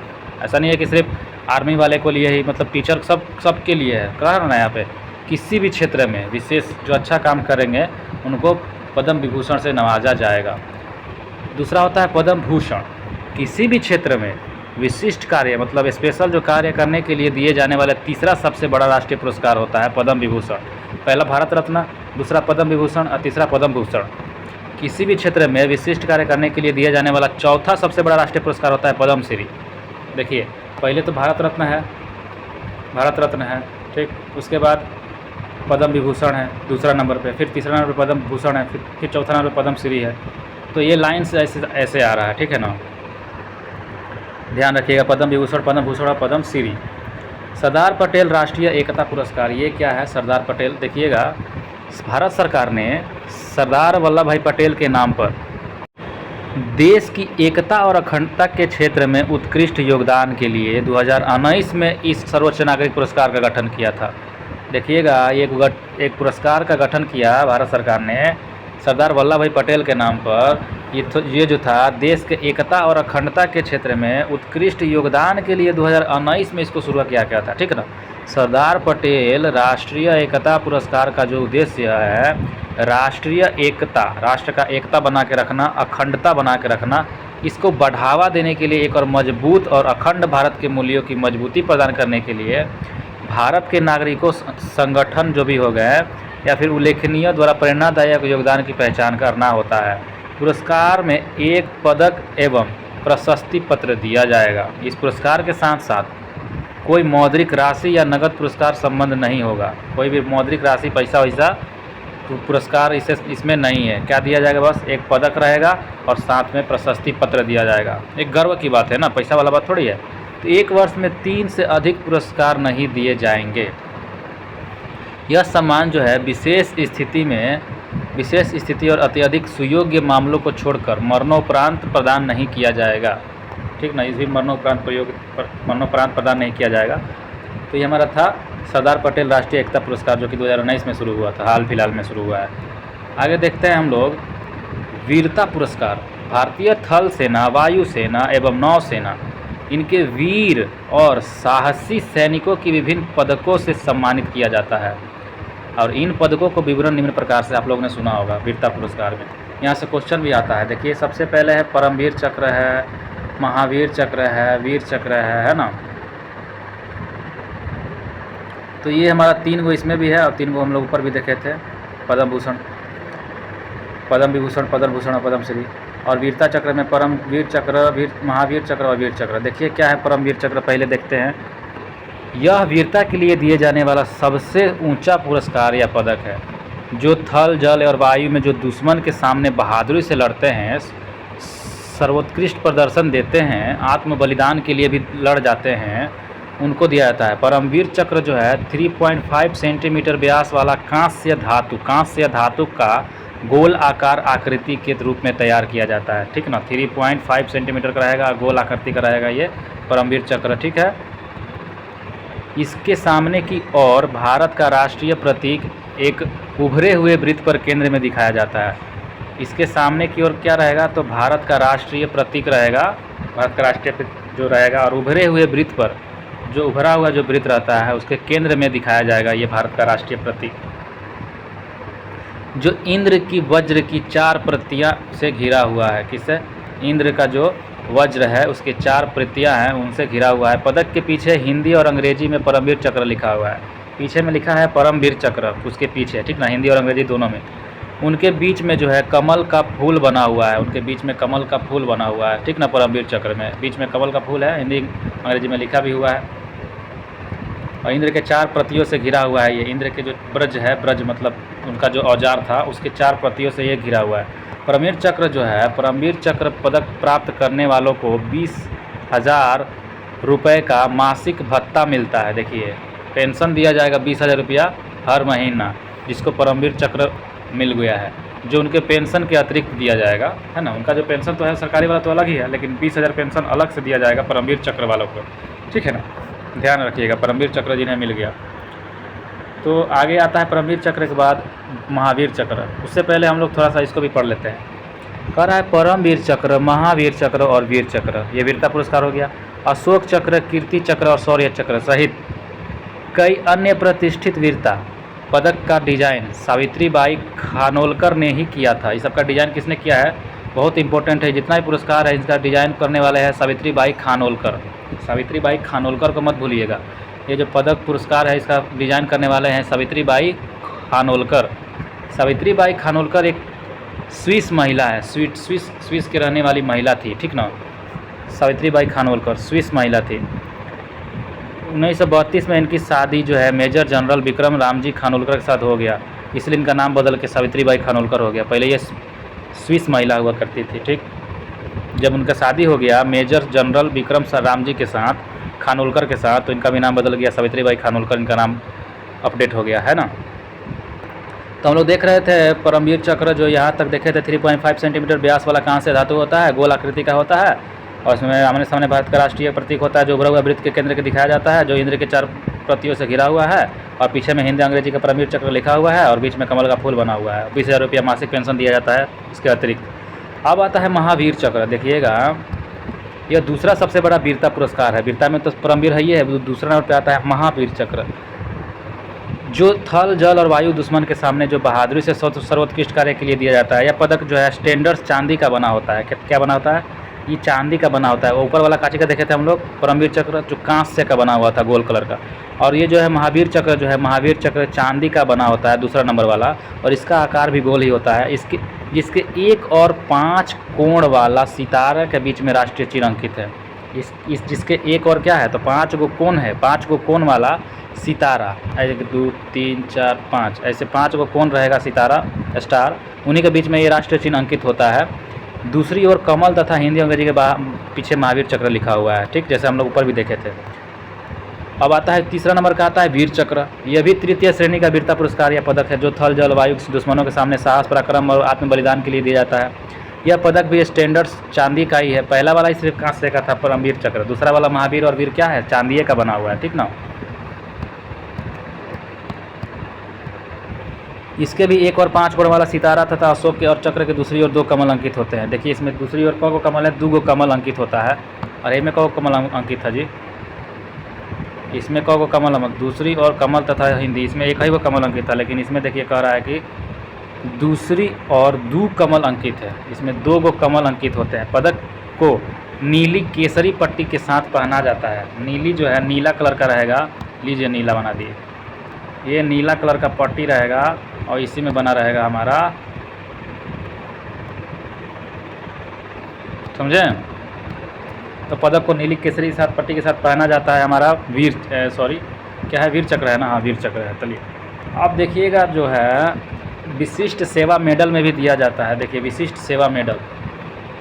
ऐसा नहीं है कि सिर्फ आर्मी वाले को लिए ही, मतलब टीचर सबके लिए है। कह रहा ना यहाँ पे, किसी भी क्षेत्र में विशेष जो अच्छा काम करेंगे उनको पद्म विभूषण से नवाजा जाएगा। दूसरा होता है पद्म भूषण, किसी भी क्षेत्र में विशिष्ट कार्य मतलब स्पेशल जो कार्य करने के लिए दिए जाने वाला तीसरा सबसे बड़ा राष्ट्रीय पुरस्कार होता है पद्म विभूषण। पहला भारत रत्न, दूसरा पद्म विभूषण और तीसरा पद्म भूषण। किसी भी क्षेत्र में विशिष्ट कार्य करने के लिए दिया जाने वाला चौथा सबसे बड़ा राष्ट्रीय पुरस्कार होता है पद्म श्री। देखिए, पहले तो भारत रत्न है, ठीक। उसके बाद पद्म विभूषण है दूसरा नंबर पे, फिर तीसरा नंबर पे पद्म भूषण है, फिर चौथा नंबर पे पद्म श्री है। तो ये लाइन से ऐसे आ रहा है, ठीक है ना। ध्यान रखिएगा, पद्म विभूषण, पद्म भूषण और पद्म श्री। सरदार पटेल राष्ट्रीय एकता पुरस्कार, ये क्या है? सरदार पटेल, देखिएगा, भारत सरकार ने सरदार वल्लभ भाई पटेल के नाम पर देश की एकता और अखंडता के क्षेत्र में उत्कृष्ट योगदान के लिए 2019 में इस सर्वोच्च नागरिक पुरस्कार का गठन किया था। देखिएगा, एक पुरस्कार का गठन किया भारत सरकार ने सरदार वल्लभ भाई पटेल के नाम पर। ये जो था देश के एकता और अखंडता के क्षेत्र में उत्कृष्ट योगदान के लिए 2019 में इसको शुरू किया गया था, ठीक है ना। सरदार पटेल राष्ट्रीय एकता पुरस्कार का जो उद्देश्य है, राष्ट्रीय एकता, राष्ट्र का एकता बना के रखना, अखंडता बना के रखना, इसको बढ़ावा देने के लिए, एक और मजबूत और अखंड भारत के मूल्यों की मजबूती प्रदान करने के लिए भारत के नागरिकों संगठन जो भी हो गए या फिर उल्लेखनीय द्वारा प्रेरणादायक योगदान की पहचान करना होता है। पुरस्कार में एक पदक एवं प्रशस्ति पत्र दिया जाएगा। इस पुरस्कार के साथ साथ कोई मौद्रिक राशि या नगद पुरस्कार संबंध नहीं होगा। कोई भी मौद्रिक राशि, पैसा वैसा पुरस्कार इसमें नहीं है। क्या दिया जाएगा? बस एक पदक रहेगा और साथ में प्रशस्ति पत्र दिया जाएगा। एक गर्व की बात है ना, पैसा वाला बात थोड़ी है। तो एक वर्ष में 3 से अधिक पुरस्कार नहीं दिए जाएंगे। यह सम्मान जो है विशेष स्थिति और अत्यधिक सुयोग्य मामलों को छोड़कर मरणोपरांत प्रदान नहीं किया जाएगा, ठीक ना। इस भी मरणोपरांत प्रदान नहीं किया जाएगा। तो ये हमारा था सरदार पटेल राष्ट्रीय एकता पुरस्कार, जो कि 2019 में शुरू हुआ था, हाल फिलहाल में शुरू हुआ है। आगे देखते हैं हम लोग वीरता पुरस्कार। भारतीय थल सेना, वायु सेना एवं नौसेना इनके वीर और साहसी सैनिकों की विभिन्न पदकों से सम्मानित किया जाता है। और इन पदकों को विवरण निम्न प्रकार से आप लोगों ने सुना होगा वीरता पुरस्कार में। यहाँ से क्वेश्चन भी आता है। देखिए, सबसे पहले है परमवीर चक्र है, महावीर चक्र है, वीर चक्र है ना। तो ये हमारा 3 गो इसमें भी है और 3 गो हम लोग ऊपर भी देखे थे, पद्म भूषण, पद्म विभूषण, पद्म भूषण और पद्म श्री। और वीरता चक्र में परमवीर चक्र, महावीर चक्र और वीर चक्र। देखिए क्या है परमवीर चक्र, पहले देखते हैं। यह वीरता के लिए दिए जाने वाला सबसे ऊंचा पुरस्कार या पदक है, जो थल, जल और वायु में जो दुश्मन के सामने बहादुरी से लड़ते हैं, सर्वोत्कृष्ट प्रदर्शन देते हैं, आत्म बलिदान के लिए भी लड़ जाते हैं, उनको दिया जाता है। परमवीर चक्र जो है 3.5 सेंटीमीटर व्यास वाला कांस्य धातु का गोल आकार आकृति के रूप में तैयार किया जाता है। ठीक ना, 3.5 सेंटीमीटर का रहेगा, गोल आकृति का रहेगा ये परमवीर चक्र। ठीक है। इसके सामने की ओर भारत का राष्ट्रीय प्रतीक एक उभरे हुए वृत्त पर केंद्र में दिखाया जाता है। इसके सामने की ओर क्या रहेगा, तो भारत का राष्ट्रीय प्रतीक रहेगा, भारत का राष्ट्रीय जो रहेगा, और उभरे हुए वृत्त पर जो उभरा हुआ जो वृत्त रहता है उसके केंद्र में दिखाया जाएगा ये भारत का राष्ट्रीय प्रतीक, जो इंद्र की वज्र की 4 प्रतियां से घिरा हुआ है। किससे? इंद्र का जो वज्र है उसके 4 प्रतियां हैं, उनसे घिरा हुआ है। पदक के पीछे हिंदी और अंग्रेजी में परमवीर चक्र लिखा हुआ है। पीछे में लिखा है परमवीर चक्र, उसके पीछे, ठीक ना, हिंदी और अंग्रेजी दोनों में। उनके बीच में जो है कमल का फूल बना हुआ है, उनके बीच में कमल का फूल बना हुआ है। ठीक ना, परमवीर चक्र में बीच में कमल का फूल है, हिंदी अंग्रेजी में लिखा भी हुआ है। और इंद्र के 4 प्रतियों से घिरा हुआ है। ये इंद्र के जो ब्रज है, ब्रज मतलब उनका जो औजार था, उसके 4 प्रतियों से ये घिरा हुआ है। परमवीर चक्र जो है, परमवीर चक्र पदक प्राप्त करने वालों को 20,000 रुपये का मासिक भत्ता मिलता है। देखिए, पेंशन दिया जाएगा 20,000 रुपया हर महीना, जिसको परमवीर चक्र मिल गया है, जो उनके पेंशन के अतिरिक्त दिया जाएगा, है ना। उनका जो पेंशन तो है सरकारी वाला तो अलग ही है, लेकिन 20,000 पेंशन अलग से दिया जाएगा परमवीर चक्र वालों को। ठीक है ना, ध्यान रखिएगा, परमवीर चक्र जिन्हें मिल गया। तो आगे आता है परमवीर चक्र के बाद महावीर चक्र। उससे पहले हम लोग थोड़ा सा इसको भी पढ़ लेते हैं। कह रहा है परमवीर चक्र, महावीर चक्र और वीर चक्र, ये वीरता पुरस्कार हो गया। अशोक चक्र, कीर्ति चक्र और शौर्य चक्र सहित कई अन्य प्रतिष्ठित वीरता पदक का डिजाइन सावित्रीबाई खानोलकर ने ही किया था। इस सबका डिजाइन किसने किया है, बहुत इंपॉर्टेंट है। जितना भी पुरस्कार है इसका डिजाइन करने वाले हैं सावित्रीबाई खानोलकर। सावित्रीबाई खानोलकर को मत भूलिएगा। ये जो पदक पुरस्कार है इसका डिजाइन करने वाले हैं सावित्रीबाई खानोलकर। सावित्रीबाई खानोलकर एक स्विस महिला है, स्विस के रहने वाली महिला थी। ठीक ना, सावित्रीबाई खानोलकर स्विस महिला थी। 1932 में इनकी शादी जो है मेजर जनरल विक्रम रामजी खानोलकर के साथ हो गया, इसलिए इनका नाम बदल के सावित्रीबाई खानोलकर हो गया। पहले ये स्विस महिला हुआ करती थी। ठीक, जब उनका शादी हो गया मेजर जनरल विक्रम रामजी के साथ, खानोलकर के साथ, तो इनका भी नाम बदल गया, सावित्रीबाई खानोलकर इनका नाम अपडेट हो गया, है ना। तो हम लोग देख रहे थे परमवीर चक्र, जो यहाँ तक देखे थे 3.5 सेंटीमीटर व्यास वाला कांस्य धातु होता है, गोल आकृति का होता है, और इसमें आमने सामने भारत का राष्ट्रीय प्रतीक होता है, जो उभरा हुआ वृत्त के केंद्र के दिखाया जाता है, जो इंद्र के 4 प्रतियों से घिरा हुआ है, और पीछे में हिंदी अंग्रेजी का परमवीर चक्र लिखा हुआ है, और बीच में कमल का फूल बना हुआ है। 20,000 रुपया मासिक पेंशन दिया जाता है इसके अतिरिक्त। अब आता है महावीर चक्र। देखिएगा, यह दूसरा सबसे बड़ा वीरता पुरस्कार है। वीरता में तो परमवीर है, ये है, दूसरा नंबर पर आता है महावीर चक्र, जो थल, जल और वायु दुश्मन के सामने जो बहादुरी से सर्वोत्कृष्ट कार्य के लिए दिया जाता है। यह पदक जो है स्टैंडर्ड चांदी का बना होता है। क्या बना होता है, ये चांदी का बना होता है। ऊपर वाला कांचे का देखे थे हम लोग, परमवीर चक्र जो कांस्य का बना हुआ था, गोल कलर का। और ये जो है महावीर चक्र, जो है महावीर चक्र चांदी का बना होता है, दूसरा नंबर वाला, और इसका आकार भी गोल ही होता है। जिसके 1 और 5 कोण वाला सितारा के बीच में राष्ट्रीय चिन्ह अंकित है। जिसके 1 और क्या है, तो 5 गो कोण है, 5 गो कोण वाला सितारा, 1 2 3 4 5, ऐसे 5 गो कोण रहेगा सितारा, स्टार, उन्हीं के बीच में ये राष्ट्रीय चिन्ह अंकित होता है। दूसरी ओर कमल तथा हिंदी अंग्रेजी के पीछे महावीर चक्र लिखा हुआ है। ठीक, जैसे हम लोग ऊपर भी देखे थे। अब आता है तीसरा नंबर का आता है वीर चक्र। यह भी तृतीय श्रेणी का वीरता पुरस्कार या पदक है, जो थल, जल, वायु दुश्मनों के सामने साहस, पराक्रम और आत्म बलिदान के लिए दिया जाता है। यह पदक भी स्टैंडर्ड चांदी का ही है। पहला वाला ही सिर्फ कांस्य का था, परमवीर चक्र। दूसरा वाला महावीर और वीर क्या है, चांदी का बना हुआ है। ठीक ना। इसके भी 1 और 5 कोण वाला सितारा तथा अशोक के और चक्र के दूसरी ओर 2 कमल अंकित होते हैं। देखिए इसमें दूसरी ओर कौ कमल है, 2 गो कमल अंकित होता है। और ये में कौ कमल अंकित है जी, इसमें कौ गो कमल दूसरी और कमल तथा हिंदी, इसमें एक ही वो कमल अंकित था, लेकिन इसमें देखिए कह रहा है कि दूसरी और 2 कमल अंकित है, इसमें 2 गो कमल अंकित होते हैं। पदक को नीली केसरी पट्टी के साथ पहना जाता है। नीली जो है नीला कलर का रहेगा, लीजिए नीला बना दिए, ये नीला कलर का पट्टी रहेगा और इसी में बना रहेगा हमारा, समझे। तो पदक को नीली केसरी के साथ पट्टी के साथ पहना जाता है हमारा वीर क्या है, वीर चक्र है ना, हाँ वीर चक्र है। चलिए अब देखिएगा जो है विशिष्ट सेवा मेडल में भी दिया जाता है। देखिए विशिष्ट सेवा मेडल,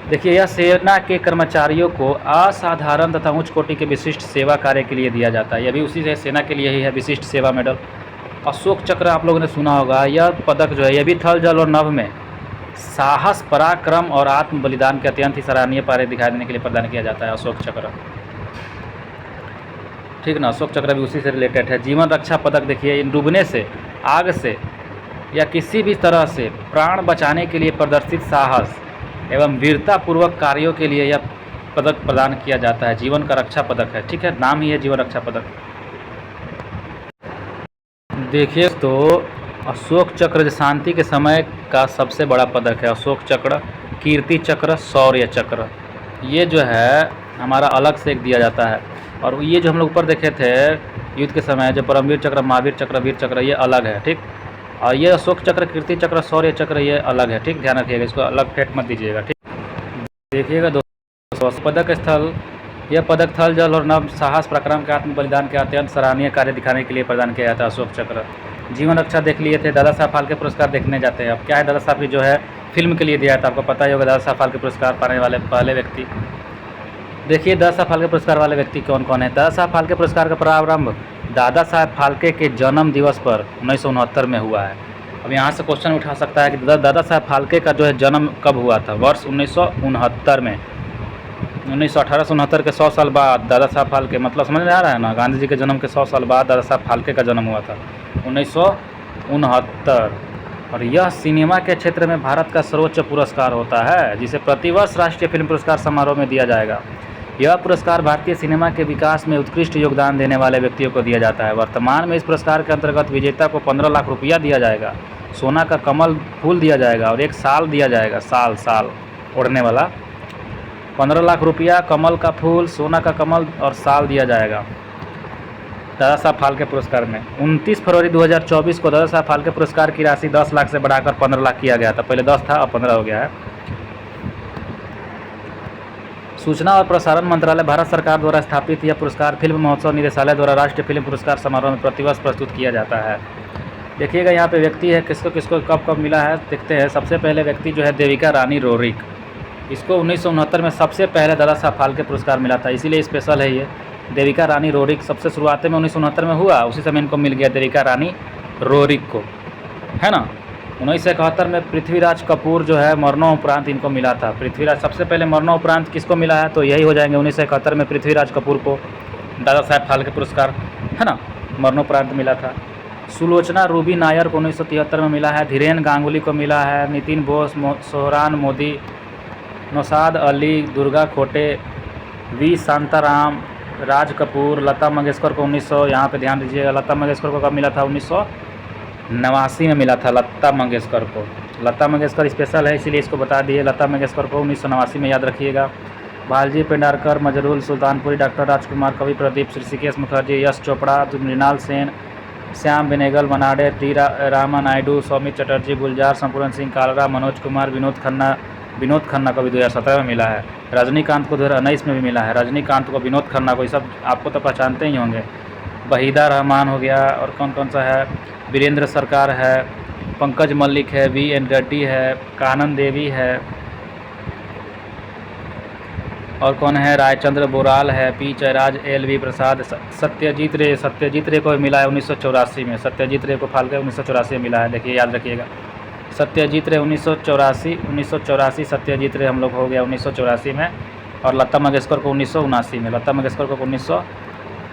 देखिए यह सेना के कर्मचारियों को असाधारण तथा उच्च कोटि के विशिष्ट सेवा कार्य के लिए दिया जाता है। यह भी उसी से सेना के लिए ही है, विशिष्ट सेवा मेडल। अशोक चक्र आप लोगों ने सुना होगा, यह पदक जो है यह भी थल जल और नभ में साहस पराक्रम और आत्म बलिदान के अत्यंत ही सराहनीय कार्य दिखाई देने के लिए प्रदान किया जाता है अशोक चक्र, ठीक ना। अशोक चक्र भी उसी से रिलेटेड है। जीवन रक्षा पदक देखिए, डूबने से, आग से या किसी भी तरह से प्राण बचाने के लिए प्रदर्शित साहस एवं वीरता पूर्वक कार्यों के लिए यह पदक प्रदान किया जाता है। जीवन का रक्षा पदक है, ठीक है, नाम ही है जीवन रक्षा पदक। देखिए तो अशोक चक्र शांति के समय का सबसे बड़ा पदक है। अशोक चक्र, कीर्ति चक्र, शौर्य चक्र, ये जो है हमारा अलग से एक दिया जाता है। और ये जो हम लोग ऊपर देखे थे युद्ध के समय, जो परमवीर चक्र, महावीर चक्र, वीर चक्र, ये अलग है, ठीक। और ये अशोक चक्र, कीर्ति चक्र, शौर्य चक्र, ये अलग है, ठीक, ध्यान रखिएगा, इसको अलग फेंक मत दीजिएगा, ठीक। देखिएगा दोस्तों, पदक स्थल, यह पदक थल जल और नभ साहस पराक्रम के आत्म बलिदान के अत्यंत सराहनीय कार्य दिखाने के लिए प्रदान किया जाता है अशोक चक्र। जीवन रक्षा देख लिए थे, दादा साहब फाल्के पुरस्कार देखने जाते हैं। अब क्या है, दादा साहब की जो है फिल्म के लिए दिया था, आपको पता ही होगा दादा साहब फाल्के पुरस्कार पाने वाले पहले व्यक्ति। देखिए दादा साहब फाल्के पुरस्कार वाले व्यक्ति कौन कौन है। दादा साहब फाल्के पुरस्कार का प्रारंभ दादा साहब फाल्के के जन्म दिवस पर 1969 में हुआ है। अब यहाँ से क्वेश्चन उठा सकता है कि दादा साहब फाल्के का जो है जन्म कब हुआ था। वर्ष 1969 में, 1869 के 100 साल बाद दादा साहब फाल्के, मतलब समझ में आ रहा है ना, गांधी जी के जन्म के 100 साल बाद दादा साहब फाल्के का जन्म हुआ था 1969। और यह सिनेमा के क्षेत्र में भारत का सर्वोच्च पुरस्कार होता है, जिसे प्रतिवर्ष राष्ट्रीय फिल्म पुरस्कार समारोह में दिया जाएगा। यह पुरस्कार भारतीय सिनेमा के विकास में उत्कृष्ट योगदान देने वाले व्यक्तियों को दिया जाता है। वर्तमान में इस पुरस्कार के अंतर्गत विजेता को 15 लाख रुपया दिया जाएगा, सोना का कमल फूल दिया जाएगा और 1 साल दिया जाएगा, साल ओढ़ने वाला। 15 लाख रुपया, कमल का फूल, सोना का कमल और साल दिया जाएगा दादा साहब फाल्के पुरस्कार में। 29 फरवरी 2024 को दादा साहब फाल्के पुरस्कार की राशि 10 लाख से बढ़ाकर 15 लाख किया गया था। पहले 10 था, अब 15 हो गया है। सूचना और प्रसारण मंत्रालय भारत सरकार द्वारा स्थापित यह पुरस्कार फिल्म महोत्सव निदेशालय द्वारा राष्ट्रीय फिल्म पुरस्कार समारोह में प्रतिवर्ष प्रस्तुत किया जाता है। देखिएगा यहाँ पे व्यक्ति है, किसको किसको कब कब मिला है देखते हैं। सबसे पहले व्यक्ति जो है देविका रानी रोरिक, इसको 1969 में सबसे पहले दादा साहब फाल्के पुरस्कार मिला था, इसीलिए स्पेशल है ये। देविका रानी रोरिक सबसे शुरुआत में 1969 में हुआ, उसी समय इनको मिल गया देविका रानी रोरिक को, है ना। 1971 में पृथ्वीराज कपूर जो है मरणोपरांत इनको मिला था। पृथ्वीराज सबसे पहले मरणोपरांत किसको मिला है, तो यही हो जाएंगे 1971 में पृथ्वीराज कपूर को दादा साहब फाल्के पुरस्कार, है ना, मरणोपरांत मिला था। सुलोचना रूबी नायर को 1973 में मिला है। धीरेन गांगुली को मिला है। नितिन बोस, सोहरान मोदी, नौशाद अली, दुर्गा खोटे, वी शांताराम, राज कपूर, लता मंगेशकर को 1900, यहाँ पे ध्यान दीजिएगा, लता मंगेशकर को कब मिला था, 1989 में मिला था लता मंगेशकर को। लता मंगेशकर स्पेशल है इसीलिए इसको बता दिए, लता मंगेशकर को 1989 में याद रखिएगा। भालजी पेंडारकर, मजरूल सुल्तानपुरी, डॉक्टर राजकुमार, कवि प्रदीप, ऋषिकेश मुखर्जी, यश चोपड़ा, मृणाल सेन, श्याम बेनेगल, मनाडे, टी रामा नायडू, सौमित चटर्जी, गुलजार, संपूर्ण सिंह कालरा, मनोज कुमार, विनोद खन्ना को भी 2017 में मिला है। रजनीकांत को 2019 में भी मिला है। रजनीकांत को, विनोद खन्ना को, ये सब आपको तो पहचानते ही होंगे। वहीदा रहमान हो गया, और कौन कौन सा है, वीरेंद्र सरकार है, पंकज मल्लिक है, VN रेड्डी है, कानन देवी है, और कौन है, रायचंद्र बोराल है, P जयराज, LV प्रसाद, सत्यजीत रे को मिला है 1984 में। सत्यजीत रे को फाल्के 1984 में मिला है, देखिए याद रखिएगा। सत्यजीत रे 1984 सत्यजीत रे हम लोग हो गया 1984 में। और लता मंगेशकर को 1979 में। लता मंगेशकर को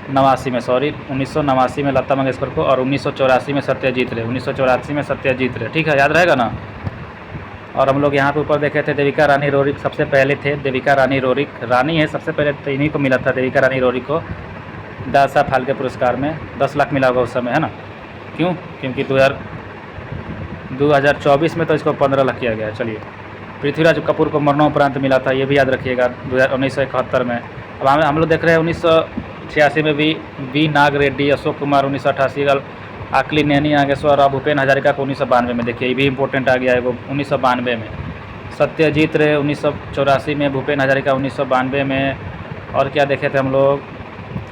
नवासी में, सॉरी 1989 में लता मंगेशकर को, और 1984 में सत्यजीत रे, 1984 में सत्यजीत रे, ठीक है, याद रहेगा ना। और हम लोग यहाँ पे ऊपर देखे थे देविका रानी रोरिक सबसे पहले थे, देविका रानी रोरिक रानी है सबसे पहले, तो इन्हीं को मिला था देविका रानी रोरिक को दादा फाल्के पुरस्कार में 10 लाख मिला होगा उस समय, है ना। क्यों? क्योंकि 2024 में तो इसको 15 लाख किया गया। चलिए, पृथ्वीराज कपूर को मरणोपरांत मिला था, ये भी याद रखिएगा 1971 में। अब हम लोग देख रहे हैं 1986 में वी नाग रेड्डी, अशोक कुमार 1988, आकली नैनी नागेश्वर और भूपेन हजारिका को 1992 में, देखिए ये भी इंपॉर्टेंट आ गया है वो 1992 में। सत्यजीत रे 1984 में, भूपेन हजारिका 1992 में, और क्या देखे थे हम लोग,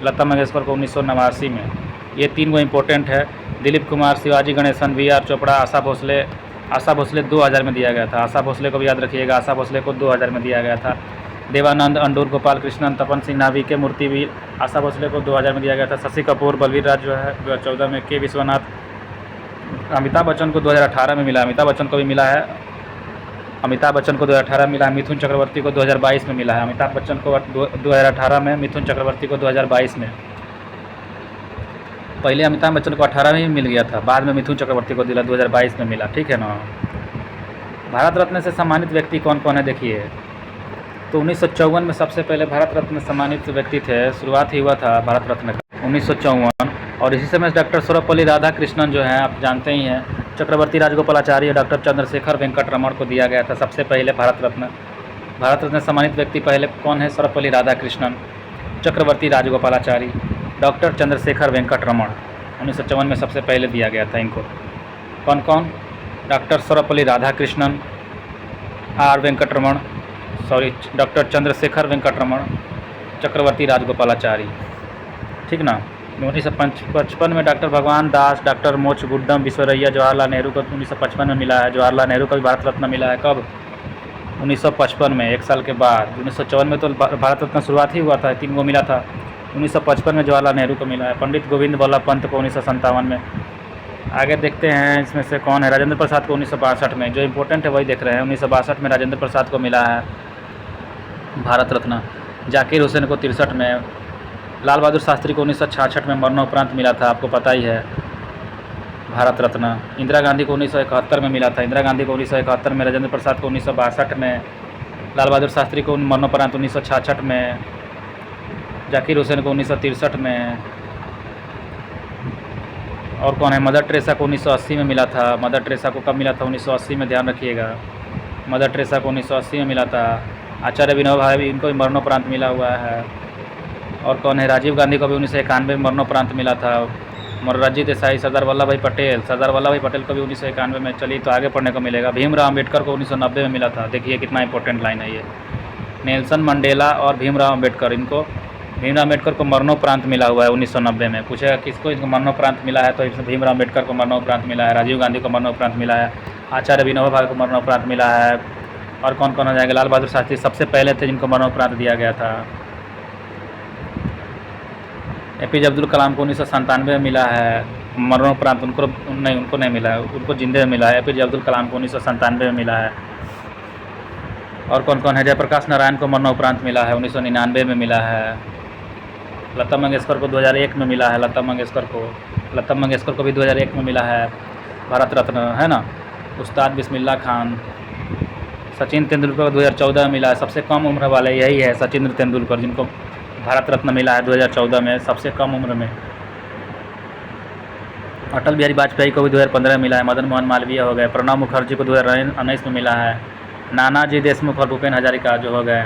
लता मंगेशकर को 1989 में। ये 3 वो इंपॉर्टेंट है। दिलीप कुमार, शिवाजी गणेशन, VR चोपड़ा, आशा भोसले 2000 में दिया गया था, आशा भोसले को भी याद रखिएगा, आशा भोसले को 2000 में दिया गया था। देवानंद, अंडूर गोपाल कृष्णन, तपन सिंह नावी के मूर्तिवीर, आशा भोसले को 2000 में दिया गया था। शशि कपूर, बलवीर राज जो है 2014 में, के विश्वनाथ, अमिताभ बच्चन को 2018 में मिला, अमिताभ बच्चन को भी मिला है, अमिताभ बच्चन को 2018 में मिला है। मिथुन चक्रवर्ती को 2022 में मिला है, अमिताभ बच्चन को 2018 में, मिथुन चक्रवर्ती को 2022 में। पहले अमिताभ बच्चन को 18 में ही मिल गया था, बाद में मिथुन चक्रवर्ती को 2022 में मिला, ठीक है ना। भारत रत्न से सम्मानित व्यक्ति कौन कौन है देखिए, तो 1954 में सबसे पहले भारत रत्न सम्मानित व्यक्ति थे, शुरुआत ही हुआ था भारत रत्न का 1954। और इसी समय डॉक्टर सर्वपल्ली राधाकृष्णन जो हैं आप जानते ही हैं, चक्रवर्ती राजगोपालाचार्य, डॉक्टर चंद्रशेखर वेंकट रमण को दिया गया था सबसे पहले भारत रत्न सम्मानित व्यक्ति पहले कौन है, सर्वपल्ली राधाकृष्णन, चक्रवर्ती राजगोपालाचारी, डॉक्टर चंद्रशेखर वेंकट रमण, 1954 में सबसे पहले दिया गया था इनको। कौन कौन? डॉक्टर सर्वपल्ली राधाकृष्णन, डॉक्टर चंद्रशेखर वेंकट रमण, चक्रवर्ती राजगोपालाचारी, ठीक ना। 1955 में डॉक्टर भगवान दास, डॉक्टर मोच गुड्डम विश्वरैया, जवाहरलाल नेहरू को 1955 में मिला है, जवाहरलाल नेहरू को भी भारत रत्न मिला है, कब? 1955 में, 1 साल के बाद। 1954 में तो भारत रत्न शुरुआत ही हुआ था, 3 को मिला था, 1955 में जवाहरलाल नेहरू को मिला है। पंडित गोविंद वल्लभ पंत को 1957 में। आगे देखते हैं इसमें से कौन है, राजेंद्र प्रसाद को 1962 में, जो इम्पोर्टेंट है वही देख रहे हैं, 1962 में राजेंद्र प्रसाद को मिला है भारत रत्न। जाकिर हुसैन को 63 में, लाल बहादुर शास्त्री को 1966 में मरणोपरांत मिला था, आपको पता ही है भारत रत्न। इंदिरा गांधी को 1971 में मिला था, इंदिरा गांधी को 1971 में, राजेंद्र प्रसाद को 1962 में, लाल बहादुर शास्त्री को मरणोपरांत 1966 में, जाकिर हुसैन को 1963 में। और कौन है, मदर टेरेसा को 1980 में मिला था, मदर टेरेसा को कब मिला था, 1980 में, ध्यान रखिएगा, मदर टेरेसा को 1980 में मिला था। आचार्य विनोबा भावे इनको भी मरणोपरांत मिला हुआ है। और कौन है, राजीव गांधी को भी 1991 में मरणोपरांत मिला था। मोरारजी देसाई, सरदार वल्लभ भाई पटेल को भी 1991 में। चलिए तो आगे पढ़ने को मिलेगा। भीमराव अम्बेडकर को 1990 में मिला था, देखिए कितना इंपॉर्टेंट लाइन है ये। नेल्सन मंडेला और भीमराव अम्बेडकर, भीमराव अम्बेडकर को मरणोपरांत मिला हुआ है 1990 में। पूछेगा किसको इसको मरणोपरांत मिला है, तो इसमें भीमराव अम्बेडकर को मरणोपरांत मिला है, राजीव गांधी को मरणोपरांत मिला है, आचार्य विनोबा भावे को मरणोपरांत मिला है। और कौन कौन हो जाएगा, लाल बहादुर शास्त्री सबसे पहले थे जिनको मरणोपरांत दिया गया था। APJ अब्दुल कलाम को 1997 में मिला है मरणोपरांत, उनको नहीं मिला है, उनको जिंदे में मिला है। APJ अब्दुल कलाम को 1997 में मिला है। और कौन कौन है, जयप्रकाश नारायण को मरणोपरांत मिला है, 1999 में मिला है। लता मंगेशकर को 2001 में मिला है, लता मंगेशकर को भी 2001 में मिला है भारत रत्न, है ना। उस्ताद बिस्मिल्लाह खान, सचिन तेंदुलकर को 2014 में मिला है। सबसे कम उम्र वाले यही है सचिन तेंदुलकर, जिनको भारत रत्न मिला है 2014 में, सबसे कम उम्र में। अटल बिहारी वाजपेयी को भी 2015 में मिला है। मदन मोहन मालवीय हो गए। प्रणब मुखर्जी को 2019 में मिला है। नानाजी देशमुख और भूपेन हजारिका जो हो गए।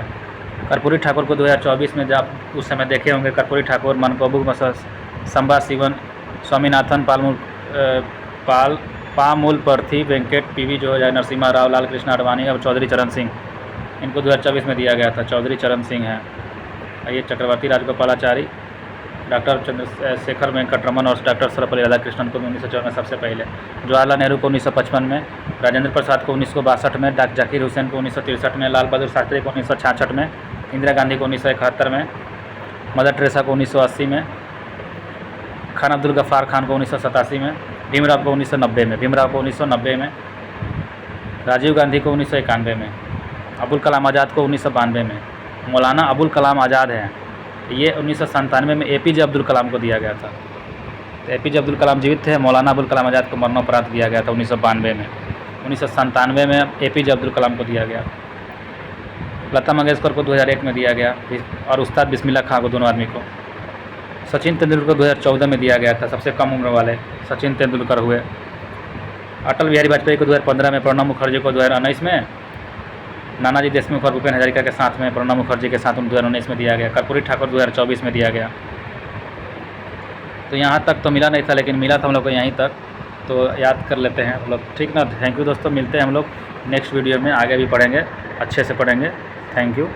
कर्पूरी ठाकुर को 2024 में, जब उस समय देखे होंगे, कर्पूरी ठाकुर, मनकोबू मसस, संबा शिवन, स्वामीनाथन पामुल पर्थी, वेंकट पीवी जो है, नरसिम्हा राव, लाल कृष्ण आडवाणी और चौधरी चरण सिंह, इनको 2024 में दिया गया था। चौधरी चरण सिंह हैं। ये चक्रवर्ती राजगोपालाचारी, डॉक्टर चंद्रशेखर वेंकट रमन और डॉक्टर सर्वपल्ली राधाकृष्णन को 1954 में सबसे पहले। जवाहरलाल नेहरू को 1955 में, राजेंद्र प्रसाद को 1962 में, डॉक्टर जाकिर हुसैन को 1963 में, लाल बहादुर शास्त्री को 1966 में, इंदिरा गांधी को 1971 में, मदर टेरेसा को 1980 में, खान अब्दुल गफ्फार खान को 1987 में, भीमराव को 1990 में, राजीव गांधी को 1991 में, अबुल कलाम आज़ाद को 1992 में। मौलाना अबुल कलाम आज़ाद हैं, ये 1997 में APJ अब्दुल कलाम को दिया गया था। तो APJ अब्दुल कलाम जीवित थे, मौलाना अबुल कलाम आज़ाद को मरणोपरांत दिया गया था 1992 में। 1997 में APJ अब्दुल कलाम को दिया गया। लता मंगेशकर को 2001 में दिया गया, और उस्ताद बिस्मिल्लाह खां को, दोनों आदमी को। सचिन तेंदुलकर को 2014 में दिया गया था, सबसे कम उम्र वाले सचिन तेंदुलकर हुए। अटल बिहारी वाजपेयी को 2015 में, प्रणब मुखर्जी को 2019 में, नानाजी देशमुख और भूपेन हजारिका के साथ में, प्रणब मुखर्जी के साथ 2019 में दिया गया। कर्पूरी ठाकुर 2024 में दिया गया। तो यहाँ तक तो मिला नहीं था, लेकिन मिला था हम लोग को यहीं तक, तो याद कर लेते हैं हम लोग, ठीक ना। थैंक यू दोस्तों, मिलते हैं हम लोग नेक्स्ट वीडियो में, आगे भी पढ़ेंगे, अच्छे से पढ़ेंगे। Thank you.